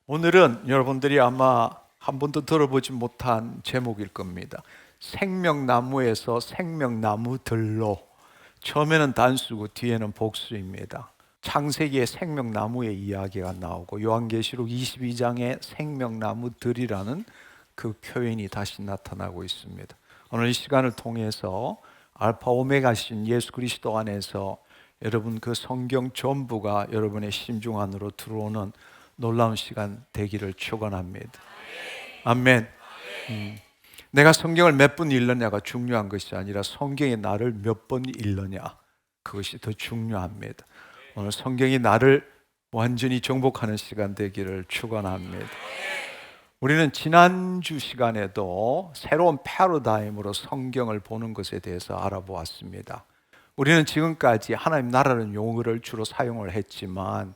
오늘은 여러분들이 아마 한 번도 들어보지 못한 제목일 겁니다. 생명나무에서 생명나무들로. 처음에는 단수고 뒤에는 복수입니다. 창세기의 생명나무의 이야기가 나오고 요한계시록 22장의 생명나무들이라는 그 표현이 다시 나타나고 있습니다. 오늘 이 시간을 통해서 알파 오메가신 예수 그리스도 안에서 여러분 그 성경 전부가 여러분의 심중 안으로 들어오는 놀라운 시간 되기를 축원합니다. 아멘. 내가 성경을 몇 번 읽느냐가 중요한 것이 아니라 성경이 나를 몇 번 읽느냐, 그것이 더 중요합니다. 오늘 성경이 나를 완전히 정복하는 시간 되기를 축원합니다. 우리는 지난주 시간에도 새로운 패러다임으로 성경을 보는 것에 대해서 알아보았습니다. 우리는 지금까지 하나님 나라는 용어를 주로 사용을 했지만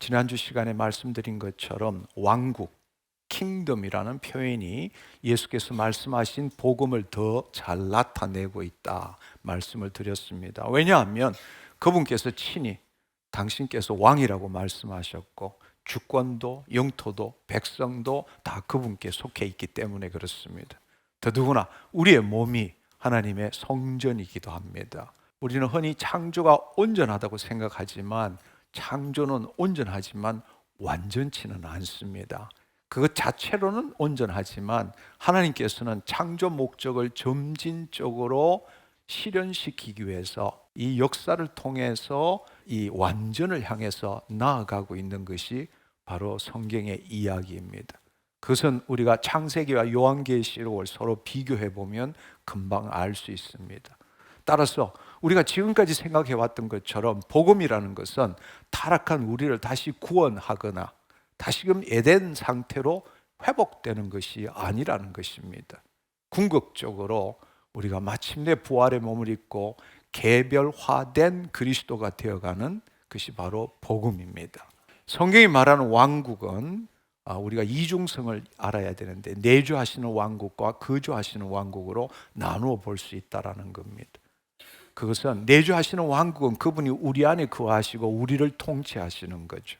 지난주 시간에 말씀드린 것처럼 왕국, 킹덤이라는 표현이 예수께서 말씀하신 복음을 더 잘 나타내고 있다 말씀을 드렸습니다. 왜냐하면 그분께서 친히 당신께서 왕이라고 말씀하셨고 주권도 영토도 백성도 다 그분께 속해 있기 때문에 그렇습니다. 더더구나 우리의 몸이 하나님의 성전이기도 합니다. 우리는 흔히 창조가 온전하다고 생각하지만 창조는 온전하지만 완전치는 않습니다. 그것 자체로는 온전하지만 하나님께서는 창조 목적을 점진적으로 실현시키기 위해서 이 역사를 통해서 이 완전을 향해서 나아가고 있는 것이 바로 성경의 이야기입니다. 그것은 우리가 창세기와 요한계시록을 서로 비교해 보면 금방 알 수 있습니다. 따라서 우리가 지금까지 생각해 왔던 것처럼 복음이라는 것은 타락한 우리를 다시 구원하거나 다시금 에덴 상태로 회복되는 것이 아니라는 것입니다. 궁극적으로 우리가 마침내 부활의 몸을 입고 개별화된 그리스도가 되어가는 것이 바로 복음입니다. 성경이 말하는 왕국은 우리가 이중성을 알아야 되는데 내주하시는 왕국과 거주하시는 왕국으로 나누어 볼 수 있다는 겁니다. 그것은 내주하시는 왕국은 그분이 우리 안에 거하시고 우리를 통치하시는 거죠.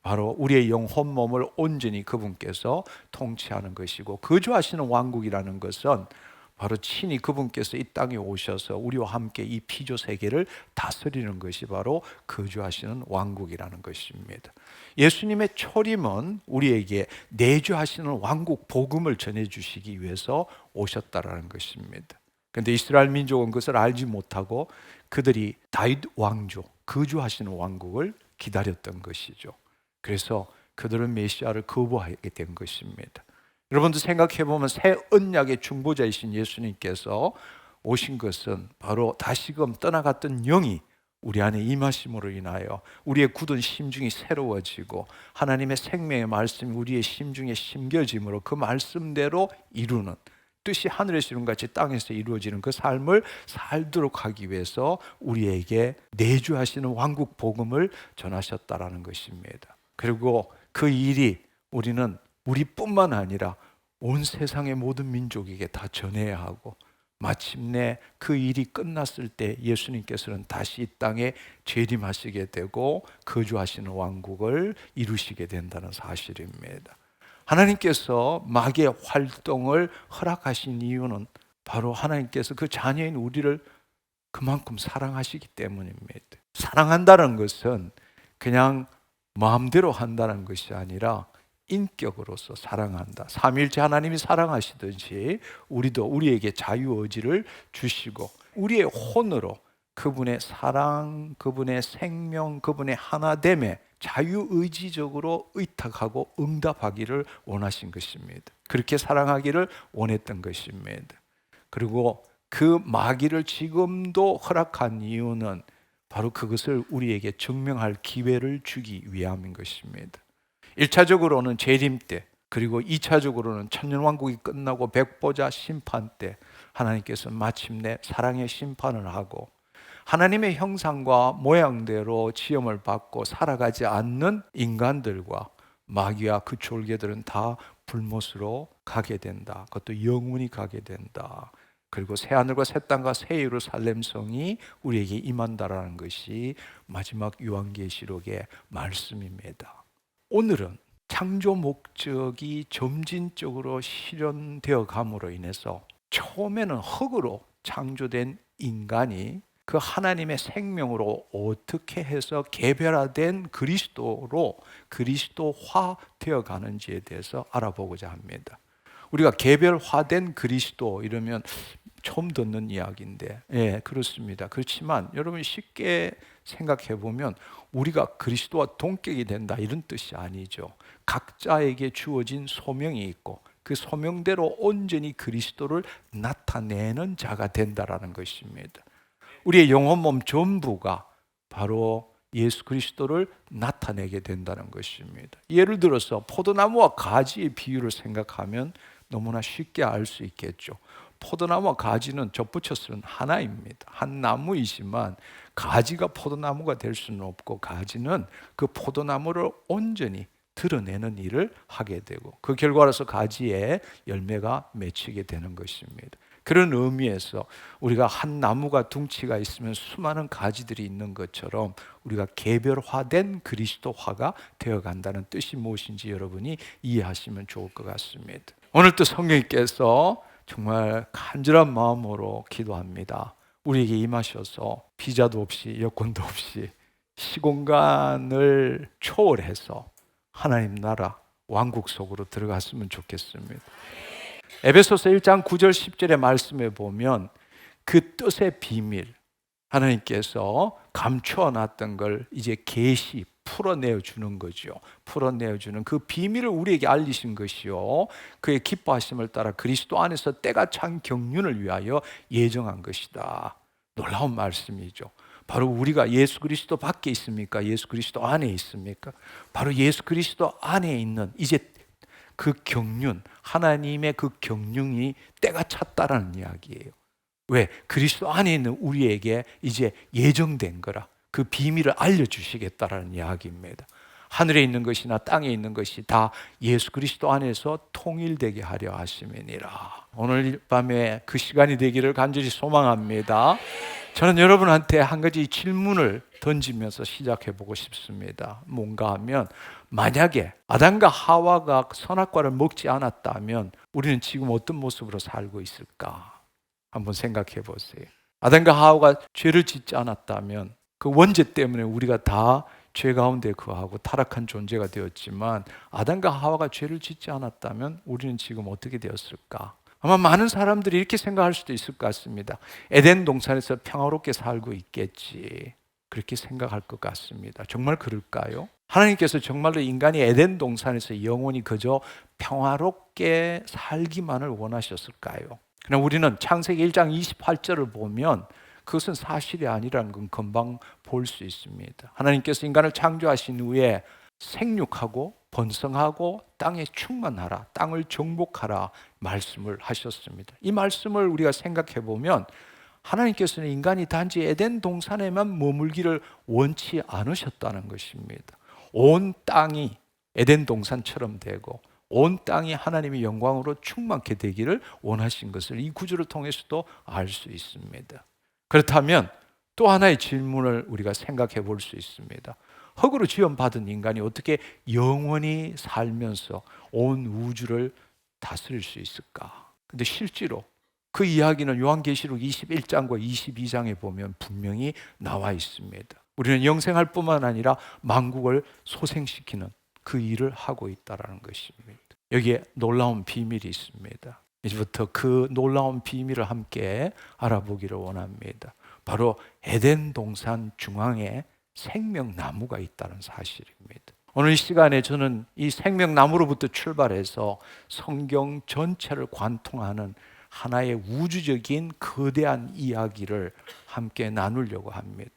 바로 우리의 영혼 몸을 온전히 그분께서 통치하는 것이고, 거주하시는 왕국이라는 것은 바로 친히 그분께서 이 땅에 오셔서 우리와 함께 이 피조 세계를 다스리는 것이 바로 거주하시는 왕국이라는 것입니다. 예수님의 초림은 우리에게 내주하시는 왕국 복음을 전해주시기 위해서 오셨다라는 것입니다. 그런데 이스라엘 민족은 그것을 알지 못하고 그들이 다윗 왕조, 거주하시는 왕국을 기다렸던 것이죠. 그래서 그들은 메시아를 거부하게 된 것입니다. 여러분도 생각해 보면 새 언약의 중보자이신 예수님께서 오신 것은 바로 다시금 떠나갔던 영이 우리 안에 임하심으로 인하여 우리의 굳은 심중이 새로워지고 하나님의 생명의 말씀이 우리의 심중에 심겨짐으로 그 말씀대로 이루는, 뜻이 하늘에서 이룬 같이 땅에서 이루어지는 그 삶을 살도록 하기 위해서 우리에게 내주하시는 왕국 복음을 전하셨다라는 것입니다. 그리고 그 일이 우리는 우리뿐만 아니라 온 세상의 모든 민족에게 다 전해야 하고, 마침내 그 일이 끝났을 때 예수님께서는 다시 이 땅에 재림하시게 되고 거주하시는 왕국을 이루시게 된다는 사실입니다. 하나님께서 마귀의 활동을 허락하신 이유는 바로 하나님께서 그 자녀인 우리를 그만큼 사랑하시기 때문입니다. 사랑한다는 것은 그냥 마음대로 한다는 것이 아니라 인격으로서 사랑한다. 삼위일체 하나님이 사랑하시듯이 우리도 우리에게 자유의지를 주시고 우리의 혼으로 그분의 사랑, 그분의 생명, 그분의 하나됨에 자유의지적으로 의탁하고 응답하기를 원하신 것입니다. 그렇게 사랑하기를 원했던 것입니다. 그리고 그 마귀를 지금도 허락한 이유는 바로 그것을 우리에게 증명할 기회를 주기 위함인 것입니다. 1차적으로는 재림 때, 그리고 2차적으로는 천년왕국이 끝나고 백보자 심판 때 하나님께서 마침내 사랑의 심판을 하고 하나님의 형상과 모양대로 지음을 받고 살아가지 않는 인간들과 마귀와 그 졸개들은 다 불못으로 가게 된다. 그것도 영원히 가게 된다. 그리고 새하늘과 새 땅과 새 예루살렘 성이 우리에게 임한다라는 것이 마지막 요한계시록의 말씀입니다. 오늘은 창조 목적이 점진적으로 실현되어 감으로 인해서 처음에는 흑으로 창조된 인간이 그 하나님의 생명으로 어떻게 해서 개별화된 그리스도로 그리스도화 되어 가는지에 대해서 알아보고자 합니다. 우리가 개별화된 그리스도 이러면 처음 듣는 이야기인데, 예, 그렇습니다. 그렇지만 여러분 쉽게 생각해 보면 우리가 그리스도와 동격이 된다 이런 뜻이 아니죠. 각자에게 주어진 소명이 있고 그 소명대로 온전히 그리스도를 나타내는 자가 된다라는 것입니다. 우리의 영혼 몸 전부가 바로 예수 그리스도를 나타내게 된다는 것입니다. 예를 들어서 포도나무와 가지의 비유를 생각하면 너무나 쉽게 알 수 있겠죠. 포도나무와 가지는 접붙였으면 하나입니다. 한 나무이지만 가지가 포도나무가 될 수는 없고 가지는 그 포도나무를 온전히 드러내는 일을 하게 되고 그 결과로서 가지에 열매가 맺히게 되는 것입니다. 그런 의미에서 우리가 한 나무가 둥치가 있으면 수많은 가지들이 있는 것처럼 우리가 개별화된 그리스도화가 되어간다는 뜻이 무엇인지 여러분이 이해하시면 좋을 것 같습니다. 오늘 또 성령님께서 정말 간절한 마음으로 기도합니다. 우리에게 임하셔서 비자도 없이 여권도 없이 시공간을 초월해서 하나님 나라 왕국 속으로 들어갔으면 좋겠습니다. 에베소서 1장 9절 10절의 말씀에 보면 그 뜻의 비밀 하나님께서 감추어 놨던 걸 이제 계시 풀어내어 주는 거죠. 풀어내어 주는 그 비밀을 우리에게 알리신 것이요 그의 기뻐하심을 따라 그리스도 안에서 때가 찬 경륜을 위하여 예정한 것이다. 놀라운 말씀이죠. 바로 우리가 예수 그리스도 밖에 있습니까? 예수 그리스도 안에 있습니까? 바로 예수 그리스도 안에 있는 이제 그 경륜, 하나님의 그 경륜이 때가 찼다라는 이야기예요. 왜? 그리스도 안에 있는 우리에게 이제 예정된 거라. 그 비밀을 알려주시겠다라는 이야기입니다. 하늘에 있는 것이나 땅에 있는 것이 다 예수 그리스도 안에서 통일되게 하려 하심이니라. 오늘 밤에 그 시간이 되기를 간절히 소망합니다. 저는 여러분한테 한 가지 질문을 던지면서 시작해 보고 싶습니다. 뭔가 하면 만약에 아담과 하와가 선악과를 먹지 않았다면 우리는 지금 어떤 모습으로 살고 있을까? 한번 생각해 보세요. 아담과 하와가 죄를 짓지 않았다면 그 원죄 때문에 우리가 다 죄 가운데 거하고 타락한 존재가 되었지만 아담과 하와가 죄를 짓지 않았다면 우리는 지금 어떻게 되었을까? 아마 많은 사람들이 이렇게 생각할 수도 있을 것 같습니다. 에덴 동산에서 평화롭게 살고 있겠지. 그렇게 생각할 것 같습니다. 정말 그럴까요? 하나님께서 정말로 인간이 에덴 동산에서 영원히 그저 평화롭게 살기만을 원하셨을까요? 그러나 우리는 창세기 1장 28절을 보면 그것은 사실이 아니라는 건 금방 볼 수 있습니다. 하나님께서 인간을 창조하신 후에 생육하고 번성하고 땅에 충만하라, 땅을 정복하라 말씀을 하셨습니다. 이 말씀을 우리가 생각해 보면 하나님께서는 인간이 단지 에덴 동산에만 머물기를 원치 않으셨다는 것입니다. 온 땅이 에덴 동산처럼 되고 온 땅이 하나님의 영광으로 충만케 되기를 원하신 것을 이 구절을 통해서도 알 수 있습니다. 그렇다면 또 하나의 질문을 우리가 생각해 볼 수 있습니다. 흙으로 지음받은 인간이 어떻게 영원히 살면서 온 우주를 다스릴 수 있을까? 근데 실제로 그 이야기는 요한계시록 21장과 22장에 보면 분명히 나와 있습니다. 우리는 영생할 뿐만 아니라 만국을 소생시키는 그 일을 하고 있다는 것입니다. 여기에 놀라운 비밀이 있습니다. 이제부터 그 놀라운 비밀을 함께 알아보기를 원합니다. 바로 에덴 동산 중앙에 생명나무가 있다는 사실입니다. 오늘 이 시간에 저는 이 생명나무로부터 출발해서 성경 전체를 관통하는 하나의 우주적인 거대한 이야기를 함께 나누려고 합니다.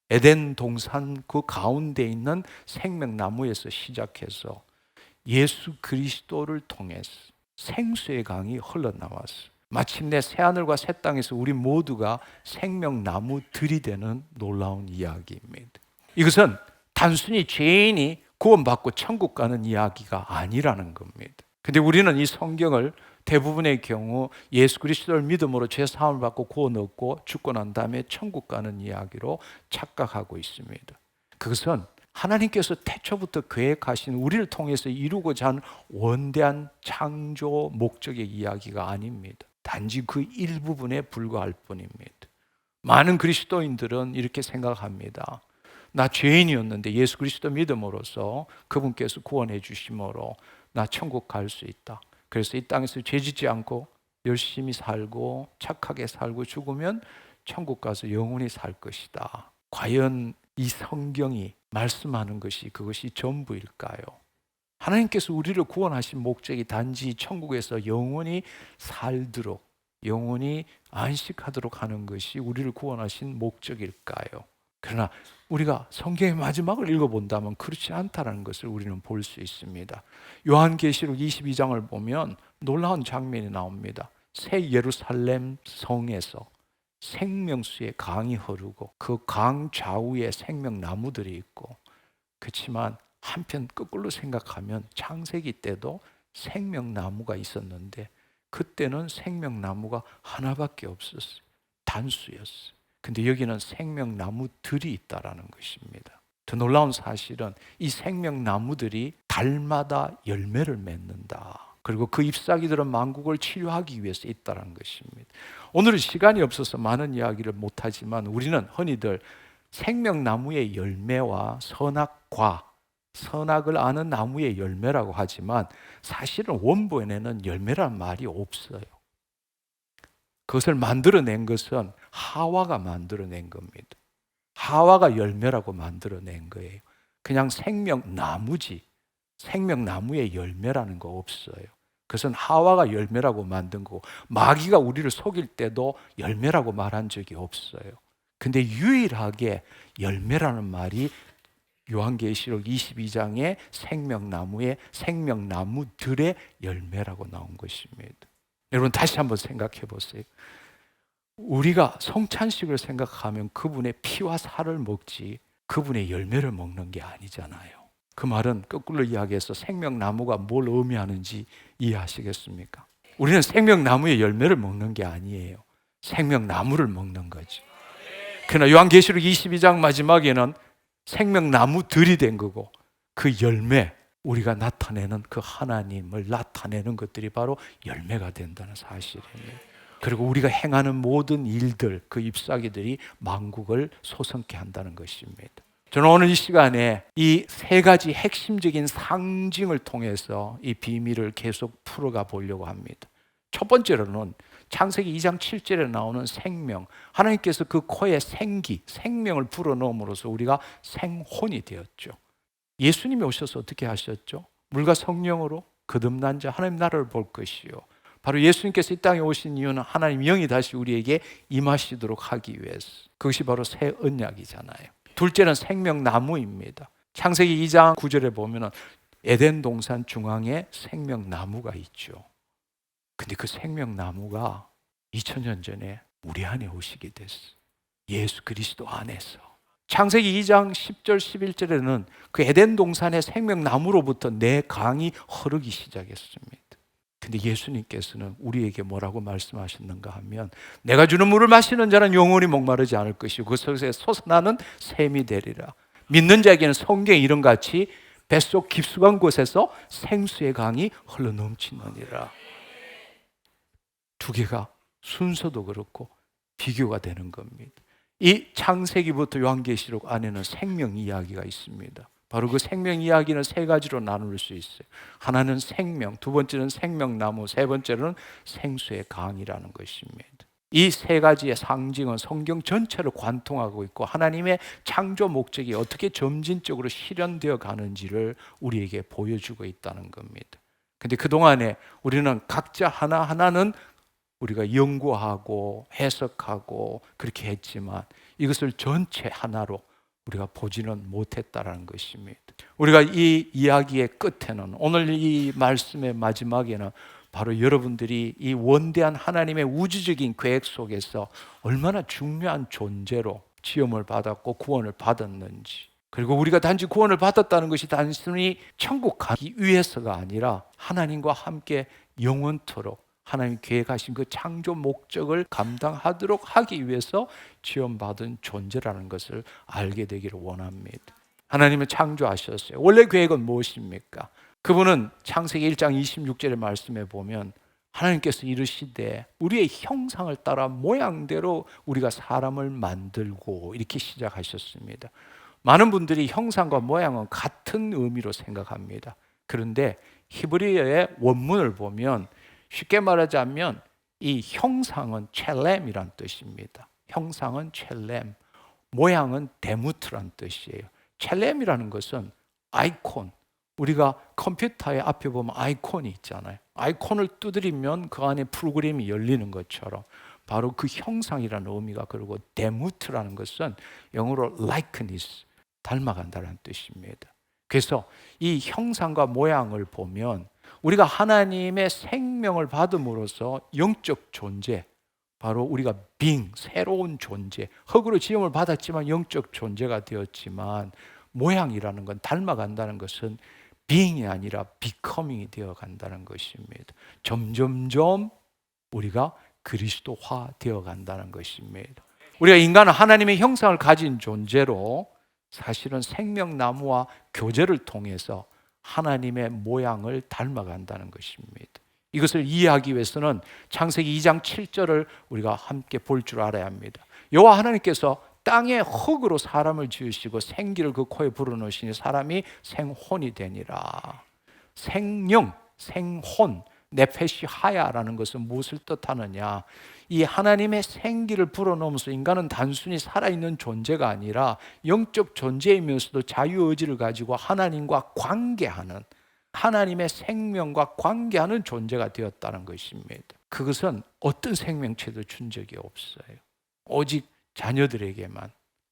에덴 동산 그 가운데 있는 생명나무에서 시작해서 예수 그리스도를 통해서 생수의 강이 흘러나왔어요. 마침내 새하늘과 새 땅에서 우리 모두가 생명나무들이 되는 놀라운 이야기입니다. 이것은 단순히 죄인이 구원받고 천국 가는 이야기가 아니라는 겁니다. 근데 우리는 이 성경을 대부분의 경우 예수 그리스도를 믿음으로 죄 사함을 받고 구원 얻고 죽고 난 다음에 천국 가는 이야기로 착각하고 있습니다. 그것은 하나님께서 태초부터 계획하신 우리를 통해서 이루고자 하는 원대한 창조 목적의 이야기가 아닙니다. 단지 그 일부분에 불과할 뿐입니다. 많은 그리스도인들은 이렇게 생각합니다. 나 죄인이었는데 예수 그리스도 믿음으로써 그분께서 구원해 주심으로 나 천국 갈 수 있다. 그래서 이 땅에서 죄짓지 않고 열심히 살고 착하게 살고 죽으면 천국 가서 영원히 살 것이다. 과연 이 성경이 말씀하는 것이 그것이 전부일까요? 하나님께서 우리를 구원하신 목적이 단지 천국에서 영원히 살도록, 영원히 안식하도록 하는 것이 우리를 구원하신 목적일까요? 그러나 우리가 성경의 마지막을 읽어본다면 그렇지 않다는 것을 우리는 볼 수 있습니다. 요한계시록 22장을 보면 놀라운 장면이 나옵니다. 새 예루살렘 성에서 생명수의 강이 흐르고 그 강 좌우에 생명나무들이 있고, 그렇지만 한편 거꾸로 생각하면 창세기 때도 생명나무가 있었는데 그때는 생명나무가 하나밖에 없었어요. 단수였어요. 근데 여기는 생명나무들이 있다라는 것입니다. 더 놀라운 사실은 이 생명나무들이 달마다 열매를 맺는다. 그리고 그 잎사귀들은 만국을 치료하기 위해서 있다는 것입니다. 오늘은 시간이 없어서 많은 이야기를 못하지만 우리는 흔히들 생명나무의 열매와 선악과, 선악을 아는 나무의 열매라고 하지만 사실은 원본에는 열매라는 말이 없어요. 그것을 만들어낸 것은 하와가 만들어낸 겁니다. 하와가 열매라고 만들어낸 거예요. 그냥 생명나무지, 생명나무의 열매라는 거 없어요. 그것은 하와가 열매라고 만든 거고, 마귀가 우리를 속일 때도 열매라고 말한 적이 없어요. 근데 유일하게 열매라는 말이 요한계시록 22장의 생명나무의 생명나무들의 열매라고 나온 것입니다. 여러분 다시 한번 생각해 보세요. 우리가 성찬식을 생각하면 그분의 피와 살을 먹지 그분의 열매를 먹는 게 아니잖아요. 그 말은 거꾸로 이야기해서 생명나무가 뭘 의미하는지 이해하시겠습니까? 우리는 생명나무의 열매를 먹는 게 아니에요. 생명나무를 먹는 거죠. 그러나 요한계시록 22장 마지막에는 생명나무들이 된 거고, 그 열매, 우리가 나타내는 그 하나님을 나타내는 것들이 바로 열매가 된다는 사실입니다. 그리고 우리가 행하는 모든 일들, 그 잎사귀들이 만국을 소성케 한다는 것입니다. 저는 오늘 이 시간에 이 세 가지 핵심적인 상징을 통해서 이 비밀을 계속 풀어가 보려고 합니다. 첫 번째로는 창세기 2장 7절에 나오는 생명, 하나님께서 그 코에 생기, 생명을 불어넣음으로써 우리가 생혼이 되었죠. 예수님이 오셔서 어떻게 하셨죠? 물과 성령으로 거듭난 자 하나님 나라를 볼 것이요. 바로 예수님께서 이 땅에 오신 이유는 하나님 영이 다시 우리에게 임하시도록 하기 위해서. 그것이 바로 새 언약이잖아요. 둘째는 생명나무입니다. 창세기 2장 9절에 보면 에덴 동산 중앙에 생명나무가 있죠. 근데 그 생명나무가 2000년 전에 우리 안에 오시게 됐어요. 예수 그리스도 안에서. 창세기 2장 10절 11절에는 그 에덴 동산의 생명나무로부터 내 강이 흐르기 시작했습니다. 근데 예수님께서는 우리에게 뭐라고 말씀하셨는가 하면, 내가 주는 물을 마시는 자는 영원히 목마르지 않을 것이고 그 속에서 솟아나는 샘이 되리라. 믿는 자에게는 성경에 이런 같이 뱃속 깊숙한 곳에서 생수의 강이 흘러넘치느니라. 두 개가 순서도 그렇고 비교가 되는 겁니다. 이 창세기부터 요한계시록 안에는 생명 이야기가 있습니다. 바로 그 생명 이야기는 세 가지로 나눌 수 있어요. 하나는 생명, 두 번째는 생명나무, 세 번째는 생수의 강이라는 것입니다. 이 세 가지의 상징은 성경 전체를 관통하고 있고 하나님의 창조 목적이 어떻게 점진적으로 실현되어 가는지를 우리에게 보여주고 있다는 겁니다. 근데 그동안에 우리는 각자 하나하나는 우리가 연구하고 해석하고 그렇게 했지만 이것을 전체 하나로 우리가 보지는 못했다라는 것입니다. 우리가 이 이야기의 끝에는, 오늘 이 말씀의 마지막에는 바로 여러분들이 이 원대한 하나님의 우주적인 계획 속에서 얼마나 중요한 존재로 지음을 받았고 구원을 받았는지, 그리고 우리가 단지 구원을 받았다는 것이 단순히 천국 가기 위해서가 아니라 하나님과 함께 영원토록 하나님 계획하신 그 창조 목적을 감당하도록 하기 위해서 지원받은 존재라는 것을 알게 되기를 원합니다. 하나님은 창조하셨어요. 원래 계획은 무엇입니까? 그분은 창세기 1장 26절의 말씀에 보면 하나님께서 이르시되 우리의 형상을 따라 모양대로 우리가 사람을 만들고 이렇게 시작하셨습니다. 많은 분들이 형상과 모양은 같은 의미로 생각합니다. 그런데 히브리어의 원문을 보면 쉽게 말하자면 이 형상은 첼렘이란 뜻입니다. 형상은 첼렘, 모양은 데무트란 뜻이에요. 첼렘이라는 것은 아이콘, 우리가 컴퓨터에 앞에 보면 아이콘이 있잖아요. 아이콘을 두드리면 그 안에 프로그램이 열리는 것처럼 바로 그 형상이라는 의미가, 그리고 데무트라는 것은 영어로 likeness, 닮아간다는 뜻입니다. 그래서 이 형상과 모양을 보면 우리가 하나님의 생명을 받음으로써 영적 존재, 바로 우리가 being, 새로운 존재, 흙으로 지음을 받았지만 영적 존재가 되었지만, 모양이라는 건, 닮아간다는 것은 being이 아니라 becoming이 되어간다는 것입니다. 점점점 우리가 그리스도화 되어간다는 것입니다. 우리가 인간은 하나님의 형상을 가진 존재로 사실은 생명나무와 교제를 통해서 하나님의 모양을 닮아간다는 것입니다. 이것을 이해하기 위해서는 창세기 2장 7절을 우리가 함께 볼 줄 알아야 합니다. 여호와 하나님께서 땅에 흙으로 사람을 지으시고 생기를 그 코에 불어넣으시니 사람이 생혼이 되니라. 생령, 생혼, 네페시 하야라는 것은 무엇을 뜻하느냐? 이 하나님의 생기를 불어넣으면서 인간은 단순히 살아있는 존재가 아니라 영적 존재이면서도 자유의지를 가지고 하나님과 관계하는, 하나님의 생명과 관계하는 존재가 되었다는 것입니다. 그것은 어떤 생명체도 준 적이 없어요. 오직 자녀들에게만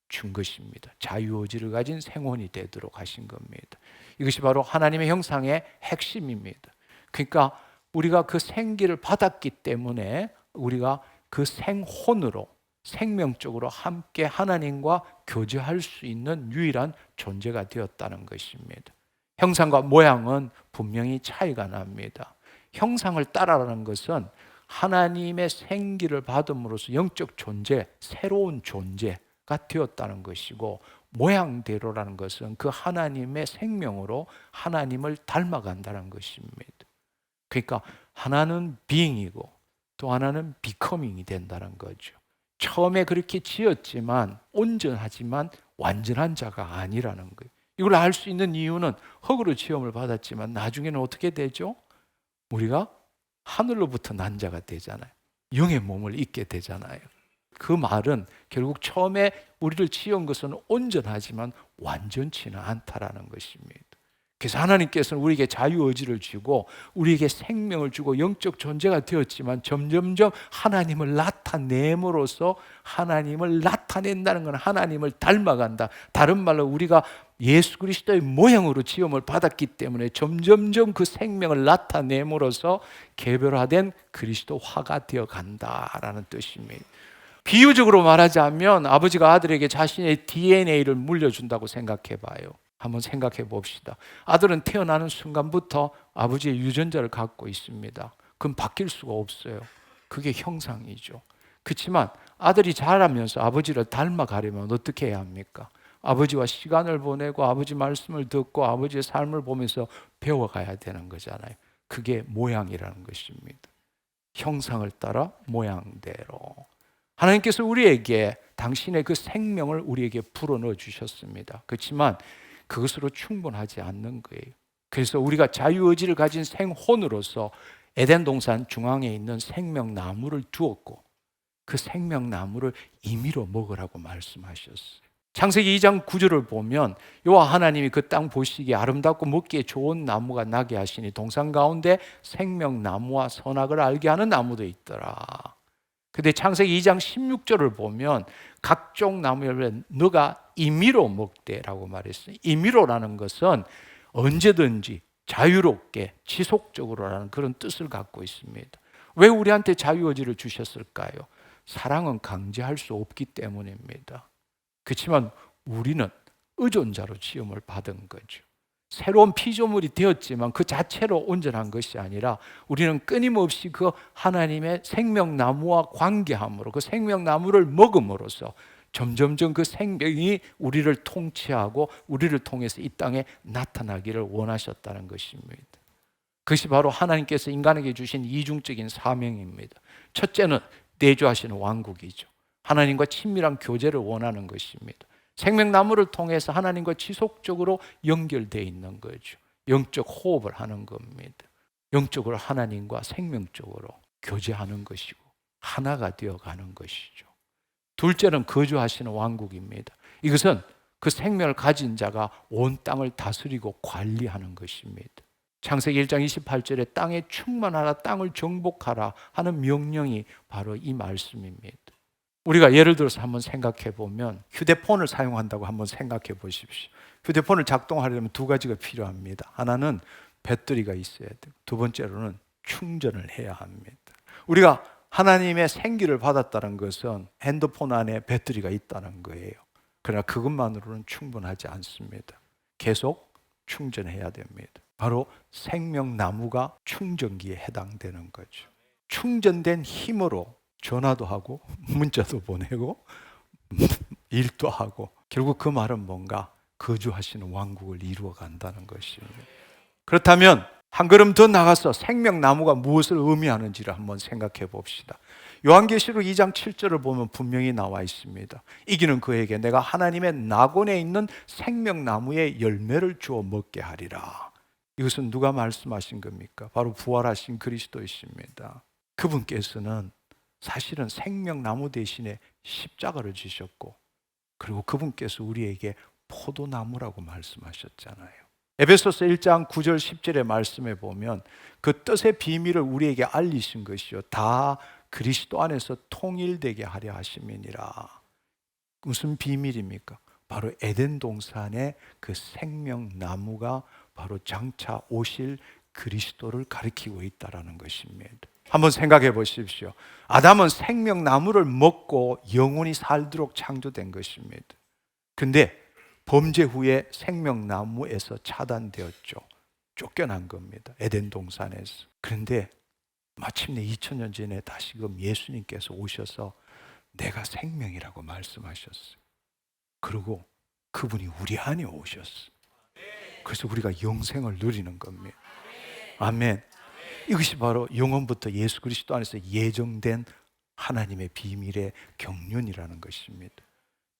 준 것입니다. 자유의지를 가진 생혼이 되도록 하신 겁니다. 이것이 바로 하나님의 형상의 핵심입니다. 그러니까 우리가 그 생기를 받았기 때문에 우리가 그 생혼으로 생명적으로 함께 하나님과 교제할 수 있는 유일한 존재가 되었다는 것입니다. 형상과 모양은 분명히 차이가 납니다. 형상을 따라라는 것은 하나님의 생기를 받음으로써 영적 존재, 새로운 존재가 되었다는 것이고, 모양대로라는 것은 그 하나님의 생명으로 하나님을 닮아간다는 것입니다. 그러니까 하나는 being이고 또 하나는 becoming이 된다는 거죠. 처음에 그렇게 지었지만 온전하지만 완전한 자가 아니라는 거예요. 이걸 알 수 있는 이유는 흙으로 지음을 받았지만 나중에는 어떻게 되죠? 우리가 하늘로부터 난 자가 되잖아요. 영의 몸을 입게 되잖아요. 그 말은 결국 처음에 우리를 지은 것은 온전하지만 완전치는 않다라는 것입니다. 그래서 하나님께서는 우리에게 자유의지를 주고 우리에게 생명을 주고 영적 존재가 되었지만 점점점 하나님을 나타냄으로써, 하나님을 나타낸다는 건 하나님을 닮아간다. 다른 말로 우리가 예수 그리스도의 모형으로 지음을 받았기 때문에 점점점 그 생명을 나타냄으로써 개별화된 그리스도화가 되어간다라는 뜻입니다. 비유적으로 말하자면 아버지가 아들에게 자신의 DNA를 물려준다고 생각해 봐요. 한번 생각해 봅시다. 아들은 태어나는 순간부터 아버지의 유전자를 갖고 있습니다. 그건 바뀔 수가 없어요. 그게 형상이죠. 그렇지만 아들이 자라면서 아버지를 닮아가려면 어떻게 해야 합니까? 아버지와 시간을 보내고 아버지 말씀을 듣고 아버지의 삶을 보면서 배워가야 되는 거잖아요. 그게 모양이라는 것입니다. 형상을 따라 모양대로. 하나님께서 우리에게 당신의 그 생명을 우리에게 불어넣어 주셨습니다. 그렇지만 그것으로 충분하지 않는 거예요. 그래서 우리가 자유의지를 가진 생혼으로서 에덴 동산 중앙에 있는 생명나무를 두었고 그 생명나무를 임의로 먹으라고 말씀하셨어요. 창세기 2장 9절을 보면 여호와 하나님이 그 땅 보시기에 아름답고 먹기에 좋은 나무가 나게 하시니 동산 가운데 생명나무와 선악을 알게 하는 나무도 있더라. 근데 창세기 2장 16절을 보면 각종 나무에 너가 임의로 먹되라고 말했어요. 임의로라는 것은 언제든지 자유롭게 지속적으로라는 그런 뜻을 갖고 있습니다. 왜 우리한테 자유의지를 주셨을까요? 사랑은 강제할 수 없기 때문입니다. 그렇지만 우리는 의존자로 지음을 받은 거죠. 새로운 피조물이 되었지만 그 자체로 온전한 것이 아니라 우리는 끊임없이 그 하나님의 생명나무와 관계함으로 그 생명나무를 먹음으로써 점점점 그 생명이 우리를 통치하고 우리를 통해서 이 땅에 나타나기를 원하셨다는 것입니다. 그것이 바로 하나님께서 인간에게 주신 이중적인 사명입니다. 첫째는 내주하시는 왕국이죠. 하나님과 친밀한 교제를 원하는 것입니다. 생명나무를 통해서 하나님과 지속적으로 연결되어 있는 거죠. 영적 호흡을 하는 겁니다. 영적으로 하나님과 생명적으로 교제하는 것이고 하나가 되어가는 것이죠. 둘째는 거주하시는 왕국입니다. 이것은 그 생명을 가진 자가 온 땅을 다스리고 관리하는 것입니다. 창세기 1장 28절에 땅에 충만하라, 땅을 정복하라 하는 명령이 바로 이 말씀입니다. 우리가 예를 들어서 한번 생각해 보면 휴대폰을 사용한다고 한번 생각해 보십시오. 휴대폰을 작동하려면 두 가지가 필요합니다. 하나는 배터리가 있어야 되고 두 번째로는 충전을 해야 합니다. 우리가 하나님의 생기를 받았다는 것은 핸드폰 안에 배터리가 있다는 거예요. 그러나 그것만으로는 충분하지 않습니다. 계속 충전해야 됩니다. 바로 생명나무가 충전기에 해당되는 거죠. 충전된 힘으로 전화도 하고 문자도 보내고 일도 하고, 결국 그 말은 뭔가 거주하시는 왕국을 이루어 간다는 것입니다. 그렇다면 한 걸음 더 나가서 생명나무가 무엇을 의미하는지를 한번 생각해 봅시다. 요한계시록 2장 7절을 보면 분명히 나와 있습니다. 이기는 그에게 내가 하나님의 낙원에 있는 생명나무의 열매를 주어 먹게 하리라. 이것은 누가 말씀하신 겁니까? 바로 부활하신 그리스도이십니다. 그분께서는 사실은 생명나무 대신에 십자가를 지셨고, 그리고 그분께서 우리에게 포도나무라고 말씀하셨잖아요. 에베소서 1장 9절 10절의 말씀에 보면 그 뜻의 비밀을 우리에게 알리신 것이요 다 그리스도 안에서 통일되게 하려 하심이니라. 무슨 비밀입니까? 바로 에덴 동산의 그 생명나무가 바로 장차 오실 그리스도를 가리키고 있다는 것입니다. 한번 생각해 보십시오. 아담은 생명나무를 먹고 영원히 살도록 창조된 것입니다. 근데 범죄 후에 생명나무에서 차단되었죠. 쫓겨난 겁니다. 에덴 동산에서. 그런데 마침내 2000년 전에 다시금 예수님께서 오셔서 내가 생명이라고 말씀하셨어요. 그리고 그분이 우리 안에 오셨어요. 그래서 우리가 영생을 누리는 겁니다. 아멘. 이것이 바로 영원부터 예수 그리스도 안에서 예정된 하나님의 비밀의 경륜이라는 것입니다.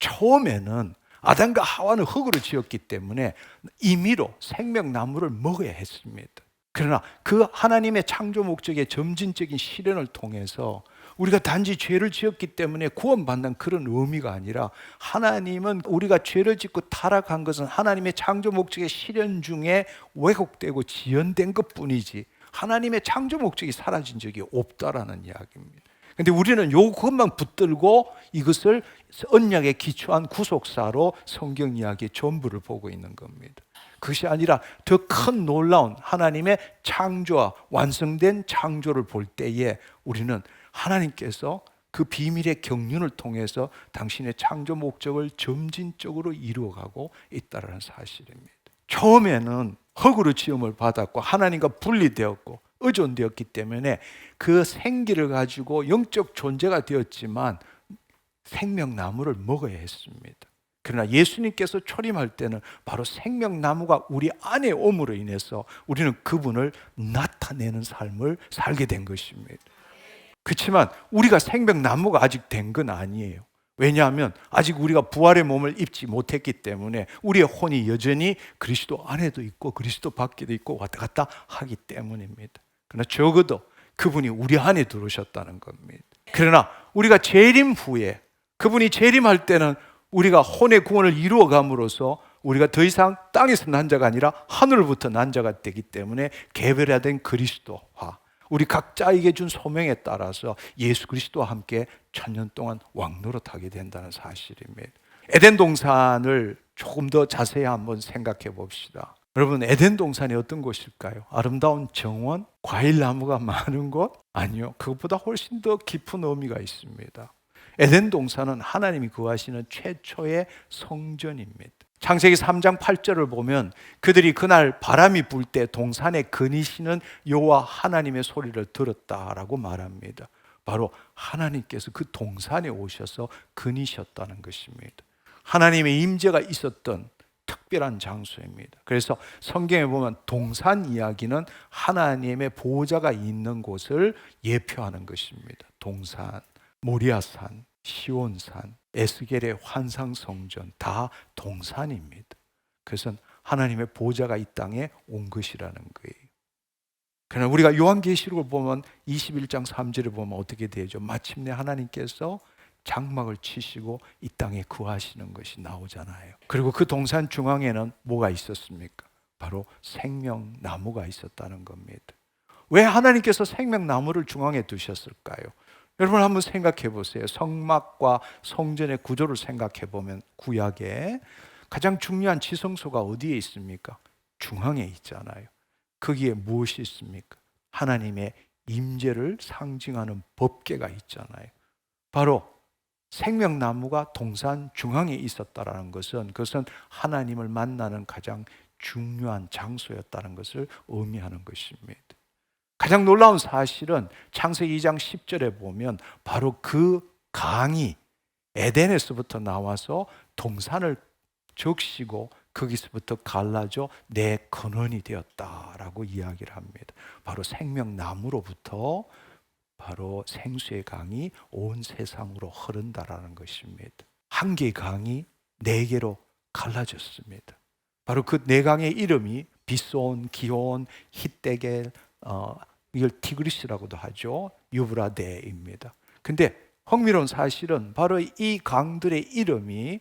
처음에는 아담과 하와는 흙으로 지었기 때문에 임의로 생명나무를 먹어야 했습니다. 그러나 그 하나님의 창조 목적의 점진적인 실현을 통해서 우리가 단지 죄를 지었기 때문에 구원받는 그런 의미가 아니라, 하나님은 우리가 죄를 짓고 타락한 것은 하나님의 창조 목적의 실현 중에 왜곡되고 지연된 것뿐이지 하나님의 창조 목적이 사라진 적이 없다라는 이야기입니다. 그런데 우리는 이것만 붙들고 이것을 언약에 기초한 구속사로 성경 이야기의 전부를 보고 있는 겁니다. 그것이 아니라 더 큰 놀라운 하나님의 창조와 완성된 창조를 볼 때에 우리는 하나님께서 그 비밀의 경륜을 통해서 당신의 창조 목적을 점진적으로 이루어가고 있다는 사실입니다. 처음에는 흙으로 지음을 받았고 하나님과 분리되었고 의존되었기 때문에 그 생기를 가지고 영적 존재가 되었지만 생명나무를 먹어야 했습니다. 그러나 예수님께서 초림할 때는 바로 생명나무가 우리 안에 옴으로 인해서 우리는 그분을 나타내는 삶을 살게 된 것입니다. 그렇지만 우리가 생명나무가 아직 된 건 아니에요. 왜냐하면 아직 우리가 부활의 몸을 입지 못했기 때문에 우리의 혼이 여전히 그리스도 안에도 있고 그리스도 밖에도 있고 왔다 갔다 하기 때문입니다. 그러나 적어도 그분이 우리 안에 들어오셨다는 겁니다. 그러나 우리가 재림 후에, 그분이 재림할 때는 우리가 혼의 구원을 이루어감으로써 우리가 더 이상 땅에서 난 자가 아니라 하늘로부터 난 자가 되기 때문에 개별화된 그리스도화, 우리 각자에게 준 소명에 따라서 예수 그리스도와 함께 1000년 동안 왕노릇하게 된다는 사실입니다. 에덴 동산을 조금 더 자세히 한번 생각해 봅시다. 여러분, 에덴 동산이 어떤 곳일까요? 아름다운 정원, 과일나무가 많은 곳? 아니요, 그것보다 훨씬 더 깊은 의미가 있습니다. 에덴 동산은 하나님이 거하시는 최초의 성전입니다. 창세기 3장 8절을 보면 그들이 그날 바람이 불 때 동산에 거니시는 여호와 하나님의 소리를 들었다라고 말합니다. 바로 하나님께서 그 동산에 오셔서 거니셨다는 것입니다. 하나님의 임재가 있었던 특별한 장소입니다. 그래서 성경에 보면 동산 이야기는 하나님의 보호자가 있는 곳을 예표하는 것입니다. 동산, 모리아산, 시온산, 에스겔의 환상성전 다 동산입니다. 그래서 하나님의 보호자가 이 땅에 온 것이라는 거예요. 그러나 우리가 요한계시록을 보면 21장 3절을 보면 어떻게 되죠? 마침내 하나님께서 장막을 치시고 이 땅에 거하시는 것이 나오잖아요. 그리고 그 동산 중앙에는 뭐가 있었습니까? 바로 생명나무가 있었다는 겁니다. 왜 하나님께서 생명나무를 중앙에 두셨을까요? 여러분 한번 생각해 보세요. 성막과 성전의 구조를 생각해 보면 구약에 가장 중요한 지성소가 어디에 있습니까? 중앙에 있잖아요. 거기에 무엇이 있습니까? 하나님의 임재를 상징하는 법궤가 있잖아요. 바로 생명나무가 동산 중앙에 있었다는 것은 그것은 하나님을 만나는 가장 중요한 장소였다는 것을 의미하는 것입니다. 가장 놀라운 사실은 창세기 2장 10절에 보면 바로 그 강이 에덴에서부터 나와서 동산을 적시고 거기서부터 갈라져 내 근원이 되었다라고 이야기를 합니다. 바로 생명나무로부터 바로 생수의 강이 온 세상으로 흐른다라는 것입니다. 한 개의 강이 네 개로 갈라졌습니다. 바로 그 네 강의 이름이 비손, 기혼, 히데겔, 이걸 티그리스라고도 하죠. 유브라데입니다. 근데 흥미로운 사실은 바로 이 강들의 이름이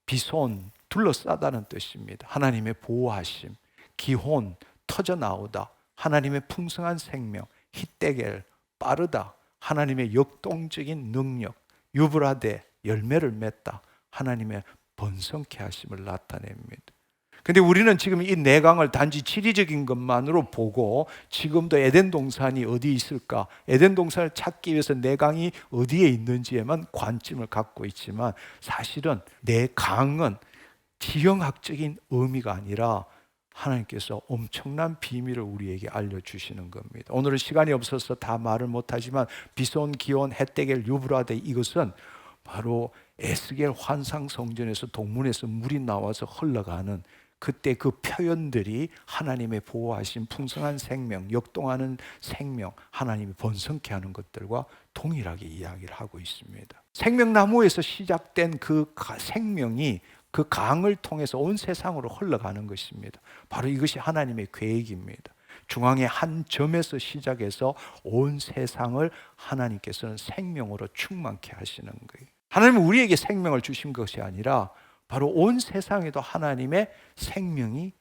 비손, 둘러싸다는 뜻입니다. 하나님의 보호하심, 기혼, 터져나오다, 하나님의 풍성한 생명, 히데겔, 빠르다, 하나님의 역동적인 능력, 유브라데, 열매를 맺다, 하나님의 번성케 하심을 나타냅니다. 근데 우리는 지금 이 네 강을 단지 지리적인 것만으로 보고 지금도 에덴 동산이 어디 있을까? 에덴 동산을 찾기 위해서 네 강이 어디에 있는지에만 관심을 갖고 있지만 사실은 네 강은 지형학적인 의미가 아니라 하나님께서 엄청난 비밀을 우리에게 알려주시는 겁니다. 오늘은 시간이 없어서 다 말을 못하지만 비손, 기온, 헷데겔, 유브라데 이것은 바로 에스겔 환상성전에서 동문에서 물이 나와서 흘러가는 그때 그 표현들이 하나님의 보호하신 풍성한 생명, 역동하는 생명, 하나님이 번성케 하는 것들과 동일하게 이야기를 하고 있습니다. 생명나무에서 시작된 그 생명이 그 강을 통해서 온 세상으로 흘러가는 것입니다. 바로 이것이 하나님의 계획입니다. 중앙의 한 점에서 시작해서 온 세상을 하나님께서는 생명으로 충만케 하시는 거예요. 하나님은 우리에게 생명을 주신 것이 아니라 바로 온 세상에도 하나님의 생명이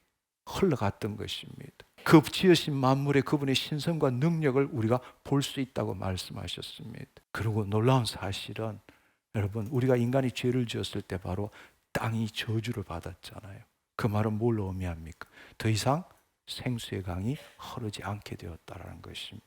흘러갔던 것입니다. 그 지으신 만물의 그분의 신성과 능력을 우리가 볼 수 있다고 말씀하셨습니다. 그리고 놀라운 사실은 여러분, 우리가 인간이 죄를 지었을 때 바로 땅이 저주를 받았잖아요. 그 말은 뭘 의미합니까? 더 이상 생수의 강이 흐르지 않게 되었다는 것입니다.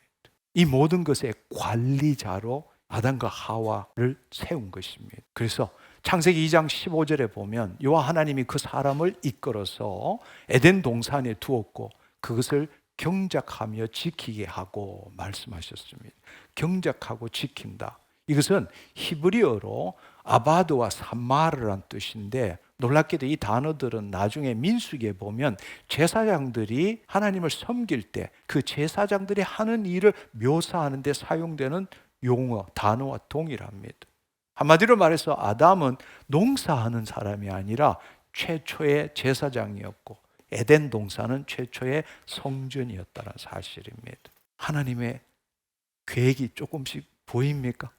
이 모든 것의 관리자로 아담과 하와를 세운 것입니다. 그래서 창세기 2장 15절에 보면 여호와 하나님이 그 사람을 이끌어서 에덴 동산에 두었고 그것을 경작하며 지키게 하고 말씀하셨습니다. 경작하고 지킨다. 이것은 히브리어로 아바드와 산마르란 뜻인데 놀랍게도 이 단어들은 나중에 민수기에 보면 제사장들이 하나님을 섬길 때 그 제사장들이 하는 일을 묘사하는 데 사용되는 용어, 단어와 동일합니다. 한마디로 말해서 아담은 농사하는 사람이 아니라 최초의 제사장이었고 에덴 동산은 최초의 성전이었다는 사실입니다. 하나님의 계획이 조금씩 보입니까?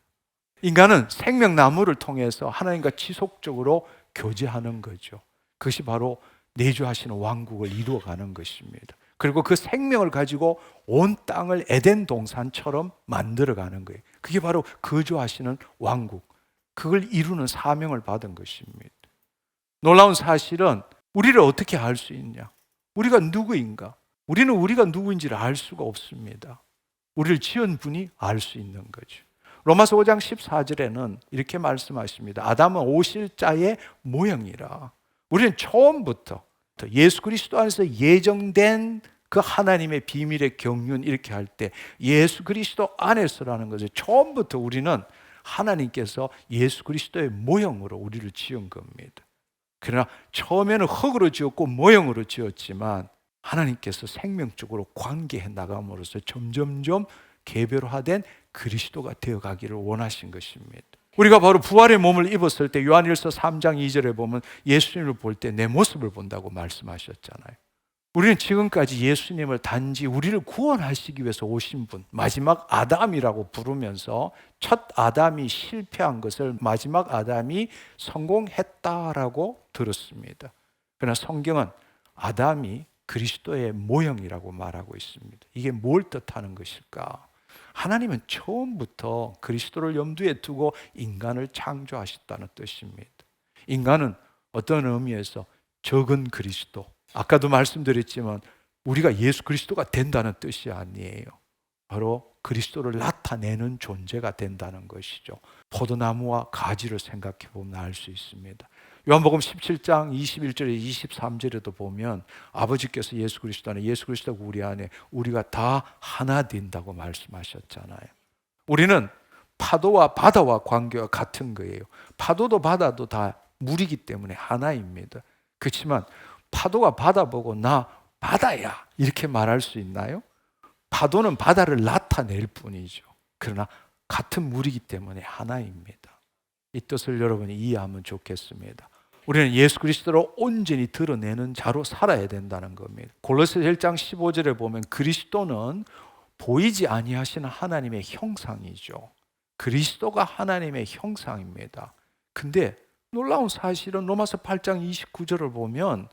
인간은 생명나무를 통해서 하나님과 지속적으로 교제하는 거죠. 그것이 바로 내주하시는 왕국을 이루어가는 것입니다. 그리고 그 생명을 가지고 온 땅을 에덴 동산처럼 만들어가는 거예요. 그게 바로 거주하시는 왕국, 그걸 이루는 사명을 받은 것입니다. 놀라운 사실은 우리를 어떻게 알 수 있냐? 우리가 누구인가? 우리는 우리가 누구인지를 알 수가 없습니다. 우리를 지은 분이 알 수 있는 거죠. 로마서 5장 14절에는 이렇게 말씀하십니다. 아담은 오실자의 모형이라. 우리는 처음부터 예수 그리스도 안에서 예정된 그 하나님의 비밀의 경륜 이렇게 할 때 예수 그리스도 안에서라는 것을 처음부터 우리는 하나님께서 예수 그리스도의 모형으로 우리를 지은 겁니다. 그러나 처음에는 흙으로 지었고 모형으로 지었지만 하나님께서 생명적으로 관계해 나감으로써 점점점 개별화된 그리스도가 되어가기를 원하신 것입니다. 우리가 바로 부활의 몸을 입었을 때 요한일서 3장 2절에 보면 예수님을 볼 때 내 모습을 본다고 말씀하셨잖아요. 우리는 지금까지 예수님을 단지 우리를 구원하시기 위해서 오신 분, 마지막 아담이라고 부르면서 첫 아담이 실패한 것을 마지막 아담이 성공했다라고 들었습니다. 그러나 성경은 아담이 그리스도의 모형이라고 말하고 있습니다. 이게 뭘 뜻하는 것일까? 하나님은 처음부터 그리스도를 염두에 두고 인간을 창조하셨다는 뜻입니다. 인간은 어떤 의미에서 적은 그리스도, 아까도 말씀드렸지만 우리가 예수 그리스도가 된다는 뜻이 아니에요. 바로 그리스도를 나타내는 존재가 된다는 것이죠. 포도나무와 가지를 생각해 보면 알 수 있습니다. 요한복음 17장 21절에 23절에도 보면 아버지께서 예수 그리스도 안에, 예수 그리스도가 우리 안에, 우리가 다 하나 된다고 말씀하셨잖아요. 우리는 파도와 바다와 관계가 같은 거예요. 파도도 바다도 다 물이기 때문에 하나입니다. 그렇지만 파도가 바다 보고 나 바다야 이렇게 말할 수 있나요? 파도는 바다를 나타낼 뿐이죠. 그러나 같은 물이기 때문에 하나입니다. 이 뜻을 여러분이 이해하면 좋겠습니다. 우리는 예수 그리스도를 온전히 드러내는 자로 살아야 된다는 겁니다. 골로새서 1장 15절에 보면 그리스도는 보이지 아니하시는 하나님의 형상이죠. 그리스도가 하나님의 형상입니다. 근데 놀라운 사실은 로마서 8장 29절을 보면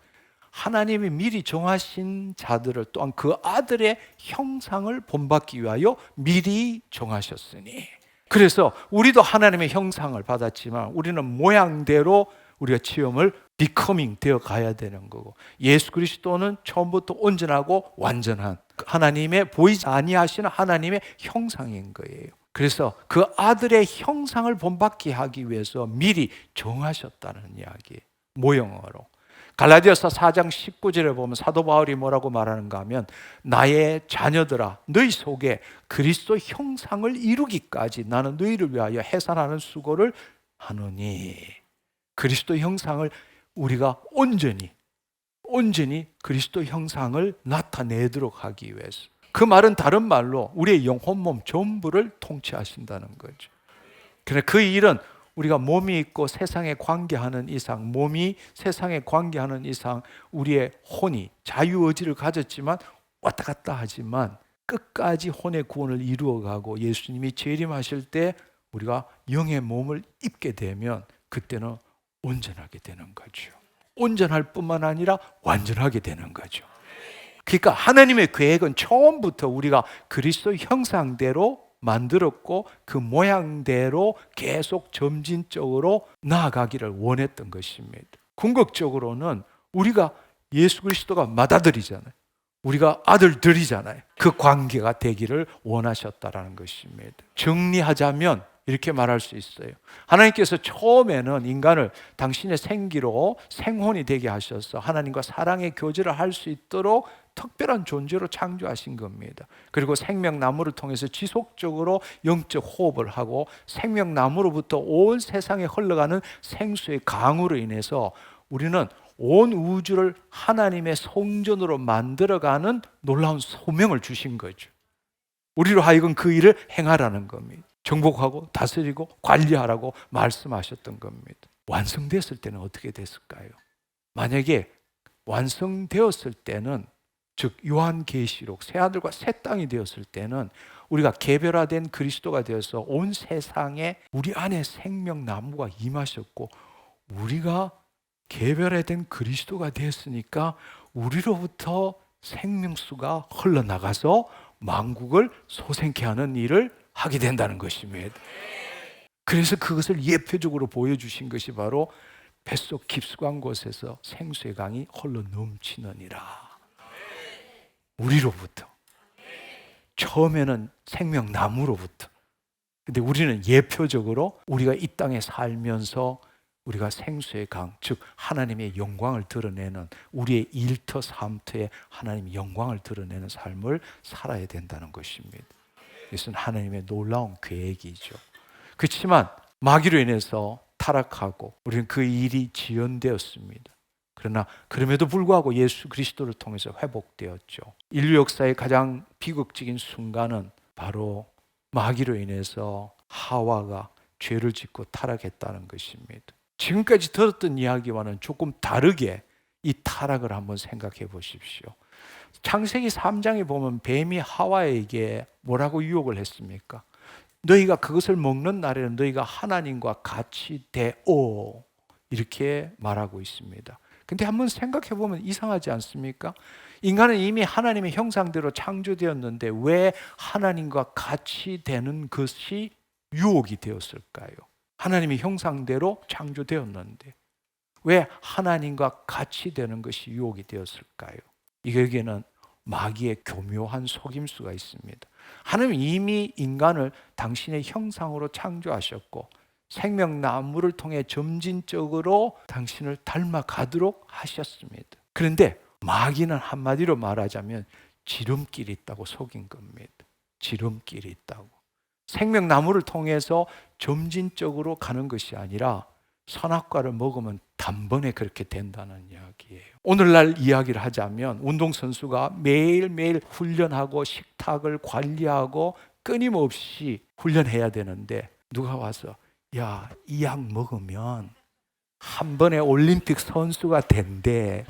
하나님이 미리 정하신 자들을 또한 그 아들의 형상을 본받기 위하여 미리 정하셨으니, 그래서 우리도 하나님의 형상을 받았지만 우리는 모양대로 우리가 체험을 becoming 되어 가야 되는 거고, 예수 그리스도는 처음부터 온전하고 완전한 하나님의 보이지 아니하시는 하나님의 형상인 거예요. 그래서 그 아들의 형상을 본받게 하기 위해서 미리 정하셨다는 이야기, 모형으로. 갈라디아서 4장 19절에 보면 사도 바울이 뭐라고 말하는가 하면 나의 자녀들아 너희 속에 그리스도 형상을 이루기까지 나는 너희를 위하여 해산하는 수고를 하노니, 그리스도 형상을 우리가 온전히 그리스도 형상을 나타내도록 하기 위해서. 그 말은 다른 말로 우리의 영혼 몸 전부를 통치하신다는 거죠. 그래, 그 일은 우리가 몸이 있고 세상에 관계하는 이상, 몸이 세상에 관계하는 이상 우리의 혼이 자유의지를 가졌지만 왔다 갔다 하지만 끝까지 혼의 구원을 이루어가고 예수님이 재림하실 때 우리가 영의 몸을 입게 되면 그때는 온전하게 되는 거죠. 온전할 뿐만 아니라 완전하게 되는 거죠. 그러니까 하나님의 계획은 처음부터 우리가 그리스도 형상대로 만들었고 그 모양대로 계속 점진적으로 나아가기를 원했던 것입니다. 궁극적으로는 우리가 예수 그리스도가 맏아들이잖아요. 우리가 아들들이잖아요. 그 관계가 되기를 원하셨다라는 것입니다. 정리하자면 이렇게 말할 수 있어요. 하나님께서 처음에는 인간을 당신의 생기로 생혼이 되게 하셔서 하나님과 사랑의 교제를 할 수 있도록 특별한 존재로 창조하신 겁니다. 그리고 생명나무를 통해서 지속적으로 영적 호흡을 하고 생명나무로부터 온 세상에 흘러가는 생수의 강으로 인해서 우리는 온 우주를 하나님의 성전으로 만들어가는 놀라운 소명을 주신 거죠. 우리로 하여금 그 일을 행하라는 겁니다. 정복하고 다스리고 관리하라고 말씀하셨던 겁니다. 완성됐을 때는 어떻게 됐을까요? 만약에 완성되었을 때는, 즉 요한계시록 새하늘과 새 땅이 되었을 때는 우리가 개별화된 그리스도가 되어서 온 세상에 우리 안에 생명나무가 임하셨고, 우리가 개별화된 그리스도가 되었으니까 우리로부터 생명수가 흘러나가서 만국을 소생케 하는 일을 하게 된다는 것입니다. 그래서 그것을 예표적으로 보여주신 것이 바로 뱃속 깊숙한 곳에서 생수의 강이 흘러 넘치느니라. 우리로부터. 처음에는 생명나무로부터. 근데 우리는 예표적으로 우리가 이 땅에 살면서 우리가 생수의 강, 즉 하나님의 영광을 드러내는, 우리의 일터 삼터에 하나님의 영광을 드러내는 삶을 살아야 된다는 것입니다. 이것은 하나님의 놀라운 계획이죠. 그렇지만 마귀로 인해서 타락하고 우리는 그 일이 지연되었습니다. 그러나 그럼에도 불구하고 예수 그리스도를 통해서 회복되었죠. 인류 역사의 가장 비극적인 순간은 바로 마귀로 인해서 하와가 죄를 짓고 타락했다는 것입니다. 지금까지 들었던 이야기와는 조금 다르게 이 타락을 한번 생각해 보십시오. 창세기 3장에 보면 뱀이 하와에게 뭐라고 유혹을 했습니까? 너희가 그것을 먹는 날에는 너희가 하나님과 같이 되오, 이렇게 말하고 있습니다. 근데 한번 생각해 보면 이상하지 않습니까? 인간은 이미 하나님의 형상대로 창조되었는데 왜 하나님과 같이 되는 것이 유혹이 되었을까요? 하나님의 형상대로 창조되었는데 왜 하나님과 같이 되는 것이 유혹이 되었을까요? 이거에게는 마귀의 교묘한 속임수가 있습니다. 하나님 이미 인간을 당신의 형상으로 창조하셨고 생명나무를 통해 점진적으로 당신을 닮아가도록 하셨습니다. 그런데 마귀는 한마디로 말하자면 지름길이 있다고 속인 겁니다. 지름길이 있다고. 생명나무를 통해서 점진적으로 가는 것이 아니라 선악과를 먹으면 단번에 그렇게 된다는 이야기예요. 오늘날 이야기를 하자면 운동선수가 매일매일 훈련하고 식탁을 관리하고 끊임없이 훈련해야 되는데 누가 와서 야, 이 약 먹으면 한 번에 올림픽 선수가 된대.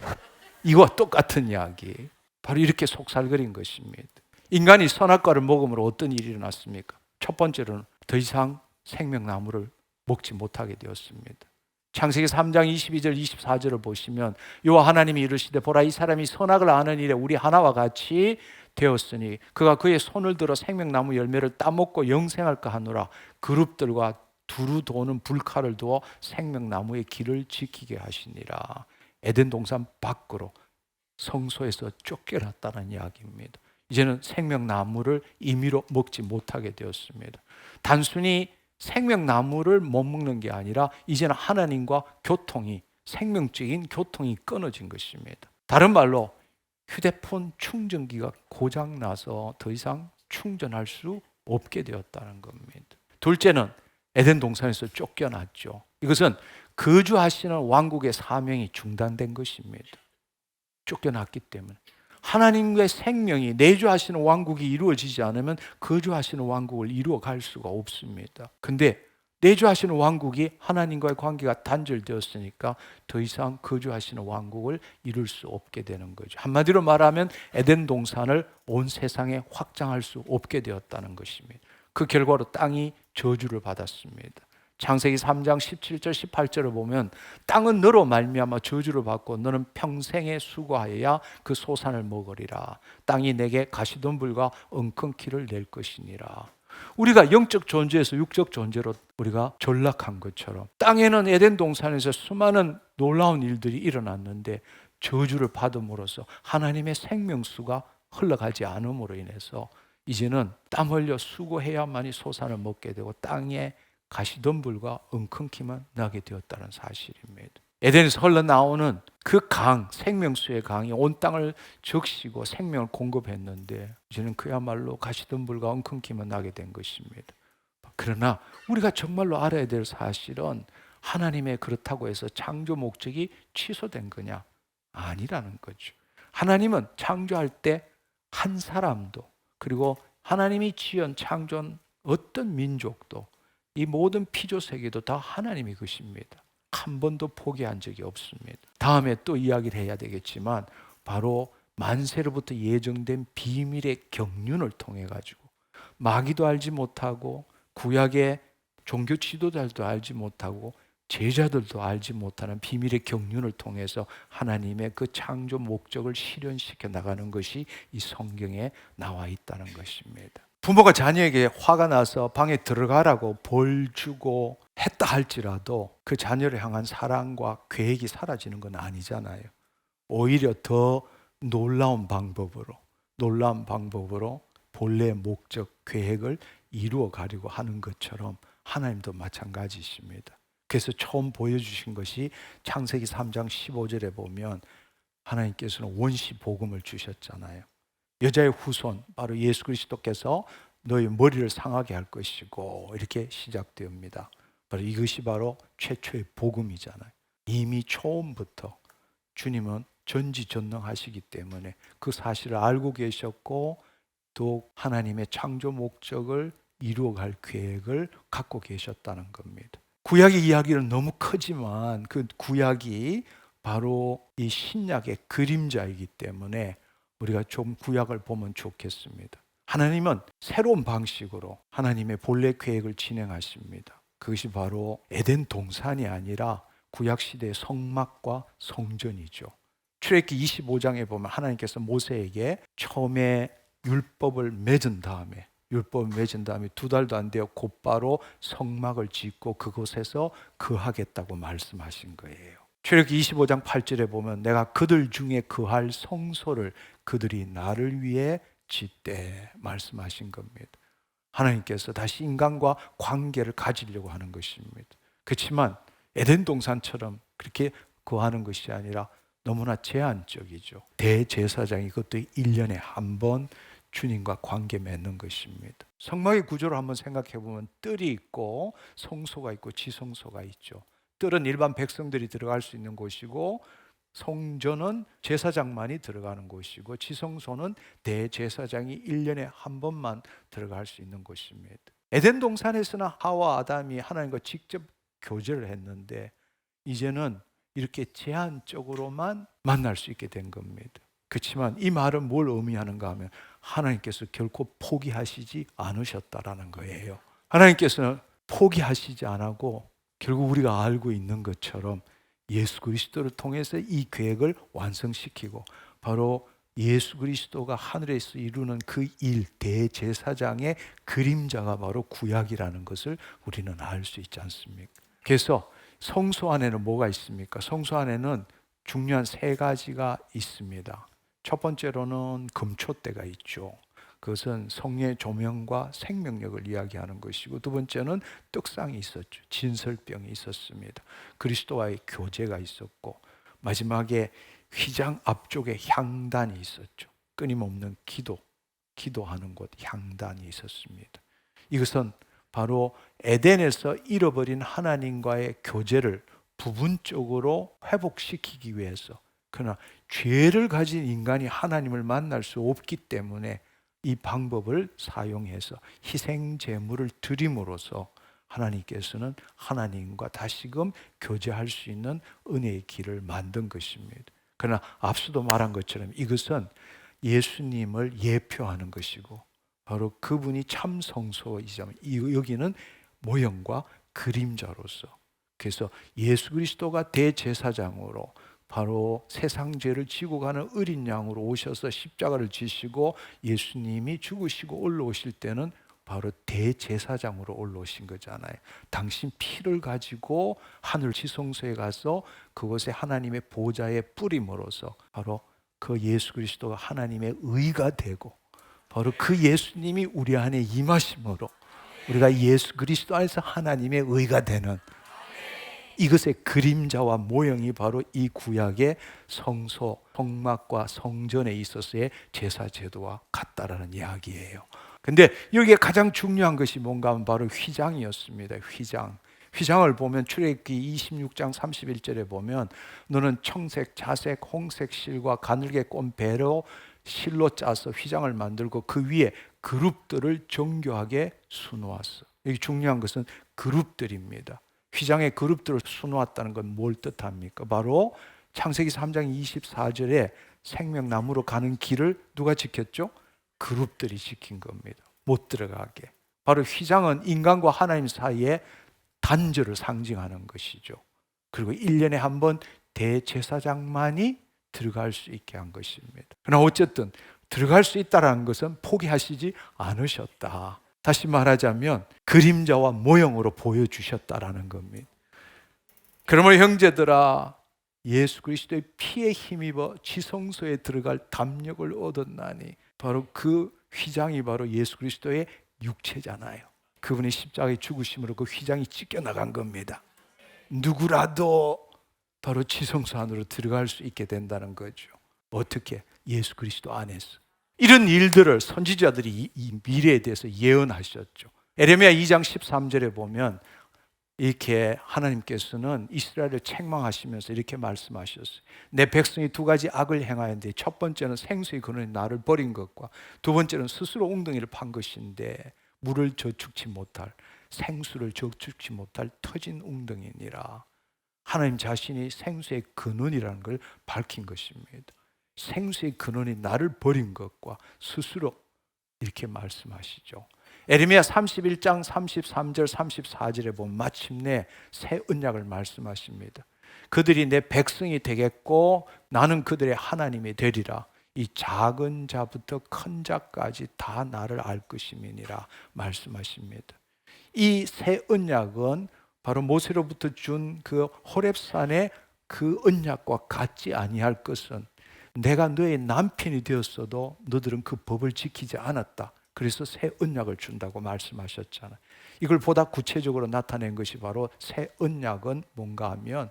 이거와 똑같은 이야기. 바로 이렇게 속살거린 것입니다. 인간이 선악과를 먹음으로 어떤 일이 일어났습니까? 첫 번째로는 더 이상 생명나무를 먹지 못하게 되었습니다. 창세기 3장 22절 24절을 보시면 여호와 하나님이 이르시되 보라 이 사람이 선악을 아는 일에 우리 하나와 같이 되었으니 그가 그의 손을 들어 생명나무 열매를 따먹고 영생할까 하노라. 그룹들과 두루 도는 불칼을 두어 생명나무의 길을 지키게 하시니라. 에덴 동산 밖으로 성소에서 쫓겨났다는 이야기입니다. 이제는 생명나무를 임의로 먹지 못하게 되었습니다. 단순히 생명나무를 못 먹는 게 아니라 이제는 하나님과 교통이, 생명적인 교통이 끊어진 것입니다. 다른 말로 휴대폰 충전기가 고장나서 더 이상 충전할 수 없게 되었다는 겁니다. 둘째는 에덴 동산에서 쫓겨났죠. 이것은 거주하시는 왕국의 사명이 중단된 것입니다. 쫓겨났기 때문에 하나님의 생명이 내주하시는 왕국이 이루어지지 않으면 거주하시는 왕국을 이루어갈 수가 없습니다. 근데 내주하시는 왕국이 하나님과의 관계가 단절되었으니까 더 이상 거주하시는 왕국을 이룰 수 없게 되는 거죠. 한마디로 말하면 에덴 동산을 온 세상에 확장할 수 없게 되었다는 것입니다. 그 결과로 땅이 저주를 받았습니다. 창세기 3장 17절 18절을 보면 땅은 너로 말미암아 저주를 받고 너는 평생에 수고하여야 그 소산을 먹으리라. 땅이 내게 가시덤불과 엉겅퀴를 낼 것이니라. 우리가 영적 존재에서 육적 존재로 우리가 전락한 것처럼 땅에는 에덴 동산에서 수많은 놀라운 일들이 일어났는데 저주를 받음으로써 하나님의 생명수가 흘러가지 않음으로 인해서 이제는 땀 흘려 수고해야만이 소산을 먹게 되고 땅에 가시덤불과 엉겅퀴만 나게 되었다는 사실입니다. 에덴에서 흘러나오는 그 강, 생명수의 강이 온 땅을 적시고 생명을 공급했는데 이제는 그야말로 가시덤불과 엉겅퀴만 나게 된 것입니다. 그러나 우리가 정말로 알아야 될 사실은 하나님의 그렇다고 해서 창조 목적이 취소된 거냐? 아니라는 거죠. 하나님은 창조할 때 한 사람도 그리고 하나님이 지은 창조한 어떤 민족도 이 모든 피조 세계도 다 하나님이 것입니다. 한 번도 포기한 적이 없습니다. 다음에 또 이야기를 해야 되겠지만 바로 만세로부터 예정된 비밀의 경륜을 통해 가지고 마귀도 알지 못하고 구약의 종교 지도자들도 알지 못하고 제자들도 알지 못하는 비밀의 경륜을 통해서 하나님의 그 창조 목적을 실현시켜 나가는 것이 이 성경에 나와 있다는 것입니다. 부모가 자녀에게 화가 나서 방에 들어가라고 벌 주고 했다 할지라도 그 자녀를 향한 사랑과 계획이 사라지는 건 아니잖아요. 오히려 더 놀라운 방법으로 본래의 목적, 계획을 이루어 가려고 하는 것처럼 하나님도 마찬가지십니다. 그래서 처음 보여주신 것이 창세기 3장 15절에 보면 하나님께서는 원시 복음을 주셨잖아요. 여자의 후손, 바로 예수 그리스도께서 너희 머리를 상하게 할 것이고, 이렇게 시작되옵니다. 바로 이것이 바로 최초의 복음이잖아요. 이미 처음부터 주님은 전지전능하시기 때문에 그 사실을 알고 계셨고, 또 하나님의 창조 목적을 이루어갈 계획을 갖고 계셨다는 겁니다. 구약의 이야기는 너무 크지만 그 구약이 바로 이 신약의 그림자이기 때문에 우리가 좀 구약을 보면 좋겠습니다. 하나님은 새로운 방식으로 하나님의 본래 계획을 진행하십니다. 그것이 바로 에덴 동산이 아니라 구약시대의 성막과 성전이죠. 출애굽기 25장에 보면 하나님께서 모세에게 처음에 율법을 맺은 다음에 2달도 안 되어 곧바로 성막을 짓고 그곳에서 거하겠다고 말씀하신 거예요. 출애굽기 25장 8절에 보면 내가 그들 중에 거할 성소를 그들이 나를 위해 짓되 말씀하신 겁니다. 하나님께서 다시 인간과 관계를 가지려고 하는 것입니다. 그렇지만 에덴 동산처럼 그렇게 거하는 것이 아니라 너무나 제한적이죠. 대제사장이 그것도 1년에 한 번 주님과 관계 맺는 것입니다. 성막의 구조를 한번 생각해 보면 뜰이 있고 성소가 있고 지성소가 있죠. 뜰은 일반 백성들이 들어갈 수 있는 곳이고, 성전은 제사장만이 들어가는 곳이고, 지성소는 대제사장이 1년에 한 번만 들어갈 수 있는 곳입니다. 에덴 동산에서는 하와 아담이 하나님과 직접 교제를 했는데 이제는 이렇게 제한적으로만 만날 수 있게 된 겁니다. 그렇지만 이 말은 뭘 의미하는가 하면 하나님께서 결코 포기하시지 않으셨다라는 거예요. 하나님께서는 포기하시지 않고 결국 우리가 알고 있는 것처럼 예수 그리스도를 통해서 이 계획을 완성시키고, 바로 예수 그리스도가 하늘에서 이루는 그 일, 대제사장의 그림자가 바로 구약이라는 것을 우리는 알 수 있지 않습니까? 그래서 성소 안에는 뭐가 있습니까? 성소 안에는 중요한 3가지가 있습니다. 첫 번째로는 금초대가 있죠. 그것은 성의 조명과 생명력을 이야기하는 것이고, 두 번째는 떡상이 있었죠. 진설병이 있었습니다. 그리스도와의 교제가 있었고, 마지막에 휘장 앞쪽에 향단이 있었죠. 끊임없는 기도하는 곳 향단이 있었습니다. 이것은 바로 에덴에서 잃어버린 하나님과의 교제를 부분적으로 회복시키기 위해서, 그러나 죄를 가진 인간이 하나님을 만날 수 없기 때문에 이 방법을 사용해서 희생 제물을 드림으로써 하나님께서는 하나님과 다시금 교제할 수 있는 은혜의 길을 만든 것입니다. 그러나 앞서도 말한 것처럼 이것은 예수님을 예표하는 것이고, 바로 그분이 참 성소이자면 여기는 모형과 그림자로서, 그래서 예수 그리스도가 대제사장으로 바로 세상 죄를 지고 가는 어린 양으로 오셔서 십자가를 지시고 예수님이 죽으시고 올라오실 때는 바로 대제사장으로 올라오신 거잖아요. 당신 피를 가지고 하늘 지성소에 가서 그곳에 하나님의 보좌에 뿌림으로써 바로 그 예수 그리스도가 하나님의 의가 되고, 바로 그 예수님이 우리 안에 임하심으로 우리가 예수 그리스도 안에서 하나님의 의가 되는 이것의 그림자와 모형이 바로 이 구약의 성소, 성막과 성전에 있어서의 제사 제도와 같다라는 이야기예요. 근데 여기에 가장 중요한 것이 뭔가 하면 바로 휘장이었습니다. 휘장을 보면 출애굽기 26장 31절에 보면 너는 청색, 자색, 홍색 실과 가늘게 꼰 배로 실로 짜서 휘장을 만들고 그 위에 그룹들을 정교하게 수놓았어. 여기 중요한 것은 그룹들입니다. 휘장의 그룹들을 수놓았다는 건 뭘 뜻합니까? 바로 창세기 3장 24절에 생명나무로 가는 길을 누가 지켰죠? 그룹들이 지킨 겁니다. 못 들어가게. 바로 휘장은 인간과 하나님 사이에 단절을 상징하는 것이죠. 그리고 1년에 한 번 대제사장만이 들어갈 수 있게 한 것입니다. 그러나 어쨌든 들어갈 수 있다는 것은 포기하시지 않으셨다. 다시 말하자면 그림자와 모형으로 보여주셨다라는 겁니다. 그러므로 형제들아, 예수 그리스도의 피에 힘입어 지성소에 들어갈 담력을 얻었나니, 바로 그 휘장이 바로 예수 그리스도의 육체잖아요. 그분이 십자가에 죽으심으로 그 휘장이 찢겨나간 겁니다. 누구라도 바로 지성소 안으로 들어갈 수 있게 된다는 거죠. 어떻게? 예수 그리스도 안에서. 이런 일들을 선지자들이 이 미래에 대해서 예언하셨죠. 에레미야 2장 13절에 보면 이렇게 하나님께서는 이스라엘을 책망하시면서 이렇게 말씀하셨어요. 내 백성이 두 가지 악을 행하였는데 첫 번째는 생수의 근원이 나를 버린 것과 두 번째는 스스로 웅덩이를 판 것인데 물을 저축치 못할, 생수를 저축치 못할 터진 웅덩이니라. 하나님 자신이 생수의 근원이라는 걸 밝힌 것입니다. 생수의 근원이 나를 버린 것과 스스로 이렇게 말씀하시죠. 에레미야 31장 33절 34절에 보면 마침내 새 언약을 말씀하십니다. 그들이 내 백성이 되겠고 나는 그들의 하나님이 되리라. 이 작은 자부터 큰 자까지 다 나를 알 것임이니라 말씀하십니다. 이 새 언약은 바로 모세로부터 준 그 호렙산의 그 언약과 같지 아니할 것은 내가 너의 남편이 되었어도 너들은 그 법을 지키지 않았다. 그래서 새 언약을 준다고 말씀하셨잖아요. 이걸 보다 구체적으로 나타낸 것이 바로 새 언약은 뭔가 하면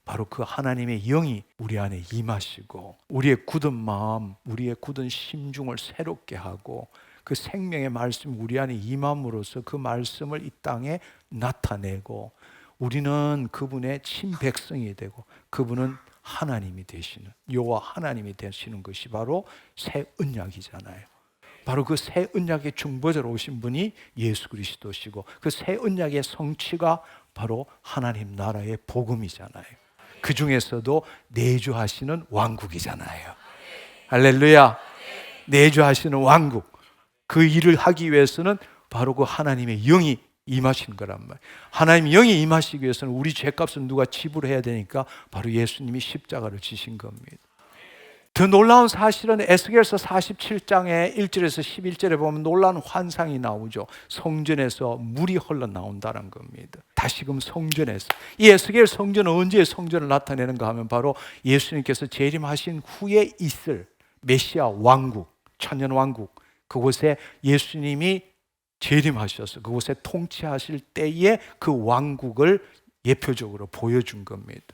바로 그 하나님의 영이 우리 안에 임하시고 우리의 굳은 마음, 우리의 굳은 심중을 새롭게 하고 그 생명의 말씀이 우리 안에 임함으로써 그 말씀을 이 땅에 나타내고 우리는 그분의 친백성이 되고 그분은 하나님이 되시는, 여호와 하나님이 되시는 것이 바로 새 언약이잖아요. 바로 그 새 언약의 중보자로 오신 분이 예수 그리스도시고 그 새 언약의 성취가 바로 하나님 나라의 복음이잖아요. 그 중에서도 내주하시는 왕국이잖아요. 할렐루야. 내주하시는 왕국. 그 일을 하기 위해서는 바로 그 하나님의 영이 임하신 거란 말이에요. 하나님의 영이 임하시기 위해서는 우리 죄값을 누가 지불해야 되니까 바로 예수님이 십자가를 지신 겁니다. 더 놀라운 사실은 에스겔서 47장의 1절에서 11절에 보면 놀라운 환상이 나오죠. 성전에서 물이 흘러나온다는 겁니다. 다시금 성전에서. 이 에스겔 성전은 언제 성전을 나타내는가 하면 바로 예수님께서 재림하신 후에 있을 메시아 왕국, 천년 왕국, 그곳에 예수님이 재림하셔서 그곳에 통치하실 때에 그 왕국을 예표적으로 보여준 겁니다.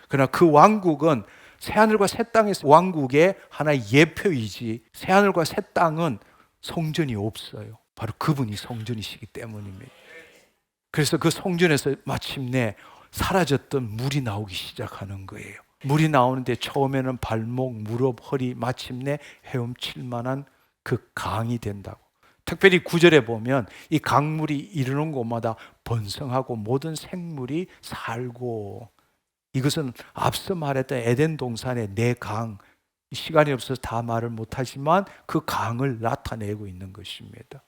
그러나 그 왕국은 새하늘과 새 땅의 왕국의 하나의 예표이지 새하늘과 새 땅은 성전이 없어요. 바로 그분이 성전이시기 때문입니다. 그래서 그 성전에서 마침내 사라졌던 물이 나오기 시작하는 거예요. 물이 나오는데 처음에는 발목, 무릎, 허리, 마침내 헤엄칠 만한 그 강이 된다고. 특별히 9절에 보면 이 강물이 이르는 곳마다 번성하고 모든 생물이 살고, 이것은 앞서 말했던 에덴 동산의 네 강, 시간이 없어서 다 말을 못하지만 그 강을 나타내고 있는 것입니다.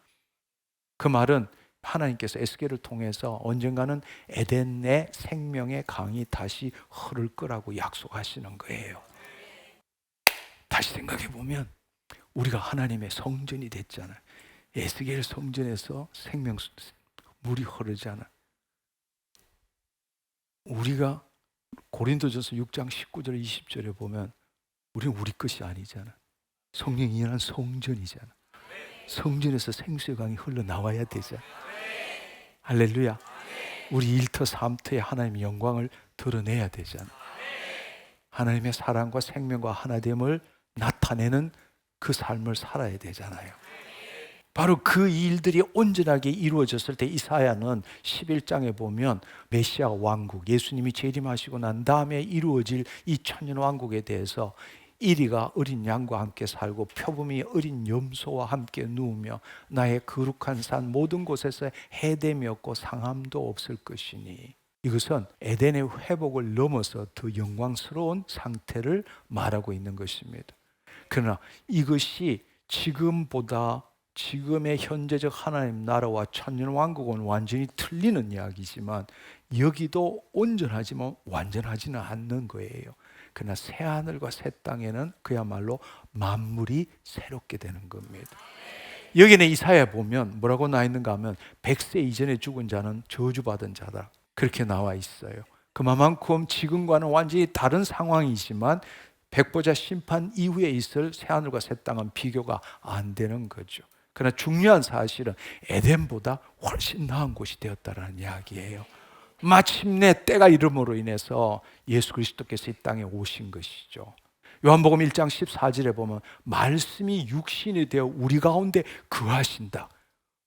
그 말은 하나님께서 에스겔을 통해서 언젠가는 에덴의 생명의 강이 다시 흐를 거라고 약속하시는 거예요. 다시 생각해 보면 우리가 하나님의 성전이 됐잖아요. 에스겔 성전에서 생명 물이 흐르잖아요. 우리가 고린도전서 6장 19절 20절에 보면 우리는 우리 것이 아니잖아. 성령이 일어난 성전이잖아. 성전에서 생수의 강이 흘러나와야 되잖아. 할렐루야. 우리 일터 삼터에 하나님의 영광을 드러내야 되잖아. 하나님의 사랑과 생명과 하나됨을 나타내는 그 삶을 살아야 되잖아요. 바로 그 일들이 온전하게 이루어졌을 때 이사야는 11장에 보면 메시아 왕국, 예수님이 재림하시고 난 다음에 이루어질 이 천년 왕국에 대해서 이리가 어린 양과 함께 살고 표범이 어린 염소와 함께 누우며 나의 거룩한 산 모든 곳에서 해됨이 없고 상함도 없을 것이니, 이것은 에덴의 회복을 넘어서 더 영광스러운 상태를 말하고 있는 것입니다. 그러나 이것이 지금보다 지금의 현재적 하나님 나라와 천년왕국은 완전히 틀리는 이야기지만 여기도 온전하지만 완전하지는 않는 거예요. 그러나 새하늘과 새 땅에는 그야말로 만물이 새롭게 되는 겁니다. 여기는 이사야에 보면 뭐라고 나와 있는가 하면 100세 이전에 죽은 자는 저주받은 자다, 그렇게 나와 있어요. 그만큼 지금과는 완전히 다른 상황이지만 백보자 심판 이후에 있을 새하늘과 새 땅은 비교가 안 되는 거죠. 그러나 중요한 사실은 에덴보다 훨씬 나은 곳이 되었다는 이야기예요. 마침내 때가 이름으로 인해서 예수 그리스도께서 이 땅에 오신 것이죠. 요한복음 1장 14절에 보면 말씀이 육신이 되어 우리 가운데 거하신다.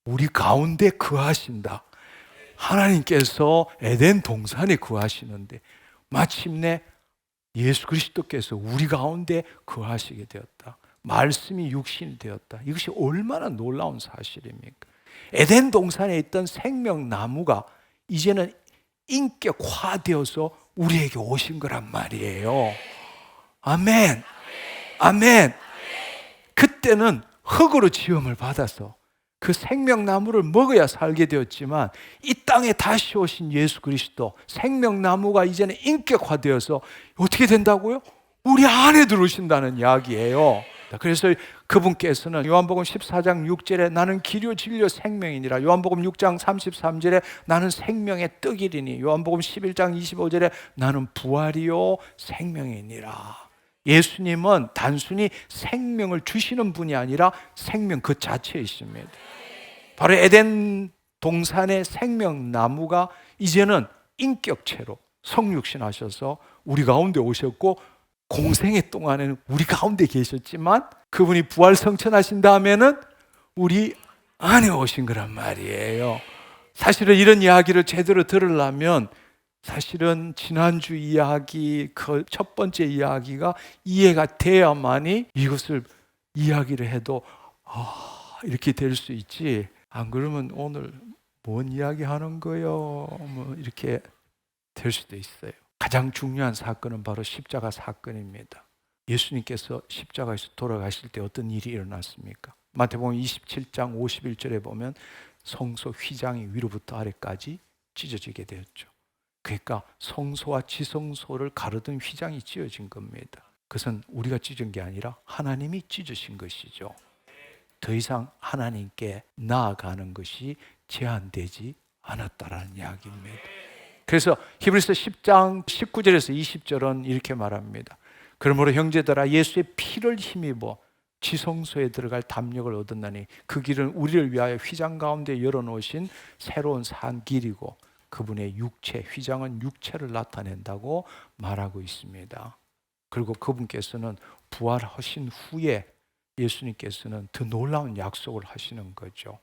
우리 가운데 거하신다. 하나님께서 에덴 동산에 거하시는데 마침내 예수 그리스도께서 우리 가운데 거하시게 되었다. 말씀이 육신이 되었다. 이것이 얼마나 놀라운 사실입니까? 에덴 동산에 있던 생명나무가 이제는 인격화되어서 우리에게 오신 거란 말이에요. 아멘. 아멘. 그때는 흙으로 지음을 받아서 그 생명나무를 먹어야 살게 되었지만 이 땅에 다시 오신 예수 그리스도 생명나무가 이제는 인격화되어서 어떻게 된다고요? 우리 안에 들어오신다는 이야기예요. 그래서 그분께서는 요한복음 14장 6절에 나는 길이요 진리요 생명이니라, 요한복음 6장 33절에 나는 생명의 떡이리니, 요한복음 11장 25절에 나는 부활이요 생명이니라. 예수님은 단순히 생명을 주시는 분이 아니라 생명 그 자체이십니다. 바로 에덴 동산의 생명나무가 이제는 인격체로 성육신하셔서 우리 가운데 오셨고, 공생애 동안에는 우리 가운데 계셨지만 그분이 부활성천하신 다음에는 우리 안에 오신 거란 말이에요. 사실은 이런 이야기를 제대로 들으려면 사실은 지난주 이야기 그 첫 번째 이야기가 이해가 돼야만이 이것을 이야기를 해도 이렇게 될 수 있지, 안 그러면 오늘 뭔 이야기 하는 거요? 뭐 이렇게 될 수도 있어요. 가장 중요한 사건은 바로 십자가 사건입니다. 예수님께서 십자가에서 돌아가실 때 어떤 일이 일어났습니까? 마태복음 27장 51절에 보면 성소 휘장이 위로부터 아래까지 찢어지게 되었죠. 그러니까 성소와 지성소를 가르던 휘장이 찢어진 겁니다. 그것은 우리가 찢은 게 아니라 하나님이 찢으신 것이죠. 더 이상 하나님께 나아가는 것이 제한되지 않았다라는 이야기입니다. 그래서 히브리서 10장 19절에서 20절은 이렇게 말합니다. 그러므로 형제들아 예수의 피를 힘입어 지성소에 들어갈 담력을 얻었나니 그 길은 우리를 위하여 휘장 가운데 열어놓으신 새로운 산 길이고 그분의 육체, 휘장은 육체를 나타낸다고 말하고 있습니다. 그리고 그분께서는 부활하신 후에 예수님께서는 더 놀라운 약속을 하시는 거죠.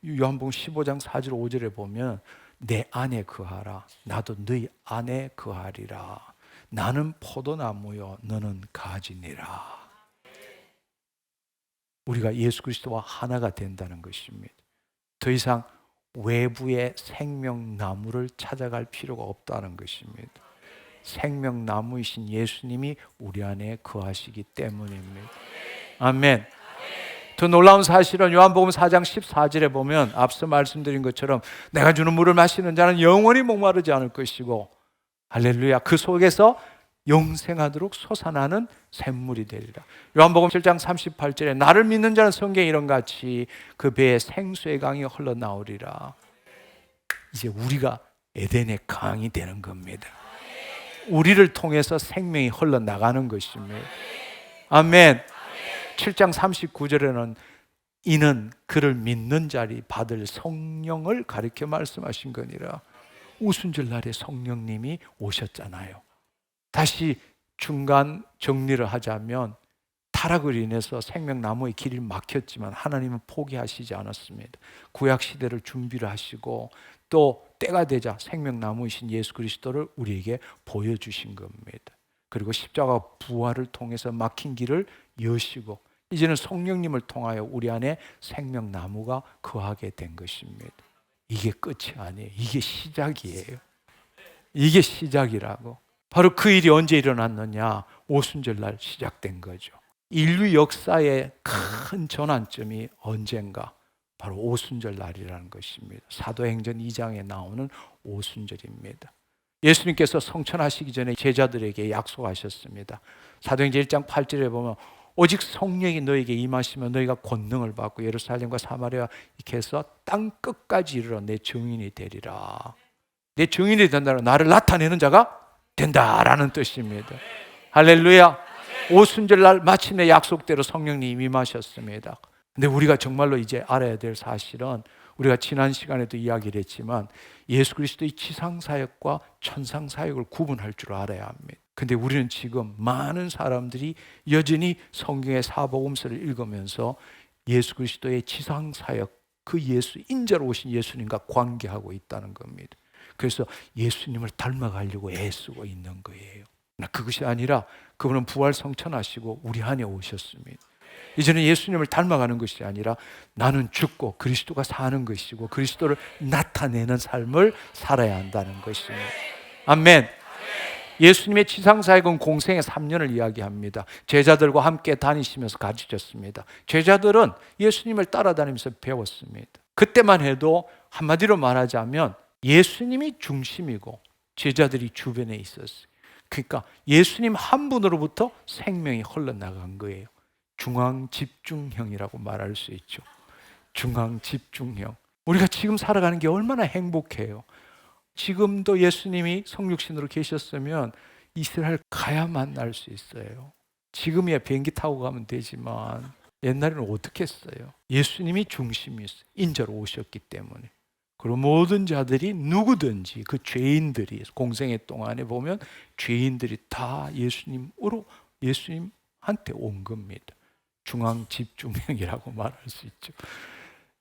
요한복음 15장 4절 5절에 보면 내 안에 거하라, 나도 너희 안에 거하리라. 나는 포도나무요 너는 가지니라. 우리가 예수 그리스도와 하나가 된다는 것입니다. 더 이상 외부의 생명나무를 찾아갈 필요가 없다는 것입니다. 생명나무이신 예수님이 우리 안에 거하시기 때문입니다. 아멘. 더 놀라운 사실은 요한복음 4장 14절에 보면 앞서 말씀드린 것처럼 내가 주는 물을 마시는 자는 영원히 목마르지 않을 것이고, 할렐루야, 그 속에서 영생하도록 솟아나는 샘물이 되리라. 요한복음 7장 38절에 나를 믿는 자는 성경에 이런같이 그 배에 생수의 강이 흘러나오리라. 이제 우리가 에덴의 강이 되는 겁니다. 우리를 통해서 생명이 흘러나가는 것입니다. 아멘. 7장 39절에는 이는 그를 믿는 자리 받을 성령을 가리켜 말씀하신 거니라. 오순절 날에 성령님이 오셨잖아요. 다시 중간 정리를 하자면 타락을 인해서 생명나무의 길이 막혔지만 하나님은 포기하시지 않았습니다. 구약시대를 준비를 하시고 또 때가 되자 생명나무이신 예수 그리스도를 우리에게 보여주신 겁니다. 그리고 십자가 부활을 통해서 막힌 길을 여시고 이제는 성령님을 통하여 우리 안에 생명나무가 거하게 된 것입니다. 이게 끝이 아니에요. 이게 시작이에요. 이게 시작이라고. 바로 그 일이 언제 일어났느냐? 오순절날 시작된 거죠. 인류 역사의 큰 전환점이 언젠가? 바로 오순절날이라는 것입니다. 사도행전 2장에 나오는 오순절입니다. 예수님께서 성천하시기 전에 제자들에게 약속하셨습니다. 사도행전 1장 8절에 보면 오직 성령이 너에게 임하시면 너희가 권능을 받고 예루살렘과 사마리아 이렇게 해서 땅 끝까지 이르러 내 증인이 되리라. 내 증인이 된다는 나를 나타내는 자가 된다라는 뜻입니다. 할렐루야. 오순절날 마침내 약속대로 성령님이 임하셨습니다. 근데 우리가 정말로 이제 알아야 될 사실은 우리가 지난 시간에도 이야기를 했지만 예수 그리스도의 지상사역과 천상사역을 구분할 줄 알아야 합니다. 근데 우리는 지금 많은 사람들이 여전히 성경의 사복음서를 읽으면서 예수 그리스도의 지상사역, 그 예수, 인자로 오신 예수님과 관계하고 있다는 겁니다. 그래서 예수님을 닮아가려고 애쓰고 있는 거예요. 그것이 아니라 그분은 부활 성천하시고 우리 안에 오셨습니다. 이제는 예수님을 닮아가는 것이 아니라 나는 죽고 그리스도가 사는 것이고 그리스도를 나타내는 삶을 살아야 한다는 것입니다. 아멘. 예수님의 지상사역은 공생의 3년을 이야기합니다. 제자들과 함께 다니시면서 가르쳤습니다. 제자들은 예수님을 따라다니면서 배웠습니다. 그때만 해도 한마디로 말하자면 예수님이 중심이고 제자들이 주변에 있었어요. 그러니까 예수님 한 분으로부터 생명이 흘러나간 거예요. 중앙집중형이라고 말할 수 있죠. 중앙집중형. 우리가 지금 살아가는 게 얼마나 행복해요. 지금도 예수님이 성육신으로 계셨으면 이스라엘 가야 만날 수 있어요. 지금이야 비행기 타고 가면 되지만 옛날에는 어떻게 했어요? 예수님이 중심이었어요. 인자로 오셨기 때문에. 그리고 모든 자들이 누구든지 그 죄인들이 공생애 동안에 보면 죄인들이 다 예수님한테 온 겁니다. 중앙집중형이라고 말할 수 있죠.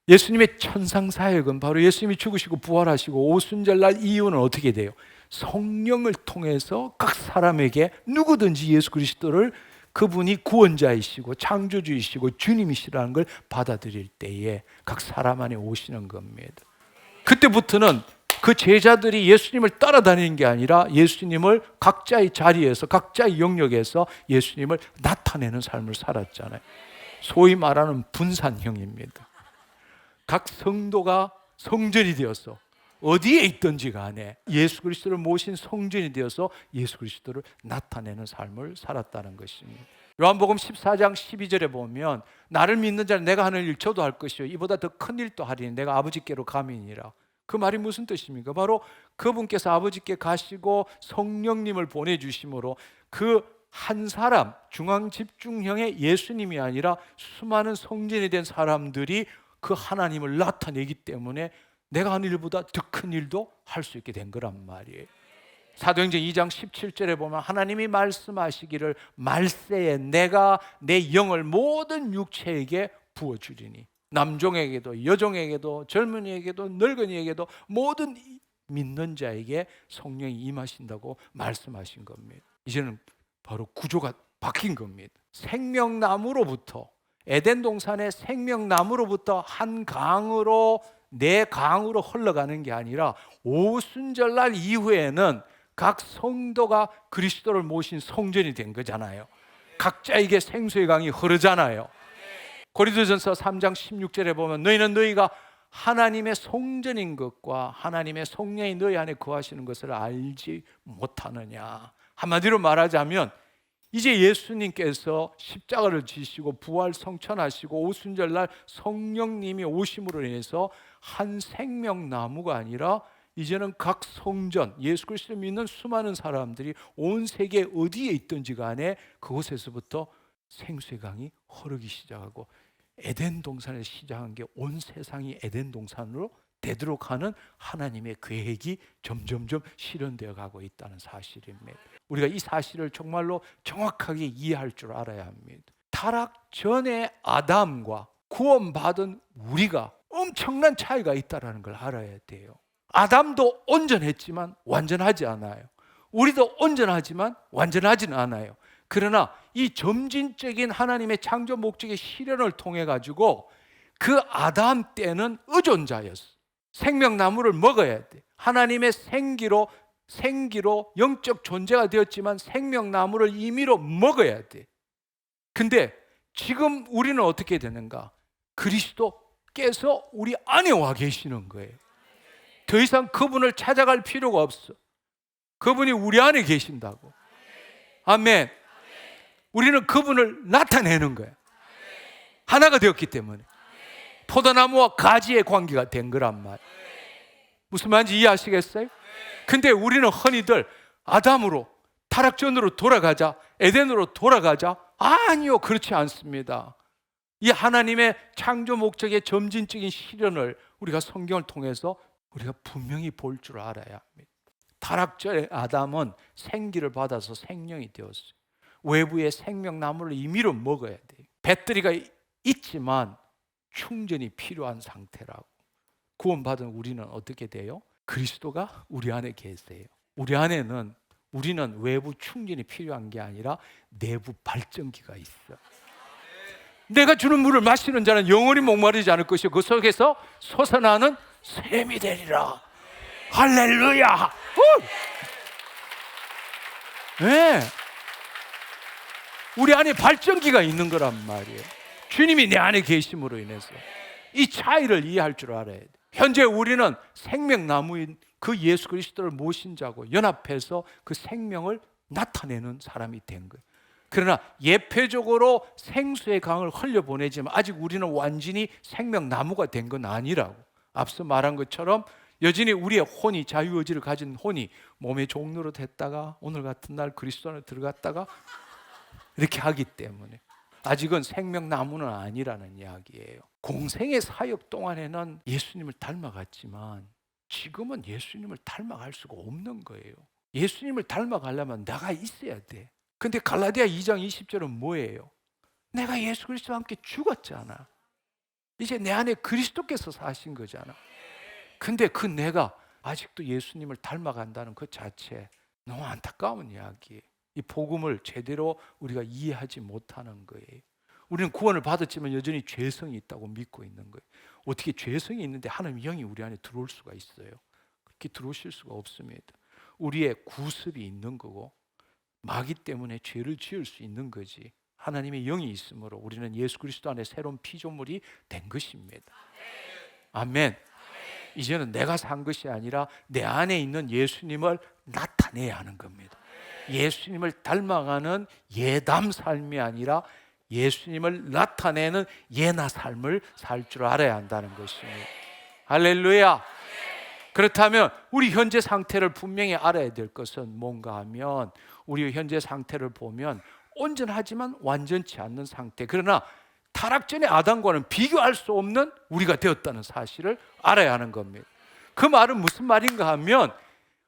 예수님의 천상사역은 바로 예수님이 죽으시고 부활하시고 오순절날 이후는 어떻게 돼요? 성령을 통해서 각 사람에게 누구든지 예수 그리스도를 그분이 구원자이시고 창조주이시고 주님이시라는 걸 받아들일 때에 각 사람 안에 오시는 겁니다. 그때부터는 그 제자들이 예수님을 따라다니는 게 아니라 예수님을 각자의 자리에서 각자의 영역에서 예수님을 나타내는 삶을 살았잖아요. 소위 말하는 분산형입니다. 각 성도가 성전이 되어서 어디에 있든지 간에 예수 그리스도를 모신 성전이 되어서 예수 그리스도를 나타내는 삶을 살았다는 것입니다. 요한복음 14장 12절에 보면 나를 믿는 자는 내가 하는 일 저도 할 것이요 이보다 더 큰 일도 하리니 내가 아버지께로 가미니라. 그 말이 무슨 뜻입니까? 바로 그분께서 아버지께 가시고 성령님을 보내주심으로 그 한 사람 중앙집중형의 예수님이 아니라 수많은 성전이 된 사람들이 그 하나님을 나타내기 때문에 내가 하는 일보다 더 큰 일도 할 수 있게 된 거란 말이에요. 사도행전 2장 17절에 보면 하나님이 말씀하시기를 말세에 내가 내 영을 모든 육체에게 부어주리니 남종에게도 여종에게도 젊은이에게도 늙은이에게도 모든 믿는 자에게 성령이 임하신다고 말씀하신 겁니다. 이제는 바로 구조가 바뀐 겁니다. 생명나무로부터 에덴 동산의 생명나무로부터 한 강으로 내 강으로 흘러가는 게 아니라 오순절날 이후에는 각 성도가 그리스도를 모신 성전이 된 거잖아요. 각자에게 생수의 강이 흐르잖아요. 고린도전서 3장 16절에 보면 너희가 하나님의 성전인 것과 하나님의 성령이 너희 안에 거하시는 것을 알지 못하느냐. 한마디로 말하자면 이제 예수님께서 십자가를 지시고 부활 성천하시고 오순절날 성령님이 오심으로 인해서 한 생명나무가 아니라 이제는 각 성전, 예수 그리스도를 믿는 수많은 사람들이 온 세계 어디에 있든지 간에 그곳에서부터 생수의 강이 흐르기 시작하고 에덴 동산에서 시작한 게 온 세상이 에덴 동산으로 되도록 하는 하나님의 계획이 점점점 실현되어 가고 있다는 사실입니다. 우리가 이 사실을 정말로 정확하게 이해할 줄 알아야 합니다. 타락 전에 아담과 구원받은 우리가 엄청난 차이가 있다는 걸 알아야 돼요. 아담도 온전했지만 완전하지 않아요. 우리도 온전하지만 완전하지는 않아요. 그러나 이 점진적인 하나님의 창조 목적의 실현을 통해 가지고 그 아담 때는 의존자였어. 생명나무를 먹어야 돼. 하나님의 생기로 영적 존재가 되었지만 생명나무를 임의로 먹어야 돼. 근데 지금 우리는 어떻게 되는가? 그리스도께서 우리 안에 와 계시는 거예요. 더 이상 그분을 찾아갈 필요가 없어. 그분이 우리 안에 계신다고. 아멘. 우리는 그분을 나타내는 거예요. 하나가 되었기 때문에. 포도나무와 가지의 관계가 된 거란 말. 무슨 말인지 이해하시겠어요? 근데 우리는 흔히들 아담으로 타락전으로 돌아가자, 에덴으로 돌아가자. 아니요, 그렇지 않습니다. 이 하나님의 창조 목적의 점진적인 실현을 우리가 성경을 통해서 우리가 분명히 볼 줄 알아야 합니다. 타락절의 아담은 생기를 받아서 생명이 되었어요. 외부의 생명나무를 임의로 먹어야 돼요. 배터리가 있지만 충전이 필요한 상태라고. 구원받은 우리는 어떻게 돼요? 그리스도가 우리 안에 계세요. 우리는 외부 충전이 필요한 게 아니라 내부 발전기가 있어. 내가 주는 물을 마시는 자는 영원히 목마르지 않을 것이요 그 속에서 솟아나는 샘이 되리라. 할렐루야. 네. 우리 안에 발전기가 있는 거란 말이에요. 주님이 내 안에 계심으로 인해서 이 차이를 이해할 줄 알아야 돼. 현재 우리는 생명나무인 그 예수 그리스도를 모신 자고 연합해서 그 생명을 나타내는 사람이 된 거예요. 그러나 예표적으로 생수의 강을 흘려보내지만 아직 우리는 완전히 생명나무가 된 건 아니라고. 앞서 말한 것처럼 여전히 우리의 혼이, 자유의지를 가진 혼이 몸의 종로로 됐다가 오늘 같은 날 그리스도 안에 들어갔다가 이렇게 하기 때문에 아직은 생명나무는 아니라는 이야기예요. 공생의 사역 동안에는 예수님을 닮아갔지만 지금은 예수님을 닮아갈 수가 없는 거예요. 예수님을 닮아가려면 나가 있어야 돼. 근데 갈라디아 2장 20절은 뭐예요? 내가 예수 그리스도와 함께 죽었잖아. 이제 내 안에 그리스도께서 사신 거잖아. 근데 그 내가 아직도 예수님을 닮아간다는 그 자체 너무 안타까운 이야기예요. 이 복음을 제대로 우리가 이해하지 못하는 거예요. 우리는 구원을 받았지만 여전히 죄성이 있다고 믿고 있는 거예요. 어떻게 죄성이 있는데 하나님의 영이 우리 안에 들어올 수가 있어요? 그렇게 들어오실 수가 없습니다. 우리의 구습이 있는 거고 마귀 때문에 죄를 지을 수 있는 거지. 하나님의 영이 있으므로 우리는 예수 그리스도 안에 새로운 피조물이 된 것입니다. 아멘. 이제는 내가 산 것이 아니라 내 안에 있는 예수님을 나타내야 하는 겁니다. 예수님을 닮아가는 예담 삶이 아니라 예수님을 나타내는 예나 삶을 살 줄 알아야 한다는 것입니다. 할렐루야. 그렇다면 우리 현재 상태를 분명히 알아야 될 것은 뭔가 하면 우리 현재 상태를 보면 온전하지만 완전치 않는 상태, 그러나 타락 전의 아담과는 비교할 수 없는 우리가 되었다는 사실을 알아야 하는 겁니다. 그 말은 무슨 말인가 하면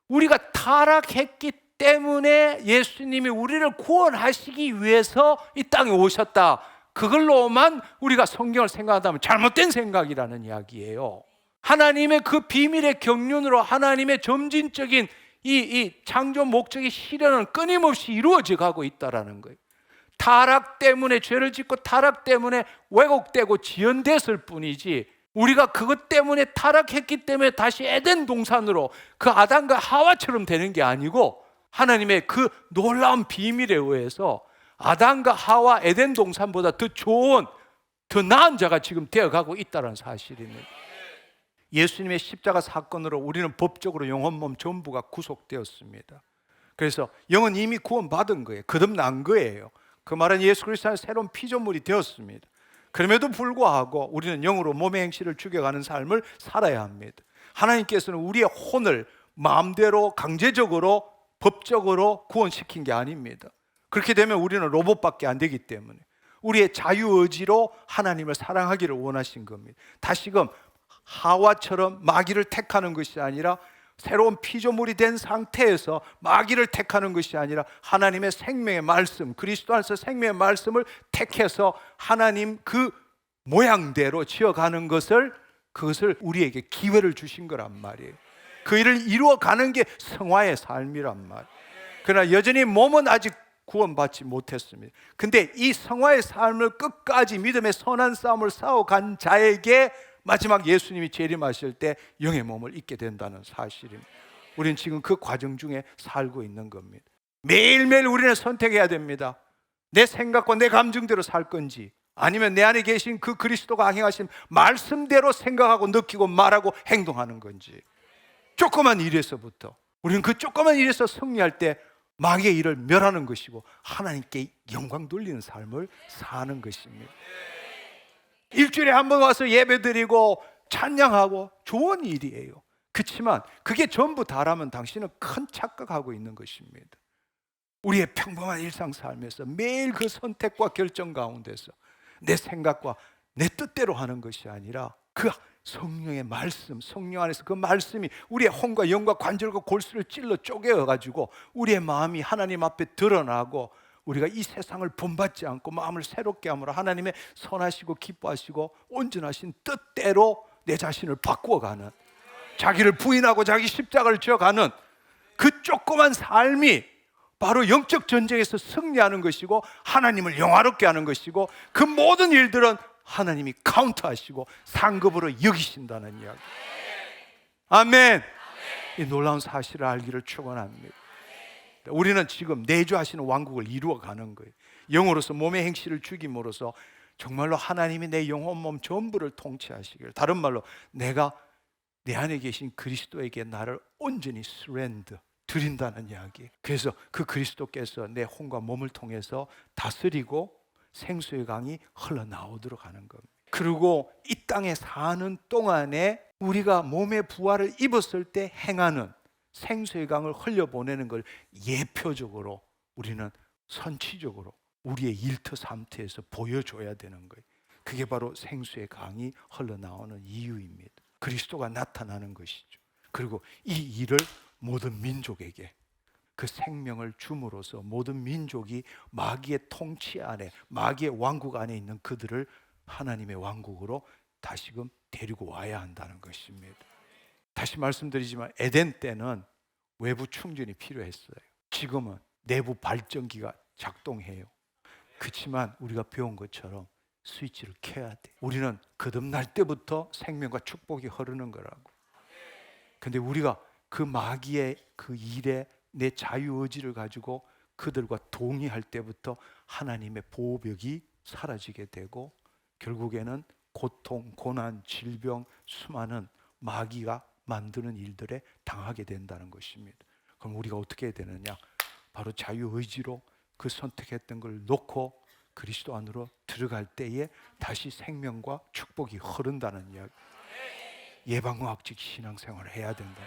우리가 타락했기 때문에 예수님이 우리를 구원하시기 위해서 이 땅에 오셨다. 그걸로만 우리가 성경을 생각한다면 잘못된 생각이라는 이야기예요. 하나님의 그 비밀의 경륜으로 하나님의 점진적인 이 창조 목적의 실현은 끊임없이 이루어져 가고 있다는 거예요. 타락 때문에 죄를 짓고 타락 때문에 왜곡되고 지연됐을 뿐이지 우리가 그것 때문에 타락했기 때문에 다시 에덴 동산으로 그 아담과 하와처럼 되는 게 아니고 하나님의 그 놀라운 비밀에 의해서 아담과 하와 에덴 동산보다 더 좋은 더 나은 자가 지금 되어가고 있다는 사실입니다. 예수님의 십자가 사건으로 우리는 법적으로 영혼 몸 전부가 구속되었습니다. 그래서 영은 이미 구원받은 거예요. 거듭난 거예요. 그 말은 예수 그리스도의 새로운 피조물이 되었습니다. 그럼에도 불구하고 우리는 영으로 몸의 행실을 죽여가는 삶을 살아야 합니다. 하나님께서는 우리의 혼을 마음대로 강제적으로 법적으로 구원시킨 게 아닙니다. 그렇게 되면 우리는 로봇밖에 안 되기 때문에 우리의 자유의지로 하나님을 사랑하기를 원하신 겁니다. 다시금 하와처럼 마귀를 택하는 것이 아니라 새로운 피조물이 된 상태에서 마귀를 택하는 것이 아니라 하나님의 생명의 말씀, 그리스도 안에서 생명의 말씀을 택해서 하나님 그 모양대로 지어가는 그것을 우리에게 기회를 주신 거란 말이에요. 그 일을 이루어가는 게 성화의 삶이란 말이에요. 그러나 여전히 몸은 아직 구원받지 못했습니다. 근데 이 성화의 삶을 끝까지 믿음의 선한 싸움을 싸워간 자에게 마지막 예수님이 재림하실 때 영의 몸을 입게 된다는 사실입니다. 우리는 지금 그 과정 중에 살고 있는 겁니다. 매일매일 우리는 선택해야 됩니다. 내 생각과 내 감정대로 살 건지 아니면 내 안에 계신 그 그리스도가 행하신 말씀대로 생각하고 느끼고 말하고 행동하는 건지. 조그만 일에서부터 우리는 그 조그만 일에서 승리할 때 마귀의 일을 멸하는 것이고 하나님께 영광 돌리는 삶을 사는 것입니다. 일주일에 한 번 와서 예배드리고 찬양하고 좋은 일이에요. 그렇지만 그게 전부 다라면 당신은 큰 착각하고 있는 것입니다. 우리의 평범한 일상 삶에서 매일 그 선택과 결정 가운데서 내 생각과 내 뜻대로 하는 것이 아니라 그 성령의 말씀, 성령 안에서 그 말씀이 우리의 혼과 영과 관절과 골수를 찔러 쪼개어가지고 우리의 마음이 하나님 앞에 드러나고 우리가 이 세상을 본받지 않고 마음을 새롭게 함으로 하나님의 선하시고 기뻐하시고 온전하신 뜻대로 내 자신을 바꾸어가는, 자기를 부인하고 자기 십자가를 져가는 그 조그만 삶이 바로 영적 전쟁에서 승리하는 것이고 하나님을 영화롭게 하는 것이고 그 모든 일들은 하나님이 카운트하시고 상급으로 여기신다는 이야기. 아멘. 이 놀라운 사실을 알기를 축원합니다. 우리는 지금 내주하시는 왕국을 이루어가는 거예요. 영으로서 몸의 행실을 죽임으로써 정말로 하나님이 내 영혼 몸 전부를 통치하시기를, 다른 말로 내가 내 안에 계신 그리스도에게 나를 온전히 surrender 드린다는 이야기. 그래서 그 그리스도께서 내 혼과 몸을 통해서 다스리고 생수의 강이 흘러나오도록 하는 겁니다. 그리고 이 땅에 사는 동안에 우리가 몸의 부활을 입었을 때 행하는 생수의 강을 흘려보내는 걸 예표적으로 우리는 선치적으로 우리의 일터삼터에서 보여줘야 되는 거예요. 그게 바로 생수의 강이 흘러나오는 이유입니다. 그리스도가 나타나는 것이죠. 그리고 이 일을 모든 민족에게 그 생명을 줌으로써 모든 민족이 마귀의 통치 안에, 마귀의 왕국 안에 있는 그들을 하나님의 왕국으로 다시금 데리고 와야 한다는 것입니다. 다시 말씀드리지만 에덴 때는 외부 충전이 필요했어요. 지금은 내부 발전기가 작동해요. 그렇지만 우리가 배운 것처럼 스위치를 켜야 돼. 우리는 거듭날 때부터 생명과 축복이 흐르는 거라고. 근데 우리가 그 마귀의 그 일에 내 자유의지를 가지고 그들과 동의할 때부터 하나님의 보호벽이 사라지게 되고 결국에는 고통, 고난, 질병, 수많은 마귀가 만드는 일들에 당하게 된다는 것입니다. 그럼 우리가 어떻게 해야 되느냐? 바로 자유의지로 그 선택했던 걸 놓고 그리스도 안으로 들어갈 때에 다시 생명과 축복이 흐른다는 이야기. 예방의학적 신앙생활을 해야 된다.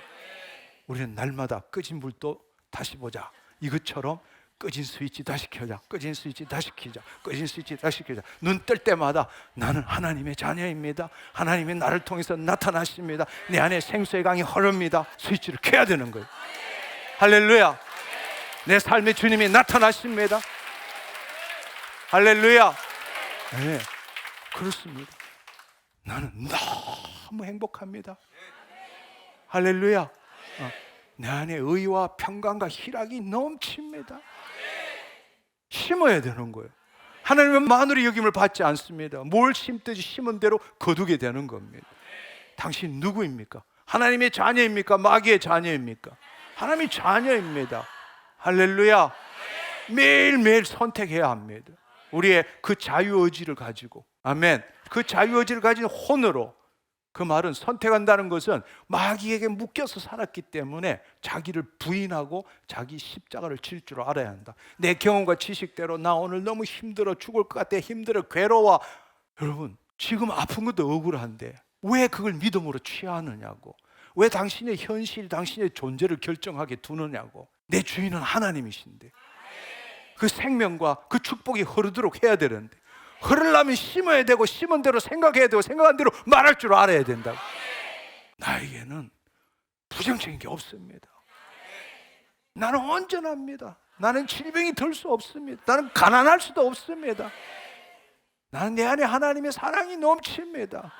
우리는 날마다 꺼진 불도 다시 보자, 이것처럼 꺼진 스위치 다시 켜자, 꺼진 스위치 다시 켜자, 꺼진 스위치 다시 켜자. 눈 뜰 때마다 나는 하나님의 자녀입니다. 하나님이 나를 통해서 나타나십니다. 내 안에 생수의 강이 흐릅니다. 스위치를 켜야 되는 거예요. 할렐루야. 내 삶의 주님이 나타나십니다. 할렐루야. 네, 그렇습니다. 나는 너무 행복합니다. 할렐루야. 내 안에 의와 평강과 희락이 넘칩니다. 심어야 되는 거예요. 하나님은 마누리 여김을 받지 않습니다. 뭘 심든지 심은 대로 거두게 되는 겁니다. 당신 누구입니까? 하나님의 자녀입니까? 마귀의 자녀입니까? 하나님의 자녀입니다. 할렐루야. 매일매일 선택해야 합니다. 우리의 그 자유의지를 가지고, 아멘. 그 자유의지를 가진 혼으로. 그 말은 선택한다는 것은 마귀에게 묶여서 살았기 때문에 자기를 부인하고 자기 십자가를 칠 줄 알아야 한다. 내 경험과 지식대로 나 오늘 너무 힘들어 죽을 것 같아, 힘들어, 괴로워. 여러분, 지금 아픈 것도 억울한데 왜 그걸 믿음으로 취하느냐고. 왜 당신의 현실, 당신의 존재를 결정하게 두느냐고. 내 주인은 하나님이신데 그 생명과 그 축복이 흐르도록 해야 되는데, 흐르려면 심어야 되고 심은 대로 생각해야 되고 생각한 대로 말할 줄 알아야 된다고. 나에게는 부정적인 게 없습니다. 나는 온전합니다. 나는 질병이 들 수 없습니다. 나는 가난할 수도 없습니다. 나는 내 안에 하나님의 사랑이 넘칩니다.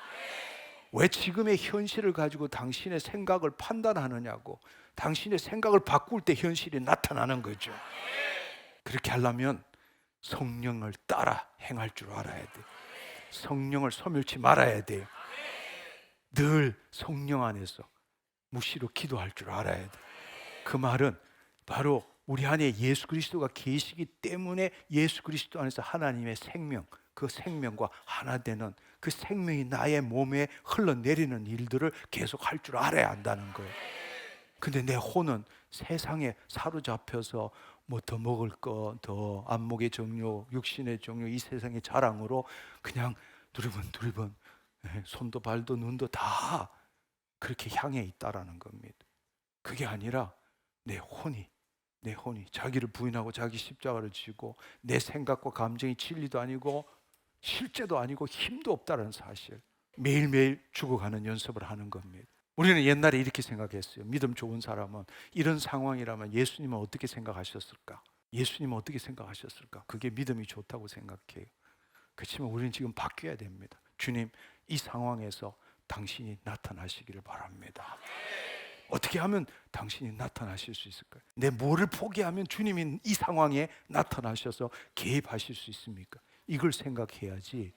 왜 지금의 현실을 가지고 당신의 생각을 판단하느냐고. 당신의 생각을 바꿀 때 현실이 나타나는 거죠. 그렇게 하려면 성령을 따라 행할 줄 알아야 돼. 성령을 소멸치 말아야 돼요. 늘 성령 안에서 무시로 기도할 줄 알아야 돼. 그 말은 바로 우리 안에 예수 그리스도가 계시기 때문에 예수 그리스도 안에서 하나님의 생명, 그 생명과 하나 되는 그 생명이 나의 몸에 흘러내리는 일들을 계속 할 줄 알아야 한다는 거예요. 근데 내 혼은 세상에 사로잡혀서 뭐 더 먹을 거, 더 안목의 정욕, 육신의 정욕, 이 세상의 자랑으로 그냥 두리번 손도 발도 눈도 다 그렇게 향해 있다라는 겁니다. 그게 아니라 내 혼이 자기를 부인하고 자기 십자가를 지고 내 생각과 감정이 진리도 아니고 실제도 아니고 힘도 없다는 사실. 매일매일 죽어가는 연습을 하는 겁니다. 우리는 옛날에 이렇게 생각했어요. 믿음 좋은 사람은 이런 상황이라면 예수님은 어떻게 생각하셨을까? 예수님은 어떻게 생각하셨을까? 그게 믿음이 좋다고 생각해요. 그렇지만 우리는 지금 바뀌어야 됩니다. 주님, 이 상황에서 당신이 나타나시기를 바랍니다. 어떻게 하면 당신이 나타나실 수 있을까요? 내 뭐를 포기하면 주님이 이 상황에 나타나셔서 개입하실 수 있습니까? 이걸 생각해야지,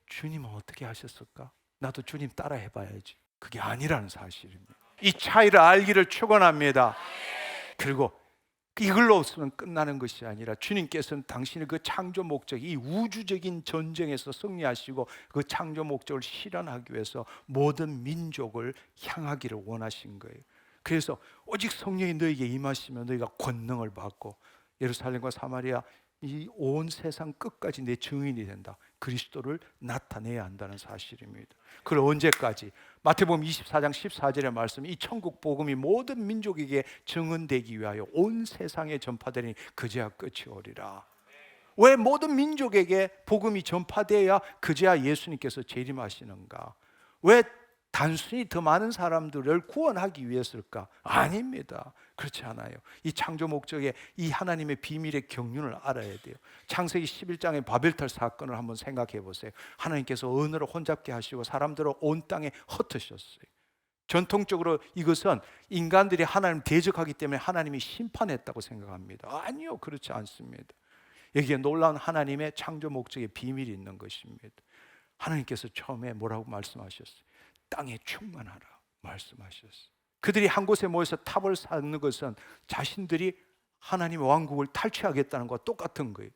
주님은 어떻게 하셨을까? 나도 주님 따라 해봐야지. 그게 아니라는 사실입니다. 이 차이를 알기를 축원합니다. 그리고 이걸로서는 끝나는 것이 아니라 주님께서는 당신의 그 창조 목적, 이 우주적인 전쟁에서 승리하시고 그 창조 목적을 실현하기 위해서 모든 민족을 향하기를 원하신 거예요. 그래서 오직 성령이 너에게 임하시면 너희가 권능을 받고 예루살렘과 사마리아 이 온 세상 끝까지 내 증인이 된다. 그리스도를 나타내야 한다는 사실입니다. 그걸 언제까지? 마태복음 24장 14절의 말씀, 이 천국 복음이 모든 민족에게 증언되기 위하여 온 세상에 전파되니 그제야 끝이 오리라. 왜 모든 민족에게 복음이 전파되어야 그제야 예수님께서 재림하시는가? 왜 단순히 더 많은 사람들을 구원하기 위해서일까? 아닙니다. 그렇지 않아요. 이 창조 목적에 이 하나님의 비밀의 경륜을 알아야 돼요. 창세기 11장의 바벨탑 사건을 한번 생각해 보세요. 하나님께서 언어를 혼잡게 하시고 사람들을 온 땅에 흩으셨어요. 전통적으로 이것은 인간들이 하나님을 대적하기 때문에 하나님이 심판했다고 생각합니다. 아니요, 그렇지 않습니다. 여기에 놀라운 하나님의 창조 목적의 비밀이 있는 것입니다. 하나님께서 처음에 뭐라고 말씀하셨어요? 땅에 충만하라 말씀하셨어요. 그들이 한 곳에 모여서 탑을 쌓는 것은 자신들이 하나님의 왕국을 탈취하겠다는 것과 똑같은 거예요.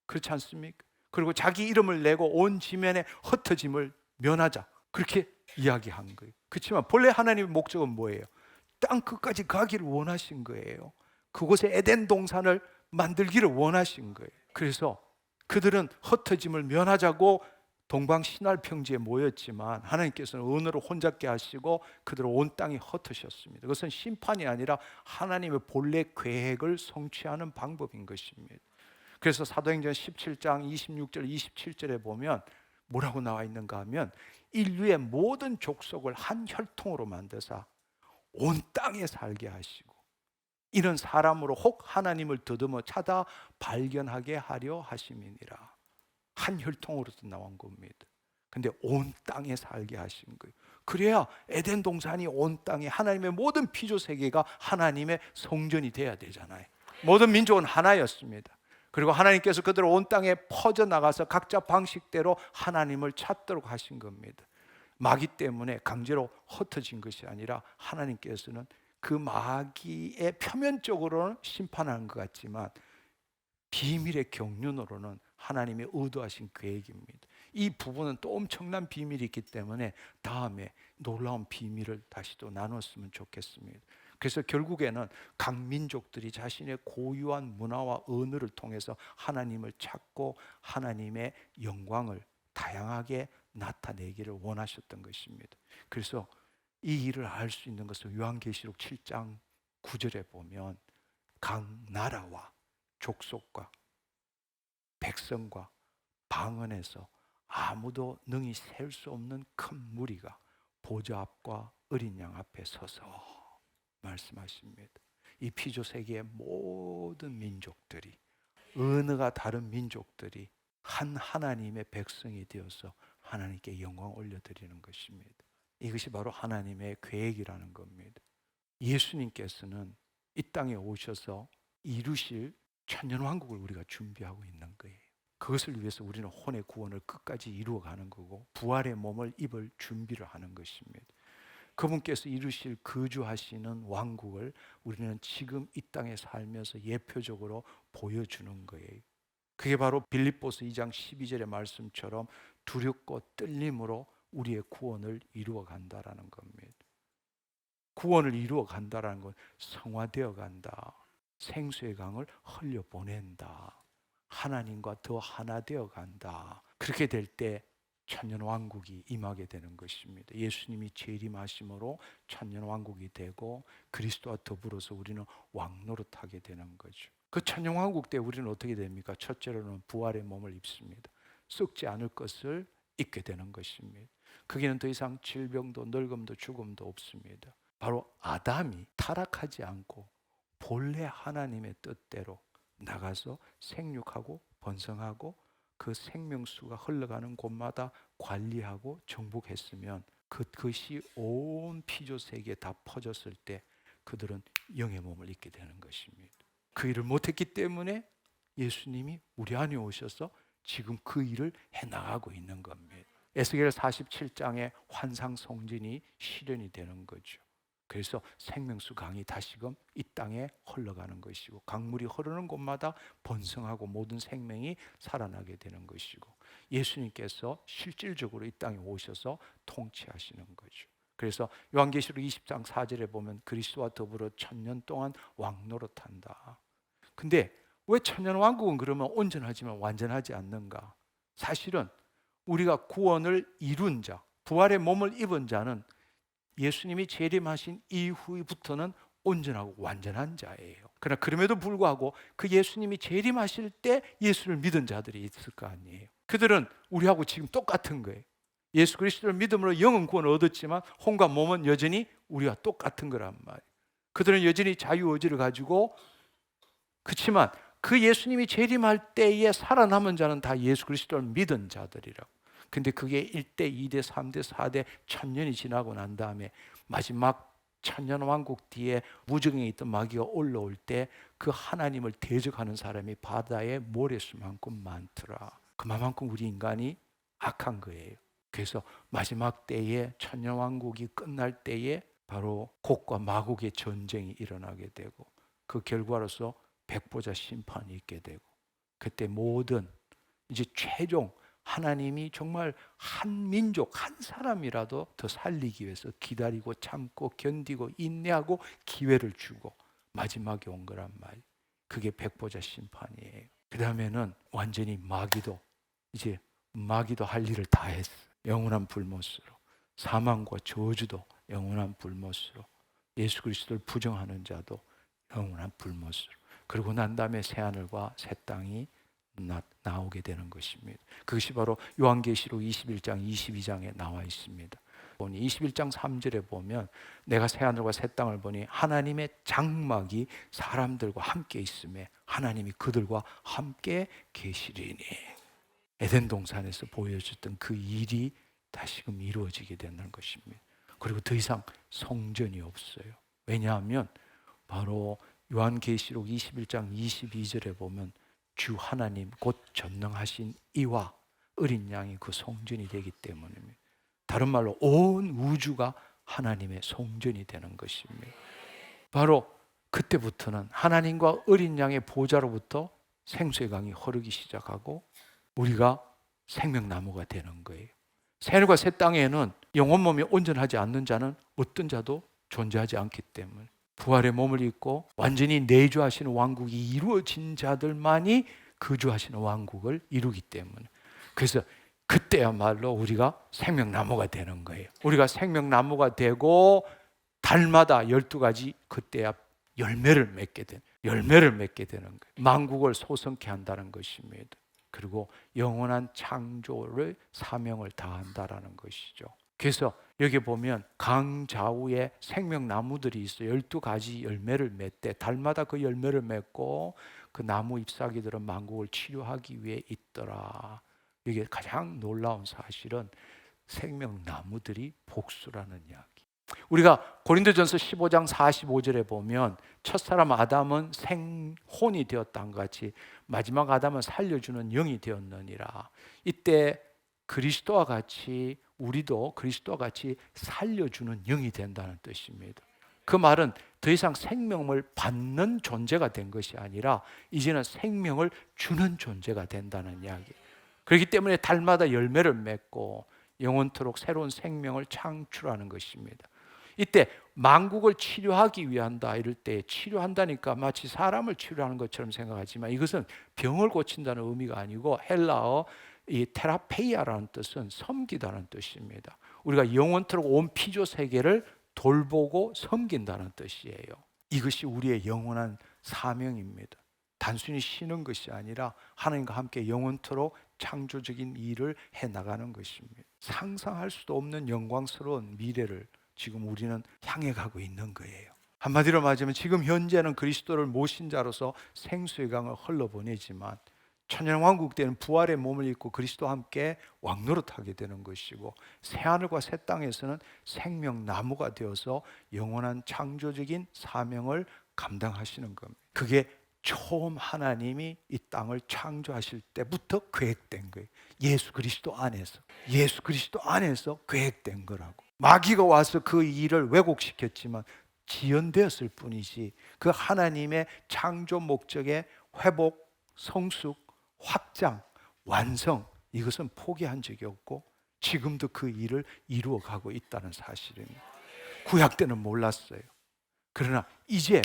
그렇지 않습니까? 그리고 자기 이름을 내고 온 지면에 흩어짐을 면하자, 그렇게 이야기한 거예요. 그렇지만 본래 하나님의 목적은 뭐예요? 땅 끝까지 가기를 원하신 거예요. 그곳에 에덴 동산을 만들기를 원하신 거예요. 그래서 그들은 흩어짐을 면하자고 동방신활평지에 모였지만 하나님께서는 언어를 혼잡게 하시고 그들을 온 땅에 흩으셨습니다. 그것은 심판이 아니라 하나님의 본래 계획을 성취하는 방법인 것입니다. 그래서 사도행전 17장 26절 27절에 보면 뭐라고 나와 있는가 하면 인류의 모든 족속을 한 혈통으로 만드사 온 땅에 살게 하시고 이런 사람으로 혹 하나님을 더듬어 찾아 발견하게 하려 하심이니라. 한 혈통으로서 나온 겁니다. 근데 온 땅에 살게 하신 거예요. 그래야 에덴 동산이 온 땅에 하나님의 모든 피조 세계가 하나님의 성전이 돼야 되잖아요. 모든 민족은 하나였습니다. 그리고 하나님께서 그들을 온 땅에 퍼져나가서 각자 방식대로 하나님을 찾도록 하신 겁니다. 마귀 때문에 강제로 흩어진 것이 아니라 하나님께서는 그 마귀의 표면적으로는 심판하는 것 같지만 비밀의 경륜으로는 하나님이 의도하신 계획입니다. 이 부분은 또 엄청난 비밀이 있기 때문에 다음에 놀라운 비밀을 다시 또 나눴으면 좋겠습니다. 그래서 결국에는 각 민족들이 자신의 고유한 문화와 언어를 통해서 하나님을 찾고 하나님의 영광을 다양하게 나타내기를 원하셨던 것입니다. 그래서 이 일을 알 수 있는 것을 요한계시록 7장 9절에 보면 각 나라와 족속과 백성과 방언에서 아무도 능히 셀 수 없는 큰 무리가 보좌 앞과 어린 양 앞에 서서 말씀하십니다. 이 피조 세계의 모든 민족들이, 언어가 다른 민족들이 한 하나님의 백성이 되어서 하나님께 영광 올려드리는 것입니다. 이것이 바로 하나님의 계획이라는 겁니다. 예수님께서는 이 땅에 오셔서 이루실 천년왕국을 우리가 준비하고 있는 거예요. 그것을 위해서 우리는 혼의 구원을 끝까지 이루어가는 거고 부활의 몸을 입을 준비를 하는 것입니다. 그분께서 이루실 거주하시는 왕국을 우리는 지금 이 땅에 살면서 예표적으로 보여주는 거예요. 그게 바로 빌립보서 2장 12절의 말씀처럼 두렵고 떨림으로 우리의 구원을 이루어 간다라는 겁니다. 구원을 이루어 간다라는 건 성화되어 간다. 생수의 강을 흘려보낸다. 하나님과 더 하나 되어 간다. 그렇게 될 때 천년왕국이 임하게 되는 것입니다. 예수님이 재림하심으로 천년왕국이 되고 그리스도와 더불어서 우리는 왕노릇하게 되는 거죠. 그 천년왕국 때 우리는 어떻게 됩니까? 첫째로는 부활의 몸을 입습니다. 썩지 않을 것을 잊게 되는 것입니다. 거기는 더 이상 질병도 늙음도 죽음도 없습니다. 바로 아담이 타락하지 않고 본래 하나님의 뜻대로 나가서 생육하고 번성하고 그 생명수가 흘러가는 곳마다 관리하고 정복했으면 그것이 온 피조 세계에 다 퍼졌을 때 그들은 영의 몸을 입게 되는 것입니다. 그 일을 못했기 때문에 예수님이 우리 안에 오셔서 지금 그 일을 해나가고 있는 겁니다. 에스겔 47장의 환상 성진이 실현이 되는 거죠. 그래서 생명수 강이 다시금 이 땅에 흘러가는 것이고 강물이 흐르는 곳마다 번성하고 모든 생명이 살아나게 되는 것이고 예수님께서 실질적으로 이 땅에 오셔서 통치하시는 거죠. 그래서 요한계시록 20장 4절에 보면 그리스도와 더불어 1000년 동안 왕노릇한다. 근데 왜 천년왕국은 그러면 온전하지만 완전하지 않는가? 사실은 우리가 구원을 이룬 자, 부활의 몸을 입은 자는 예수님이 재림하신 이후부터는 온전하고 완전한 자예요. 그러나 그럼에도 불구하고 그 예수님이 재림하실 때 예수를 믿은 자들이 있을 거 아니에요. 그들은 우리하고 지금 똑같은 거예요. 예수 그리스도를 믿음으로 영은 구원을 얻었지만 혼과 몸은 여전히 우리와 똑같은 거란 말이에요. 그들은 여전히 자유의지를 가지고 그렇지만 그 예수님이 재림할 때에 살아남은 자는 다 예수 그리스도를 믿은 자들이라고. 근데 그게 1대, 2대, 3대, 4대 1000년이 지나고 난 다음에 마지막 천년왕국 뒤에 무정에 있던 마귀가 올라올 때 그 하나님을 대적하는 사람이 바다의 모래수만큼 많더라. 그만큼 우리 인간이 악한 거예요. 그래서 마지막 때에 천년왕국이 끝날 때에 바로 곡과 마곡의 전쟁이 일어나게 되고 그 결과로서 백보자 심판이 있게 되고 그때 모든 이제 최종 하나님이 정말 한 민족 한 사람이라도 더 살리기 위해서 기다리고 참고 견디고 인내하고 기회를 주고 마지막에 온 거란 말이에요. 그게 백보자 심판이에요. 그 다음에는 완전히 마귀도 이제 마귀도 할 일을 다 했어. 영원한 불못으로 사망과 저주도 영원한 불못으로 예수 그리스도를 부정하는 자도 영원한 불못으로 그러고 난 다음에 새하늘과 새 땅이 나오게 되는 것입니다. 그것이 바로 요한계시록 21장 22장에 나와 있습니다. 21장 3절에 보면 내가 새하늘과 새 땅을 보니 하나님의 장막이 사람들과 함께 있음에 하나님이 그들과 함께 계시리니 에덴 동산에서 보여줬던 그 일이 다시금 이루어지게 되는 것입니다. 그리고 더 이상 성전이 없어요. 왜냐하면 바로 요한계시록 21장 22절에 보면 주 하나님 곧 전능하신 이와 어린 양이 그 성전이 되기 때문입니다. 다른 말로 온 우주가 하나님의 성전이 되는 것입니다. 바로 그때부터는 하나님과 어린 양의 보좌로부터 생수의 강이 흐르기 시작하고 우리가 생명나무가 되는 거예요. 새하늘과 새 땅에는 영혼 몸이 온전하지 않는 자는 어떤 자도 존재하지 않기 때문에 부활의 몸을 입고 완전히 내주하시는 왕국이 이루어진 자들만이 거주하시는 왕국을 이루기 때문에 그래서 그때야말로 우리가 생명나무가 되는 거예요. 우리가 생명나무가 되고 달마다 12가지 그때야 열매를 맺게 되는 거예요. 만국을 소성케 한다는 것입니다. 그리고 영원한 창조를 사명을 다한다라는 것이죠. 그래서 여기 보면 강 좌우에 생명나무들이 있어요. 12가지 열매를 맺대. 달마다 그 열매를 맺고 그 나무 잎사귀들은 만국을 치료하기 위해 있더라. 이게 가장 놀라운 사실은 생명나무들이 복수라는 이야기. 우리가 고린도전서 15장 45절에 보면 첫사람 아담은 생혼이 되었다는 것 같이 마지막 아담은 살려주는 영이 되었느니라. 이때 그리스도와 같이 우리도 그리스도와 같이 살려주는 영이 된다는 뜻입니다. 그 말은 더 이상 생명을 받는 존재가 된 것이 아니라 이제는 생명을 주는 존재가 된다는 이야기. 그렇기 때문에 달마다 열매를 맺고 영원토록 새로운 생명을 창출하는 것입니다. 이때 만국을 치료하기 위한다 이럴 때 치료한다니까 마치 사람을 치료하는 것처럼 생각하지만 이것은 병을 고친다는 의미가 아니고 헬라어 이 테라페이아라는 뜻은 섬기다는 뜻입니다. 우리가 영원토록 온 피조 세계를 돌보고 섬긴다는 뜻이에요. 이것이 우리의 영원한 사명입니다. 단순히 쉬는 것이 아니라 하나님과 함께 영원토록 창조적인 일을 해나가는 것입니다. 상상할 수도 없는 영광스러운 미래를 지금 우리는 향해 가고 있는 거예요. 한마디로 말하자면 지금 현재는 그리스도를 모신 자로서 생수의 강을 흘러보내지만 천년왕국 때는 부활의 몸을 입고 그리스도와 함께 왕노릇하게 되는 것이고, 새하늘과 새 땅에서는 생명나무가 되어서 영원한 창조적인 사명을 감당하시는 겁니다. 그게 처음 하나님이 이 땅을 창조하실 때부터 계획된 거예요. 예수 그리스도 안에서 계획된 거라고. 마귀가 와서 그 일을 왜곡시켰지만 지연되었을 뿐이지, 그 하나님의 창조 목적의 회복, 성숙, 확장, 완성, 이것은 포기한 적이 없고 지금도 그 일을 이루어가고 있다는 사실입니다. 구약 때는 몰랐어요. 그러나 이제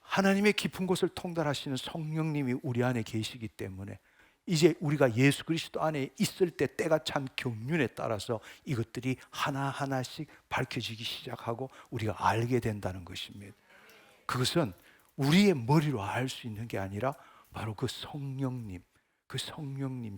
하나님의 깊은 곳을 통달하시는 성령님이 우리 안에 계시기 때문에 이제 우리가 예수 그리스도 안에 있을 때 때가 참 경륜에 따라서 이것들이 하나하나씩 밝혀지기 시작하고 우리가 알게 된다는 것입니다. 그것은 우리의 머리로 알 수 있는 게 아니라 바로 그 성령님,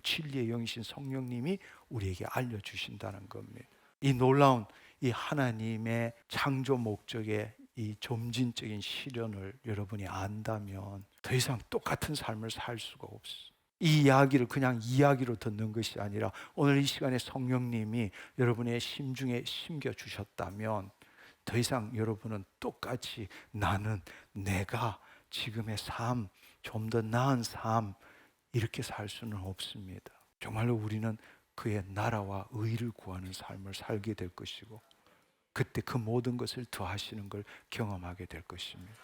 진리의 영이신 성령님이 우리에게 알려주신다는 겁니다. 이 놀라운 이 하나님의 창조 목적의 이 점진적인 실현을 여러분이 안다면 더 이상 똑같은 삶을 살 수가 없어요. 이 이야기를 그냥 이야기로 듣는 것이 아니라 오늘 이 시간에 성령님이 여러분의 심중에 심겨주셨다면 더 이상 여러분은 똑같이 내가 지금의 삶, 좀 더 나은 삶 이렇게 살 수는 없습니다. 정말로 우리는 그의 나라와 의를 구하는 삶을 살게 될 것이고, 그때 그 모든 것을 더하시는 걸 경험하게 될 것입니다.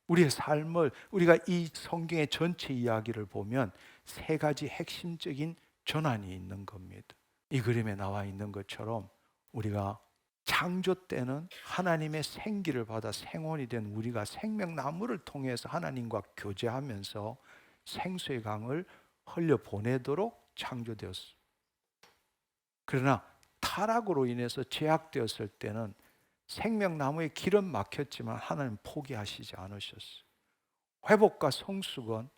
우리의 삶을, 우리가 이 성경의 전체 이야기를 보면 세 가지 핵심적인 전환이 있는 겁니다. 이 그림에 나와 있는 것처럼 우리가 창조 때는 하나님의 생기를 받아 생원이 된 우리가 생명나무를 통해서 하나님과 교제하면서 생수의 강을 흘려보내도록 창조되었습니다. 그러나 타락으로 인해서 제약되었을 때는 생명나무의 길은 막혔지만 하나님 포기하시지 않으셨어요. 회복과 성숙은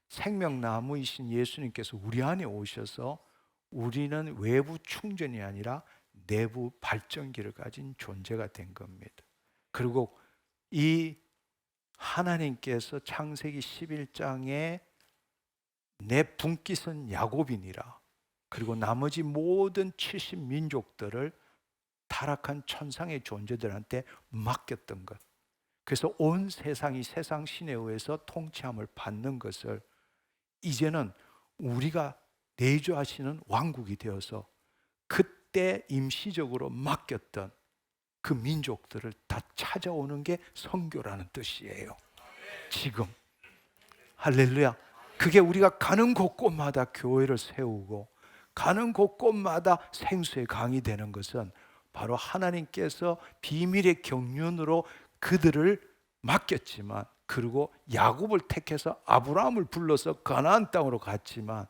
생명나무이신 예수님께서 우리 안에 오셔서 우리는 외부 충전이 아니라 내부 발전기를 가진 존재가 된 겁니다. 그리고 이 하나님께서 창세기 11장에 내 분깃은 야곱이니라, 그리고 나머지 모든 70민족들을 타락한 천상의 존재들한테 맡겼던 것, 그래서 온 세상이 세상 신에 의해서 통치함을 받는 것을 이제는 우리가 내주하시는 왕국이 되어서 그때 임시적으로 맡겼던 그 민족들을 다 찾아오는 게 선교라는 뜻이에요. 지금 할렐루야. 그게 우리가 가는 곳곳마다 교회를 세우고 가는 곳곳마다 생수의 강이 되는 것은 바로 하나님께서 비밀의 경륜으로 그들을 맡겼지만, 그리고 야곱을 택해서 아브라함을 불러서 가나안 땅으로 갔지만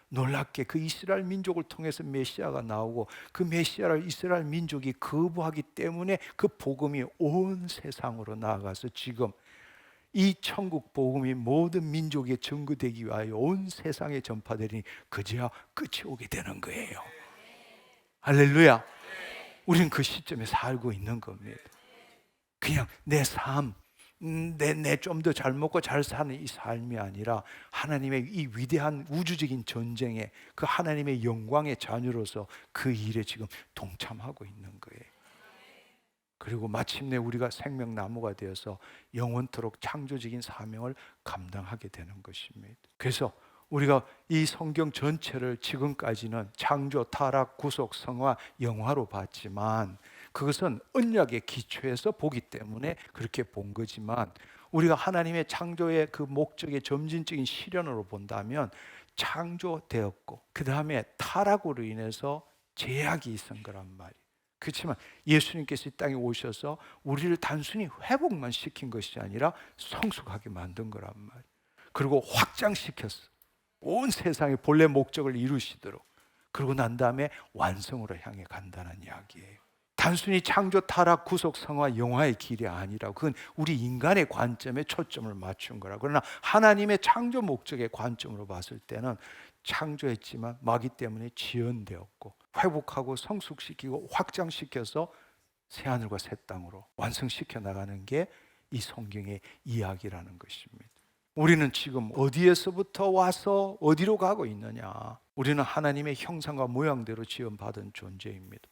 놀랍게 그 이스라엘 민족을 통해서 메시아가 나오고 그 메시아를 이스라엘 민족이 거부하기 때문에 그 복음이 온 세상으로 나아가서 지금 이 천국 복음이 모든 민족에 전거되기 위하여 온 세상에 전파되니 그제야 끝이 오게 되는 거예요. 할렐루야. 우리는 그 시점에 살고 있는 겁니다. 그냥 내 삶, 내 좀 더 잘 먹고 잘 사는 이 삶이 아니라 하나님의 이 위대한 우주적인 전쟁에 그 하나님의 영광의 자녀로서 그 일에 지금 동참하고 있는 거예요. 그리고 마침내 우리가 생명나무가 되어서 영원토록 창조적인 사명을 감당하게 되는 것입니다. 그래서 우리가 이 성경 전체를 지금까지는 창조, 타락, 구속, 성화, 영화로 봤지만 그것은 언약의 기초에서 보기 때문에 그렇게 본 거지만, 우리가 하나님의 창조의 그 목적의 점진적인 실현으로 본다면 창조되었고 그 다음에 타락으로 인해서 제약이 있은 거란 말이에요. 그렇지만 예수님께서 이 땅에 오셔서 우리를 단순히 회복만 시킨 것이 아니라 성숙하게 만든 거란 말이에요. 그리고 확장시켰어. 온 세상의 본래 목적을 이루시도록. 그러고 난 다음에 완성으로 향해 간다는 이야기예요. 단순히 창조, 타락, 구속, 성화, 영화의 길이 아니라 그건 우리 인간의 관점에 초점을 맞춘 거라. 그러나 하나님의 창조 목적의 관점으로 봤을 때는 창조했지만 마귀 때문에 지연되었고 회복하고 성숙시키고 확장시켜서 새하늘과 새 땅으로 완성시켜 나가는 게 이 성경의 이야기라는 것입니다. 우리는 지금 어디에서부터 와서 어디로 가고 있느냐? 우리는 하나님의 형상과 모양대로 지음받은 존재입니다.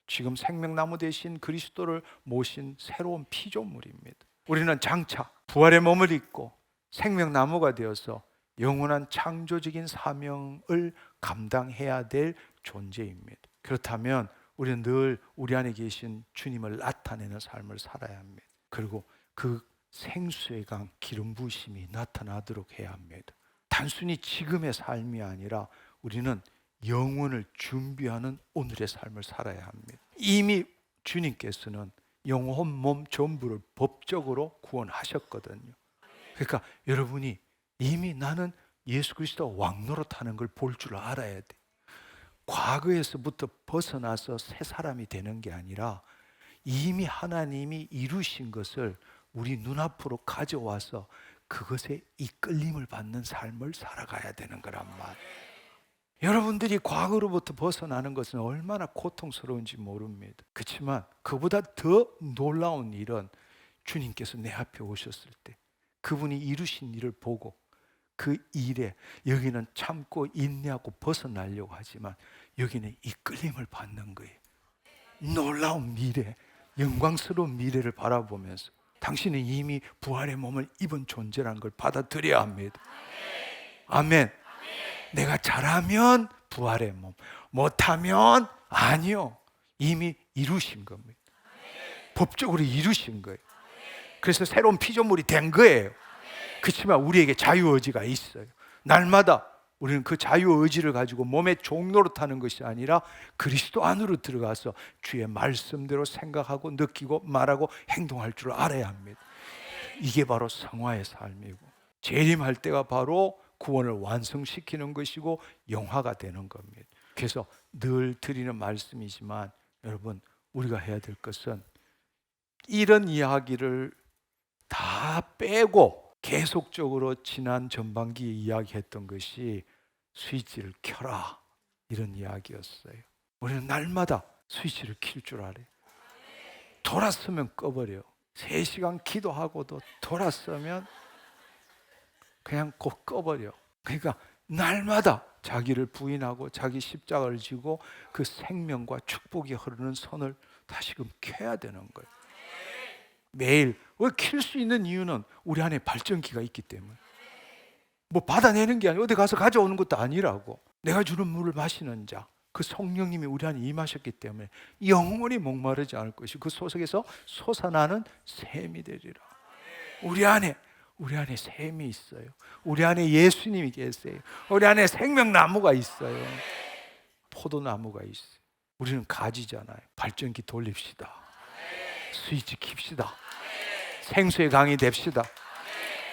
지금 생명나무 대신 그리스도를 모신 새로운 피조물입니다. 우리는 장차 부활의 몸을 입고 생명나무가 되어서 영원한 창조적인 사명을 감당해야 될 존재입니다. 그렇다면 우리는 늘 우리 안에 계신 주님을 나타내는 삶을 살아야 합니다. 그리고 그 생수의 강 기름 부으심이 나타나도록 해야 합니다. 단순히 지금의 삶이 아니라 우리는 영혼을 준비하는 오늘의 삶을 살아야 합니다. 이미 주님께서는 영혼, 몸 전부를 법적으로 구원하셨거든요. 그러니까 여러분이 이미 나는 예수 그리스도 왕 노릇하는 걸 볼 줄 알아야 돼. 과거에서부터 벗어나서 새 사람이 되는 게 아니라 이미 하나님이 이루신 것을 우리 눈앞으로 가져와서 그것에 이끌림을 받는 삶을 살아가야 되는 거란 말. 여러분들이 과거로부터 벗어나는 것은 얼마나 고통스러운지 모릅니다. 그렇지만 그보다 더 놀라운 일은 주님께서 내 앞에 오셨을 때 그분이 이루신 일을 보고 그 일에 여기는 참고 인내하고 벗어나려고 하지만 여기는 이끌림을 받는 거예요. 놀라운 미래, 영광스러운 미래를 바라보면서 당신은 이미 부활의 몸을 입은 존재라는 걸 받아들여야 합니다. 아멘. 내가 잘하면 부활의 몸, 못하면 아니요. 이미 이루신 겁니다. 법적으로 이루신 거예요. 그래서 새로운 피조물이 된 거예요. 그렇지만 우리에게 자유의지가 있어요. 날마다 우리는 그 자유의지를 가지고 몸의 종노릇하는 것이 아니라 그리스도 안으로 들어가서 주의 말씀대로 생각하고 느끼고 말하고 행동할 줄 알아야 합니다. 이게 바로 성화의 삶이고 재림할 때가 바로 구원을 완성시키는 것이고 영화가 되는 겁니다. 그래서 늘 드리는 말씀이지만 여러분 우리가 해야 될 것은 이런 이야기를 다 빼고 계속적으로 지난 전반기에 이야기했던 것이 스위치를 켜라 이런 이야기였어요. 우리는 날마다 스위치를 킬 줄 알아요. 돌았으면 꺼버려. 3시간 기도하고도 돌았으면 그냥 곧 꺼버려. 그러니까 날마다 자기를 부인하고 자기 십자가를 지고 그 생명과 축복이 흐르는 선을 다시금 켜야 되는 거예요. 매일 킬 수 있는 이유는 우리 안에 발전기가 있기 때문에 뭐 받아내는 게 아니고 어디 가서 가져오는 것도 아니라고. 내가 주는 물을 마시는 자 그 성령님이 우리 안에 임하셨기 때문에 영원히 목마르지 않을 것이고 그 소속에서 솟아나는 샘이 되리라. 우리 안에 샘이 있어요. 우리 안에 예수님이 계세요. 우리 안에 생명나무가 있어요. 포도나무가 있어요. 우리는 가지잖아요. 발전기 돌립시다. 스위치 킵시다. 생수의 강이 됩시다.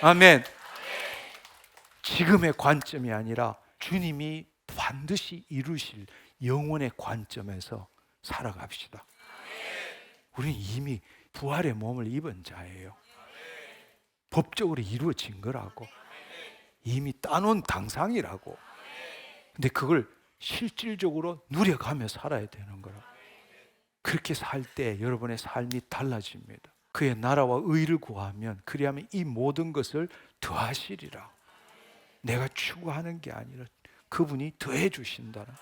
아멘. 지금의 관점이 아니라 주님이 반드시 이루실 영혼의 관점에서 살아갑시다. 우리는 이미 부활의 몸을 입은 자예요. 법적으로 이루어진 거라고. 이미 따놓은 당상이라고. 근데 그걸 실질적으로 누려가며 살아야 되는 거라고. 그렇게 살 때 여러분의 삶이 달라집니다. 그의 나라와 의를 구하면 그리하면 이 모든 것을 더하시리라. 내가 추구하는 게 아니라 그분이 더해 주신다는.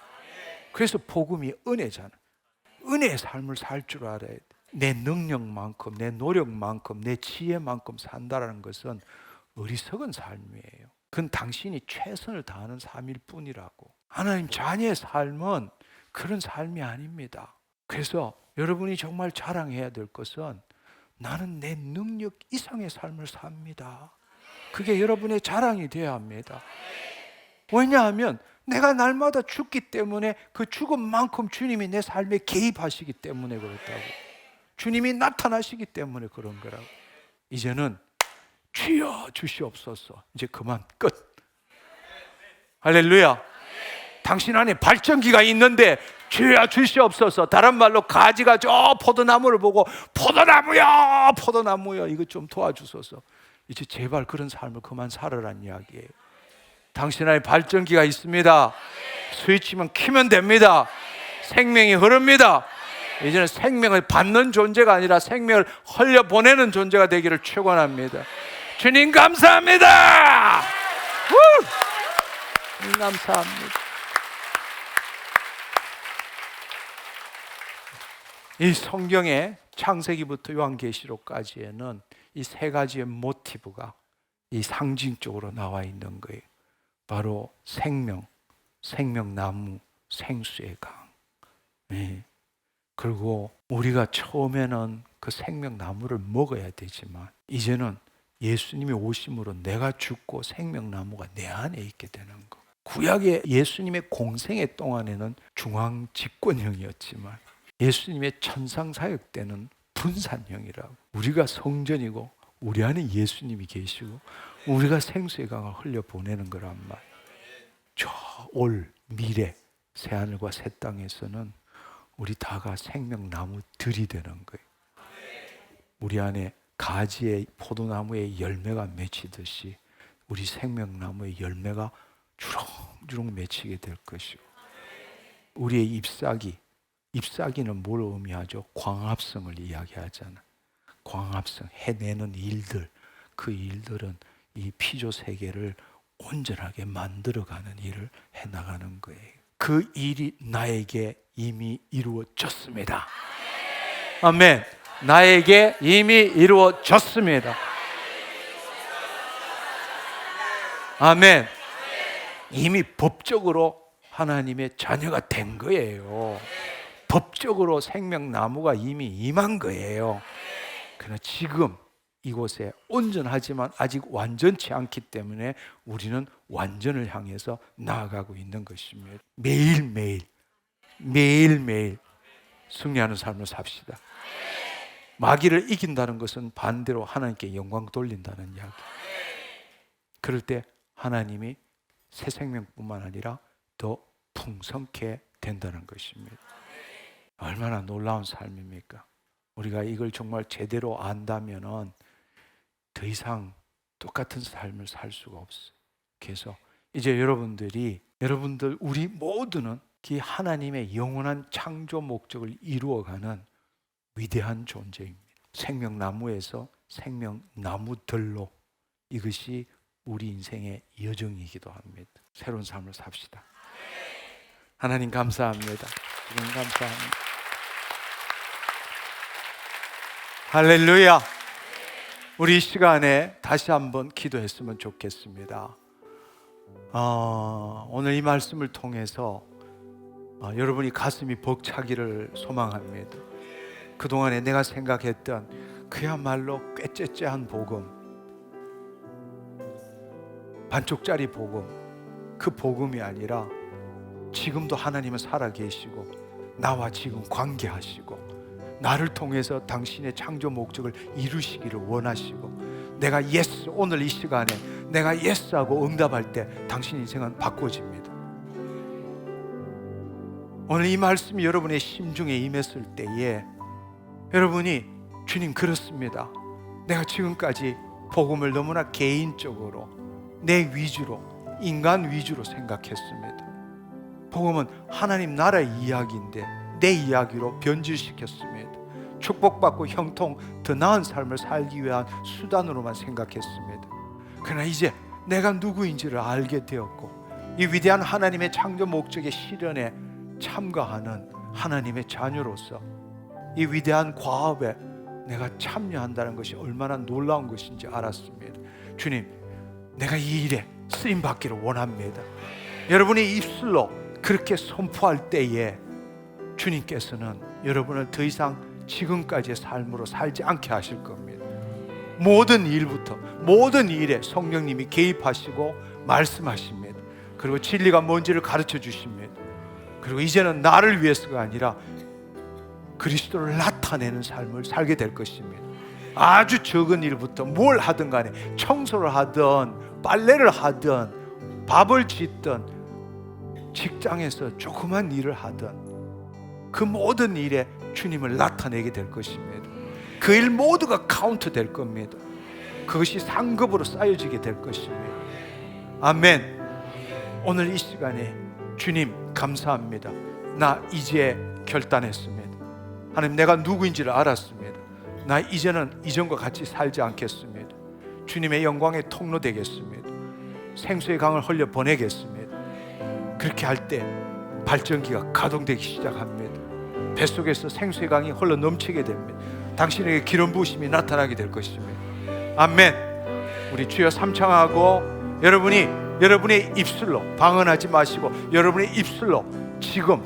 그래서 복음이 은혜잖아. 은혜의 삶을 살 줄 알아야 돼. 내 능력만큼, 내 노력만큼, 내 지혜만큼 산다는 것은 어리석은 삶이에요. 그건 당신이 최선을 다하는 삶일 뿐이라고. 하나님 자녀의 삶은 그런 삶이 아닙니다. 그래서 여러분이 정말 자랑해야 될 것은 나는 내 능력 이상의 삶을 삽니다. 그게 여러분의 자랑이 되어야 합니다. 왜냐하면 내가 날마다 죽기 때문에 그 죽음만큼 주님이 내 삶에 개입하시기 때문에 그렇다고. 주님이 나타나시기 때문에 그런 거라고. 이제는 주여 주시옵소서. 이제 그만 끝. 할렐루야. 당신 안에 발전기가 있는데 주여 주시옵소서. 다른 말로 가지가 저 포도나무를 보고 포도나무야 포도나무야 이거 좀 도와주소서. 이제 제발 그런 삶을 그만 살아란 이야기예요. 당신 안에 발전기가 있습니다. 스위치만 키면 됩니다. 생명이 흐릅니다. 이제는 생명을 받는 존재가 아니라 생명을 흘려보내는 존재가 되기를 축원합니다. 주님 감사합니다. 주님 감사합니다. 이 성경의 창세기부터 요한계시록까지에는 이 세 가지의 모티브가 이 상징적으로 나와 있는 거예요. 바로 생명, 생명나무, 생수의 강. 네. 그리고 우리가 처음에는 그 생명나무를 먹어야 되지만 이제는 예수님이 오심으로 내가 죽고 생명나무가 내 안에 있게 되는 거. 구약의 예수님의 공생의 동안에는 중앙 집권형이었지만 예수님의 천상사역 때는 분산형이라고. 우리가 성전이고 우리 안에 예수님이 계시고 우리가 생수의 강을 흘려보내는 거란 말. 저 올 미래 새하늘과 새 땅에서는 우리 다가 생명나무들이 되는 거예요. 우리 안에 가지의 포도나무의 열매가 맺히듯이 우리 생명나무의 열매가 주렁주렁 맺히게 될 것이고, 우리의 잎사귀는 뭘 의미하죠? 광합성을 이야기하잖아. 광합성, 해내는 일들, 그 일들은 이 피조 세계를 온전하게 만들어가는 일을 해나가는 거예요. 그 일이 나에게 이미 이루어졌습니다. 아멘. 나에게 이미 이루어졌습니다. 아멘. 이미 법적으로 하나님의 자녀가 된 거예요. 법적으로 생명나무가 이미 임한 거예요. 그러나 지금 이곳에 온전하지만 아직 완전치 않기 때문에 우리는 완전을 향해서 나아가고 있는 것입니다. 매일매일 승리하는 삶을 삽시다. 마귀를 이긴다는 것은 반대로 하나님께 영광 돌린다는 이야기. 그럴 때 하나님이 새 생명뿐만 아니라 더 풍성케 된다는 것입니다. 얼마나 놀라운 삶입니까? 우리가 이걸 정말 제대로 안다면은 더 이상 똑같은 삶을 살 수가 없어요. 그래서 이제 여러분들 우리 모두는 이 하나님의 영원한 창조 목적을 이루어가는 위대한 존재입니다. 생명나무에서 생명나무들로, 이것이 우리 인생의 여정이기도 합니다. 새로운 삶을 삽시다. 하나님 감사합니다. 주님 감사합니다. 할렐루야. 우리 이 시간에 다시 한번 기도했으면 좋겠습니다. 오늘 이 말씀을 통해서 여러분이 가슴이 벅차기를 소망합니다. 그동안에 내가 생각했던 그야말로 꾀째째한 복음, 반쪽짜리 복음, 그 복음이 아니라 지금도 하나님은 살아계시고 나와 지금 관계하시고 나를 통해서 당신의 창조 목적을 이루시기를 원하시고, 내가 예스, 오늘 이 시간에 내가 예스하고 응답할 때 당신 인생은 바꿔집니다. 오늘 이 말씀이 여러분의 심중에 임했을 때에 여러분이 주님 그렇습니다, 내가 지금까지 복음을 너무나 개인적으로 내 위주로, 인간 위주로 생각했습니다. 복음은 하나님 나라의 이야기인데 내 이야기로 변질시켰습니다. 축복받고 형통, 더 나은 삶을 살기 위한 수단으로만 생각했습니다. 그러나 이제 내가 누구인지를 알게 되었고 이 위대한 하나님의 창조 목적의 실현에 참가하는 하나님의 자녀로서 이 위대한 과업에 내가 참여한다는 것이 얼마나 놀라운 것인지 알았습니다. 주님, 내가 이 일에 쓰임받기를 원합니다. 여러분의 입술로 그렇게 선포할 때에 주님께서는 여러분을 더 이상 지금까지의 삶으로 살지 않게 하실 겁니다. 모든 일부터 모든 일에 성령님이 개입하시고 말씀하십니다. 그리고 진리가 뭔지를 가르쳐 주십니다. 그리고 이제는 나를 위해서가 아니라 그리스도를 나타내는 삶을 살게 될 것입니다. 아주 적은 일부터 뭘 하든 간에, 청소를 하든 빨래를 하든 밥을 짓든 직장에서 조그만 일을 하든 그 모든 일에 주님을 나타내게 될 것입니다. 그 일 모두가 카운트 될 겁니다. 그것이 상급으로 쌓여지게 될 것입니다. 아멘. 오늘 이 시간에 주님 감사합니다. 나 이제 결단했습니다. 하나님, 내가 누구인지를 알았습니다. 나 이제는 이전과 같이 살지 않겠습니다. 주님의 영광의 통로 되겠습니다. 생수의 강을 흘려 보내겠습니다. 그렇게 할 때 발전기가 가동되기 시작합니다. 뱃속에서 생수의 강이 흘러 넘치게 됩니다. 당신에게 기름 부으심이 나타나게 될 것입니다. 아멘. 우리 주여 삼창하고 여러분의 입술로 방언하지 마시고 여러분의 입술로 지금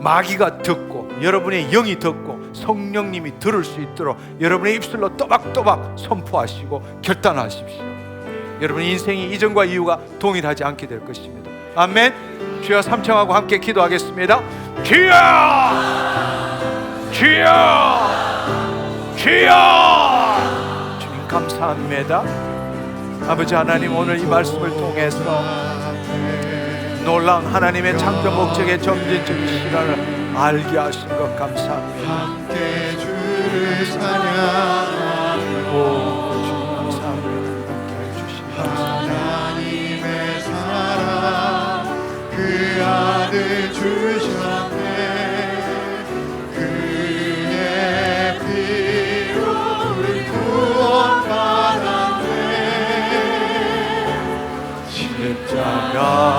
마귀가 듣고 여러분의 영이 듣고 성령님이 들을 수 있도록 여러분의 입술로 또박또박 선포하시고 결단하십시오. 여러분의 인생이 이전과 이후가 동일하지 않게 될 것입니다. 아멘. 주여 삼청하고 함께 기도하겠습니다. 주여! 주여! 주여! 주님 감사합니다. 아버지 하나님, 오늘 이 말씀을 통해서 놀라운 하나님의 창조 목적의 점진적인 실화를 알게 하신 것 감사합니다. 함께 주를 찬양하고 주님 감사합니다. 함께 해주신 하나님의 사랑 그 아들 주셨네. 그의 피로 우리 구원받았네.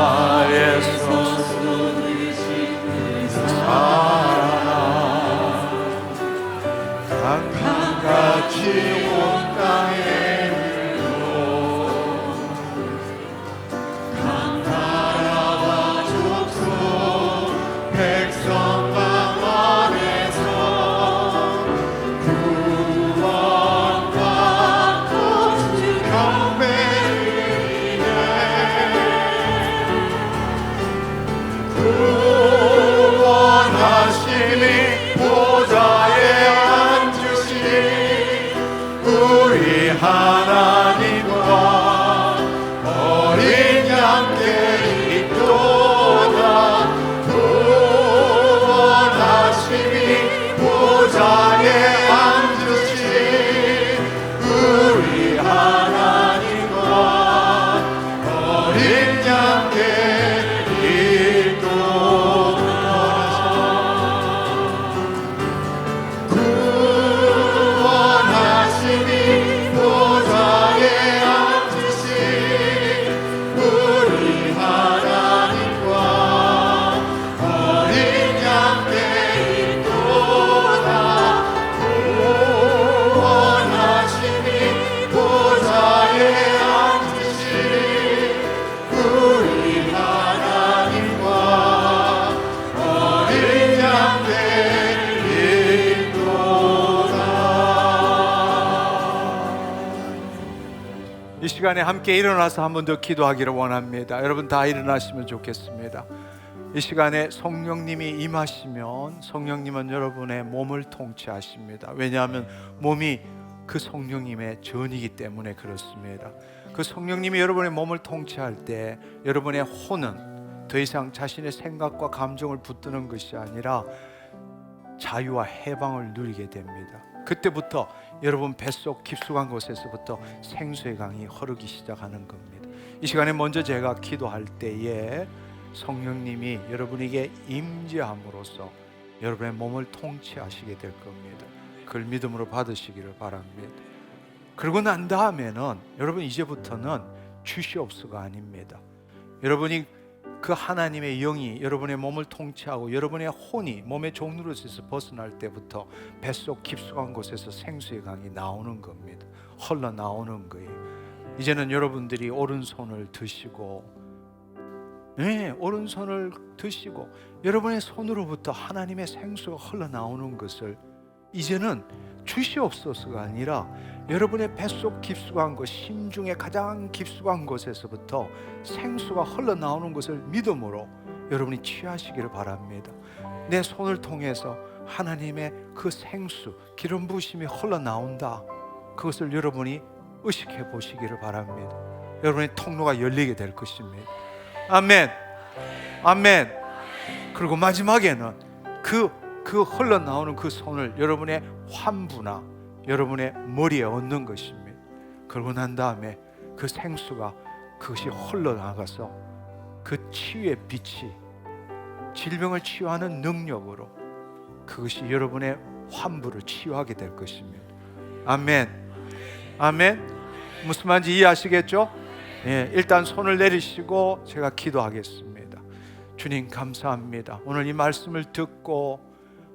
십자가에서 강같이 온 땅에 흘러 강나라와 족속 백성 방언에서 구원받고 주 경배를 위해 구원하심이 보좌에 앉으신 우리 하나님과 어린 양께 있도다. 구원하심이 보좌에 앉으신 우리 하나님과 어린 양께 있도다. 구원하심이 보좌에 앉으신 우리 하나님과 어린 양께 있도다. 구원하심이 보좌에 앉으신 우리 하나님과 어린 양께 이 시간에 함께 일어나서 한 번 더 기도하기를 원합니다. 여러분 다 일어나시면 좋겠습니다. 이 시간에 성령님이 임하시면 성령님은 여러분의 몸을 통치하십니다. 왜냐하면 몸이 그 성령님의 전이기 때문에 그렇습니다. 그 성령님이 여러분의 몸을 통치할 때 여러분의 혼은 더 이상 자신의 생각과 감정을 붙드는 것이 아니라 자유와 해방을 누리게 됩니다. 그때부터 여러분 뱃속 깊숙한 곳에서부터 생수의 강이 흐르기 시작하는 겁니다. 이 시간에 먼저 제가 기도할 때에 성령님이 여러분에게 임재함으로써 여러분의 몸을 통치하시게 될 겁니다. 그걸 믿음으로 받으시기를 바랍니다. 그러고 난 다음에는 여러분 이제부터는 주시옵소가 아닙니다. 여러분이 그 하나님의 영이 여러분의 몸을 통치하고 여러분의 혼이 몸의 종로로서 벗어날 때부터 뱃속 깊숙한 곳에서 생수의 강이 나오는 겁니다. 흘러나오는 거예요. 이제는 여러분들이 오른손을 드시고 오른손을 드시고 여러분의 손으로부터 하나님의 생수가 흘러나오는 것을 이제는 주시옵소서가 아니라 여러분의 뱃속 깊숙한 곳, 심중의 가장 깊숙한 곳에서부터 생수가 흘러나오는 것을 믿음으로 여러분이 취하시기를 바랍니다. 내 손을 통해서 하나님의 그 생수, 기름 부으심이 흘러나온다. 그것을 여러분이 의식해 보시기를 바랍니다. 여러분의 통로가 열리게 될 것입니다. 아멘. 아멘. 그리고 마지막에는 그 그 흘러나오는 그 손을 여러분의 환부나 여러분의 머리에 얹는 것입니다. 그러고 난 다음에 그 생수가 그것이 흘러나가서 그 치유의 빛이 질병을 치유하는 능력으로 그것이 여러분의 환부를 치유하게 될 것입니다. 아멘. 아멘. 무슨 말인지 이해하시겠죠? 예, 일단 손을 내리시고 제가 기도하겠습니다. 주님 감사합니다. 오늘 이 말씀을 듣고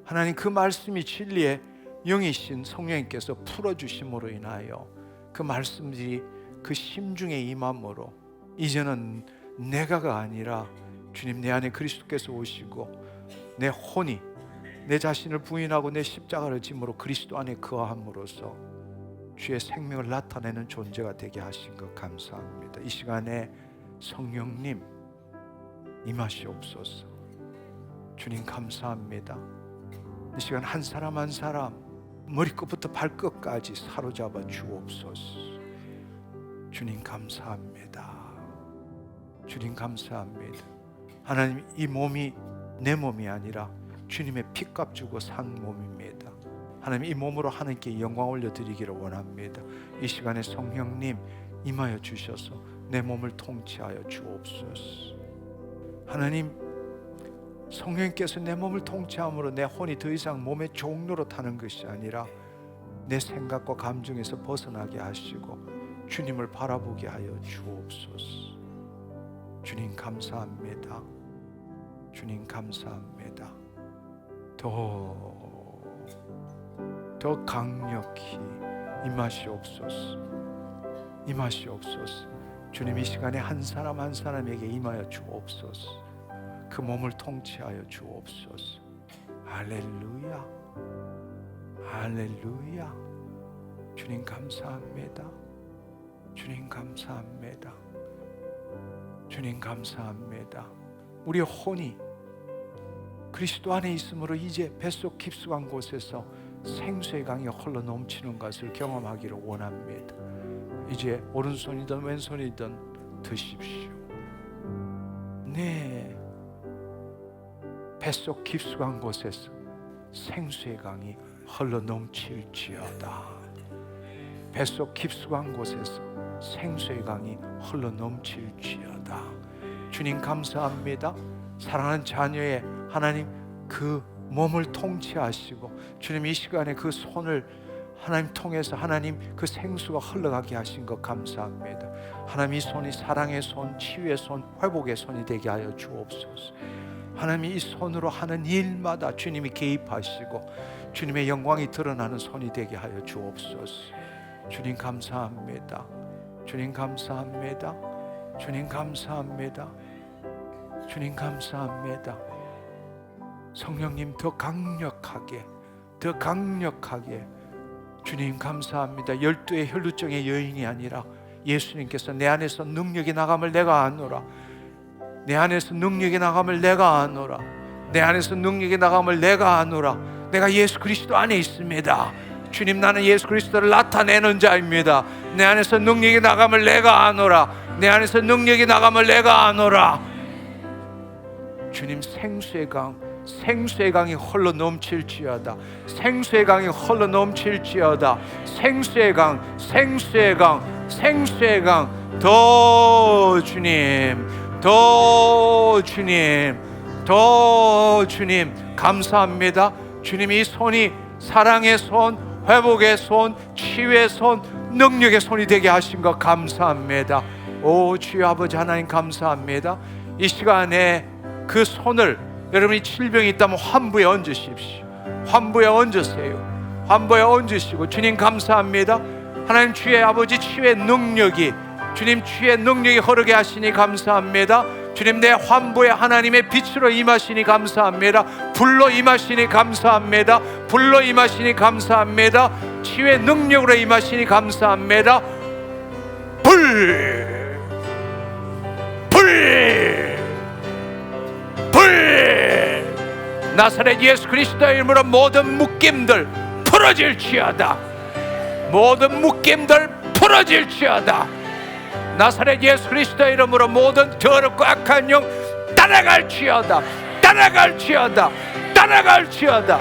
하나님 그 말씀이 진리의 영이신 성령님께서 풀어주심으로 인하여 그 말씀들이 그 심중에 임함으로 이제는 내가가 아니라 주님 내 안에 그리스도께서 오시고 내 혼이 내 자신을 부인하고 내 십자가를 짐으로 그리스도 안에 거함으로써 주의 생명을 나타내는 존재가 되게 하신 것 감사합니다. 이 시간에 성령님 임하시옵소서. 주님 감사합니다. 이 시간 한 사람 한 사람 머리끝부터 발끝까지 사로잡아 주옵소서. 주님 감사합니다. 주님 감사합니다. 하나님 이 몸이 내 몸이 아니라 주님의 피값 주고 산 몸입니다. 하나님 이 몸으로 하나님께 영광 올려드리기를 원합니다. 이 시간에 성령님 임하여 주셔서 내 몸을 통치하여 주옵소서. 하나님 성령님께서 내 몸을 통치함으로 내 혼이 더 이상 몸의 종로로 타는 것이 아니라 내 생각과 감정에서 벗어나게 하시고 주님을 바라보게 하여 주옵소서. 주님 감사합니다. 주님 감사합니다. 더 강력히 임하시옵소서. 임하시옵소서. 주님 이 시간에 한 사람 한 사람에게 임하여 주옵소서. 그 몸을 통치하여 주옵소서. 할렐루야. 할렐루야. 주님 감사합니다. 주님 감사합니다. 주님 감사합니다. 우리의 혼이 그리스도 안에 있으므로 이제 뱃속 깊숙한 곳에서 생수의 강이 흘러 넘치는 것을 경험하기를 원합니다. 이제 오른손이든 왼손이든 드십시오. 네, 뱃속 깊숙한 곳에서 생수의 강이 흘러 넘칠지어다. 뱃속 깊숙한 곳에서 생수의 강이 흘러 넘칠지어다. 주님 감사합니다. 사랑하는 자녀의 하나님 그 몸을 통치하시고 주님 이 시간에 그 손을 하나님 통해서 하나님 그 생수가 흘러가게 하신 것 감사합니다. 하나님 이 손이 사랑의 손, 치유의 손, 회복의 손이 되게 하여 주옵소서. 하나님 이 손으로 하는 일마다 주님이 개입하시고 주님의 영광이 드러나는 손이 되게 하여 주옵소서. 주님 감사합니다. 주님 감사합니다. 주님 감사합니다. 주님 감사합니다. 성령님 더 강력하게 주님 감사합니다. 12의 혈루증의 여인이 아니라 예수님께서 내 안에서 능력이 나감을 내가 아노라. 내 안에서 능력이 나감을 내가 아노라. 내 안에서 능력이 나감을 내가 아노라. 내가 예수 그리스도 안에 있습니다. 주님 나는 예수 그리스도를 나타내는 자입니다. 내 안에서 능력이 나감을 내가 아노라. 내 안에서 능력이 나감을 내가 아노라. 주님 생수의 강이 흘러 넘칠지어다. 생수의 강이 흘러 넘칠지어다. 생수의 강 더 주님 더 주님 감사합니다. 주님 이 손이 사랑의 손, 회복의 손, 치유의 손, 능력의 손이 되게 하신 것 감사합니다. 오 주여 아버지 하나님 감사합니다. 이 시간에 그 손을 여러분이 질병이 있다면 환부에 얹으십시오. 환부에 얹으세요. 환부에 얹으시고 주님 감사합니다. 하나님 주의 아버지 치유의 능력이 주님 주의 능력이 흐르게 하시니 감사합니다. 주님 내 환부에 하나님의 빛으로 임하시니 감사합니다. 불로 임하시니 감사합니다. 불로 임하시니 감사합니다. 치유의 능력으로 임하시니 감사합니다. 불 나사렛 예수 그리스도의 이름으로 모든 묶임들 풀어질지어다. 모든 묶임들 풀어질지어다. 나사렛 예수 그리스도의 이름으로 모든 더럽고 악한 영 따라갈지어다. 따라갈지어다. 따라갈지어다.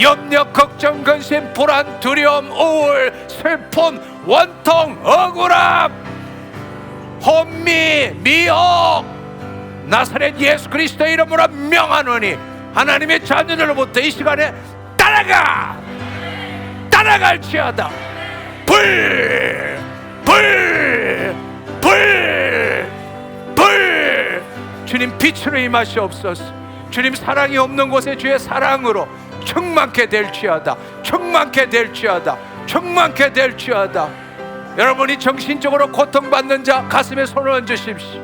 염려, 걱정, 근심, 불안, 두려움, 우울, 슬픔, 원통, 억울함, 혼미, 미혹, 나사렛 예수 그리스도의 이름으로 명하노니 하나님의 자녀들로부터 이 시간에 따라갈지어다. 불. 주님 빛으로 임하시옵소서. 주님 사랑이 없는 곳에 주의 사랑으로 충만케 될지어다. 여러분이 정신적으로 고통받는 자 가슴에 손을 얹으십시오.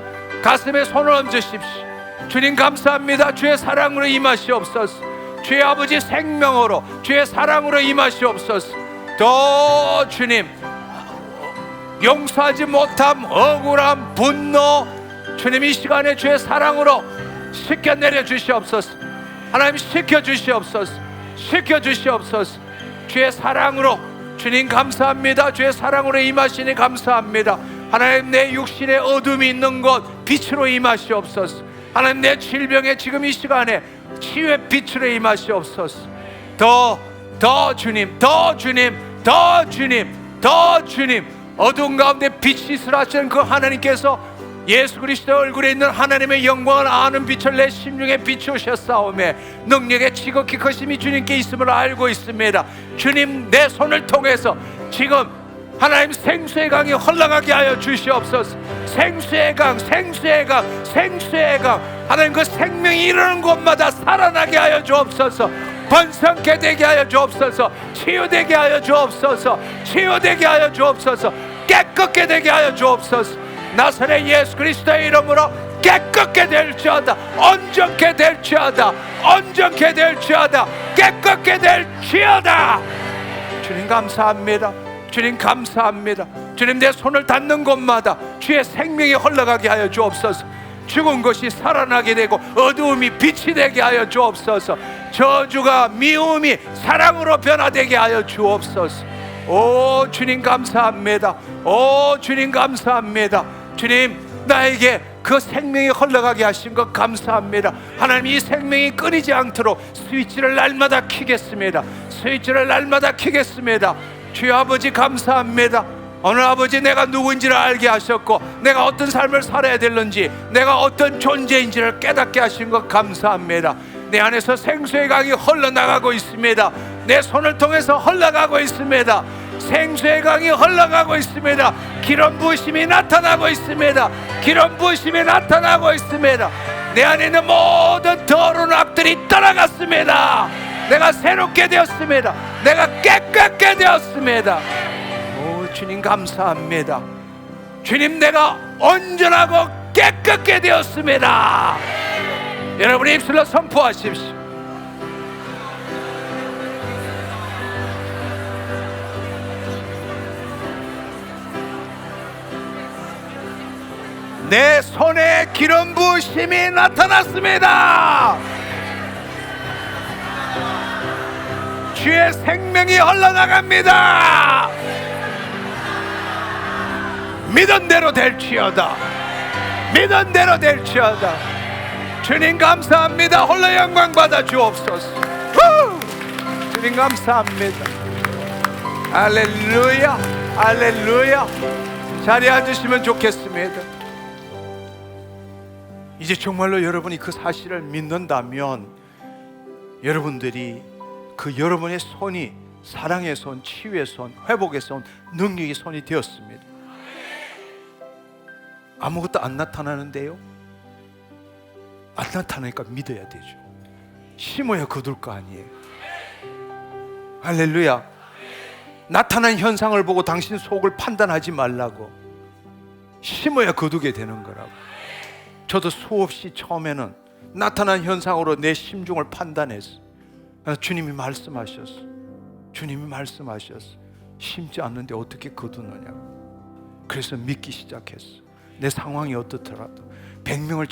주님 감사합니다. 주의 사랑으로 임하시옵소서. 주의 아버지 생명으로 주의 사랑으로 임하시옵소서. 더 주님 용서하지 못함, 억울함, 분노, 주님 이 시간에 주의 사랑으로 씻겨내려 주시옵소서. 하나님 씻겨주시옵소서. 주의 사랑으로 주님 감사합니다. 주의 사랑으로 임하시니 감사합니다. 하나님 내 육신에 어둠이 있는 곳 빛으로 임하시옵소서. 하나님 내 질병에 지금 이 시간에 치유의 빛으로 임하시옵소서. 더 주님 어두운 가운데 빛이 있으라시는 그 하나님께서 예수 그리스도 얼굴에 있는 하나님의 영광을 아는 빛을 내 심령에 비추셨사오매 능력의 지극히 크심이 주님께 있음을 알고 있습니다. 주님 내 손을 통해서 지금 하나님 생수의 강이 흘러가게 하여 주시옵소서. 생수의 강 하나님 그 생명이 이르는 곳마다 살아나게 하여 주옵소서. 번성케 되게 하여 주옵소서. 치유되게 하여 주옵소서. 깨끗게 되게 하여 주옵소서. 나사렛 예수 그리스도의 이름으로 깨끗게 될지어다. 온전케 될지어다. 깨끗게 될지어다. 주님 감사합니다. 주님 내 손을 닿는 곳마다 주의 생명이 흘러가게 하여 주옵소서. 죽은 것이 살아나게 되고 어두움이 빛이 되게 하여 주옵소서. 저주가 미움이 사랑으로 변화되게 하여 주옵소서. 오 주님 감사합니다. 주님 나에게 그 생명이 흘러가게 하신 것 감사합니다. 하나님 이 생명이 끊이지 않도록 스위치를 날마다 켜겠습니다. 주여 아버지 감사합니다. 오늘 아버지 내가 누구인지를 알게 하셨고 내가 어떤 삶을 살아야 되는지 내가 어떤 존재인지를 깨닫게 하신 것 감사합니다. 내 안에서 생수의 강이 흘러나가고 있습니다. 내 손을 통해서 흘러가고 있습니다. 생수의 강이 흘러가고 있습니다. 기름 부으심이 나타나고 있습니다. 내 안에 있는 모든 더러운 악들이 떠나갔습니다. 내가 새롭게 되었습니다. 내가 깨끗게 되었습니다. 오 주님 감사합니다. 주님 내가 온전하고 깨끗게 되었습니다. 여러분의 입술로 선포하십시오. 내 손에 기름 부으심이 나타났습니다. 주의 생명이 흘러나갑니다. 믿은 대로 될지어다. 주님 감사합니다. 홀로 영광 받아 주옵소서. 주님 감사합니다. 할렐루야. 자리에 앉으시면 좋겠습니다. 이제 정말로 여러분이 그 사실을 믿는다면 여러분들이 그 여러분의 손이 사랑의 손, 치유의 손, 회복의 손, 능력의 손이 되었습니다. 아무것도 안 나타나는데요? 안 나타나니까 믿어야 되죠. 심어야 거둘 거 아니에요. 할렐루야. 나타난 현상을 보고 당신 속을 판단하지 말라고. 심어야 거두게 되는 거라고. 저도 수없이 처음에는 나타난 현상으로 내 심중을 판단했어. 주님이 말씀하셨어. 심지 않는데 어떻게 거두느냐고. 그래서 믿기 시작했어. 내 상황이 어떻더라도 100명을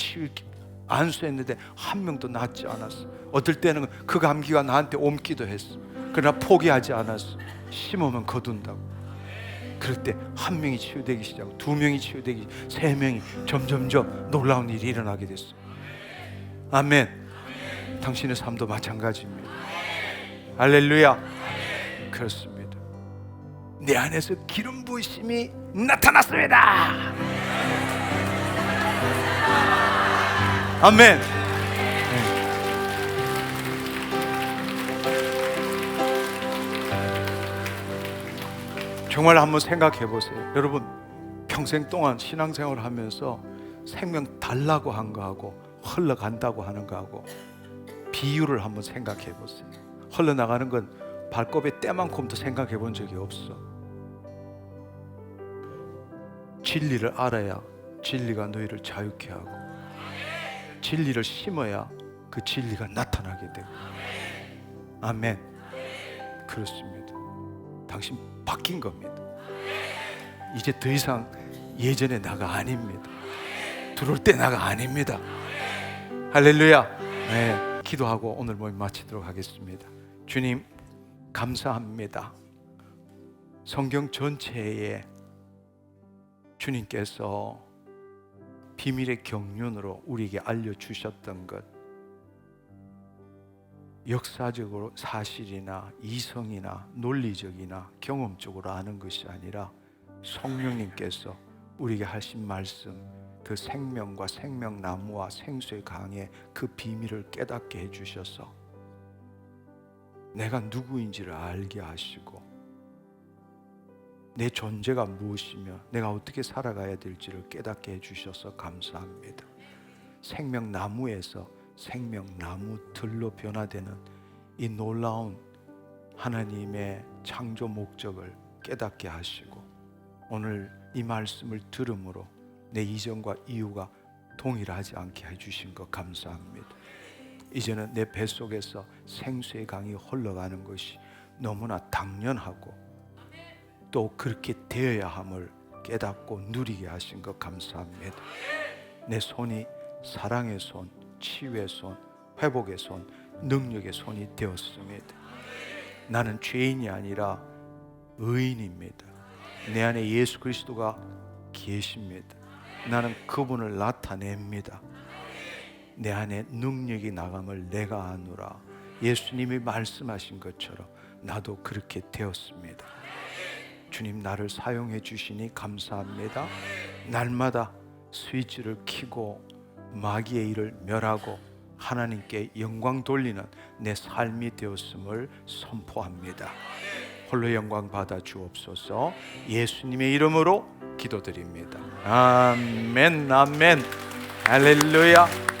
안수했는데 한 명도 낫지 않았어. 어떨 때는 그 감기가 나한테 옮기도 했어. 그러나 포기하지 않았어. 심으면 거둔다고. 그럴 때 한 명이 치유되기 시작하고 2명이 치유되기, 3명이 점점점 놀라운 일이 일어나게 됐어. 아멘. 당신의 삶도 마찬가지입니다. 할렐루야. 그렇습니다. 내 안에서 기름 부으심이 나타났습니다. 아멘. 정말 한번 생각해 보세요. 여러분, 평생 동안 신앙생활을 하면서 생명 달라고 한 거하고 흘러간다고 하는 거하고 비율을 한번 생각해 보세요. 흘러나가는 건 발톱의 때만큼도 생각해 본 적이 없어. 진리를 알아야 진리가 너희를 자유케 하고, 진리를 심어야 그 진리가 나타나게 되고. 아멘. 그렇습니다. 당신 바뀐 겁니다. 이제 더 이상 예전의 나가 아닙니다. 들어올 때 나가 아닙니다. 할렐루야. 네, 기도하고 오늘 모임 마치도록 하겠습니다. 주님, 감사합니다. 성경 전체에 주님께서 비밀의 경륜으로 우리에게 알려주셨던 것, 역사적으로 사실이나 이성이나 논리적이나 경험적으로 아는 것이 아니라 성령님께서 우리에게 하신 말씀, 그 생명과 생명나무와 생수의 강의 그 비밀을 깨닫게 해주셔서 내가 누구인지를 알게 하시고 내 존재가 무엇이며 내가 어떻게 살아가야 될지를 깨닫게 해주셔서 감사합니다. 생명나무에서 생명나무들로 변화되는 이 놀라운 하나님의 창조 목적을 깨닫게 하시고 오늘 이 말씀을 들음으로 내 이전과 이후가 동일하지 않게 해주신 것 감사합니다. 이제는 내 뱃속에서 생수의 강이 흘러가는 것이 너무나 당연하고 또 그렇게 되어야 함을 깨닫고 누리게 하신 것 감사합니다. 내 손이 사랑의 손, 치유의 손, 회복의 손, 능력의 손이 되었습니다. 나는 죄인이 아니라 의인입니다. 내 안에 예수 그리스도가 계십니다. 나는 그분을 나타냅니다. 내 안에 능력이 나감을 내가 아노라. 예수님이 말씀하신 것처럼 나도 그렇게 되었습니다. 주님, 나를 사용해 주시니 감사합니다. 날마다 스위치를 켜고 마귀의 일을 멸하고 하나님께 영광 돌리는 내 삶이 되었음을 선포합니다. 홀로 영광 받아 주옵소서. 예수님의 이름으로 기도드립니다. 아멘, 아멘, 할렐루야.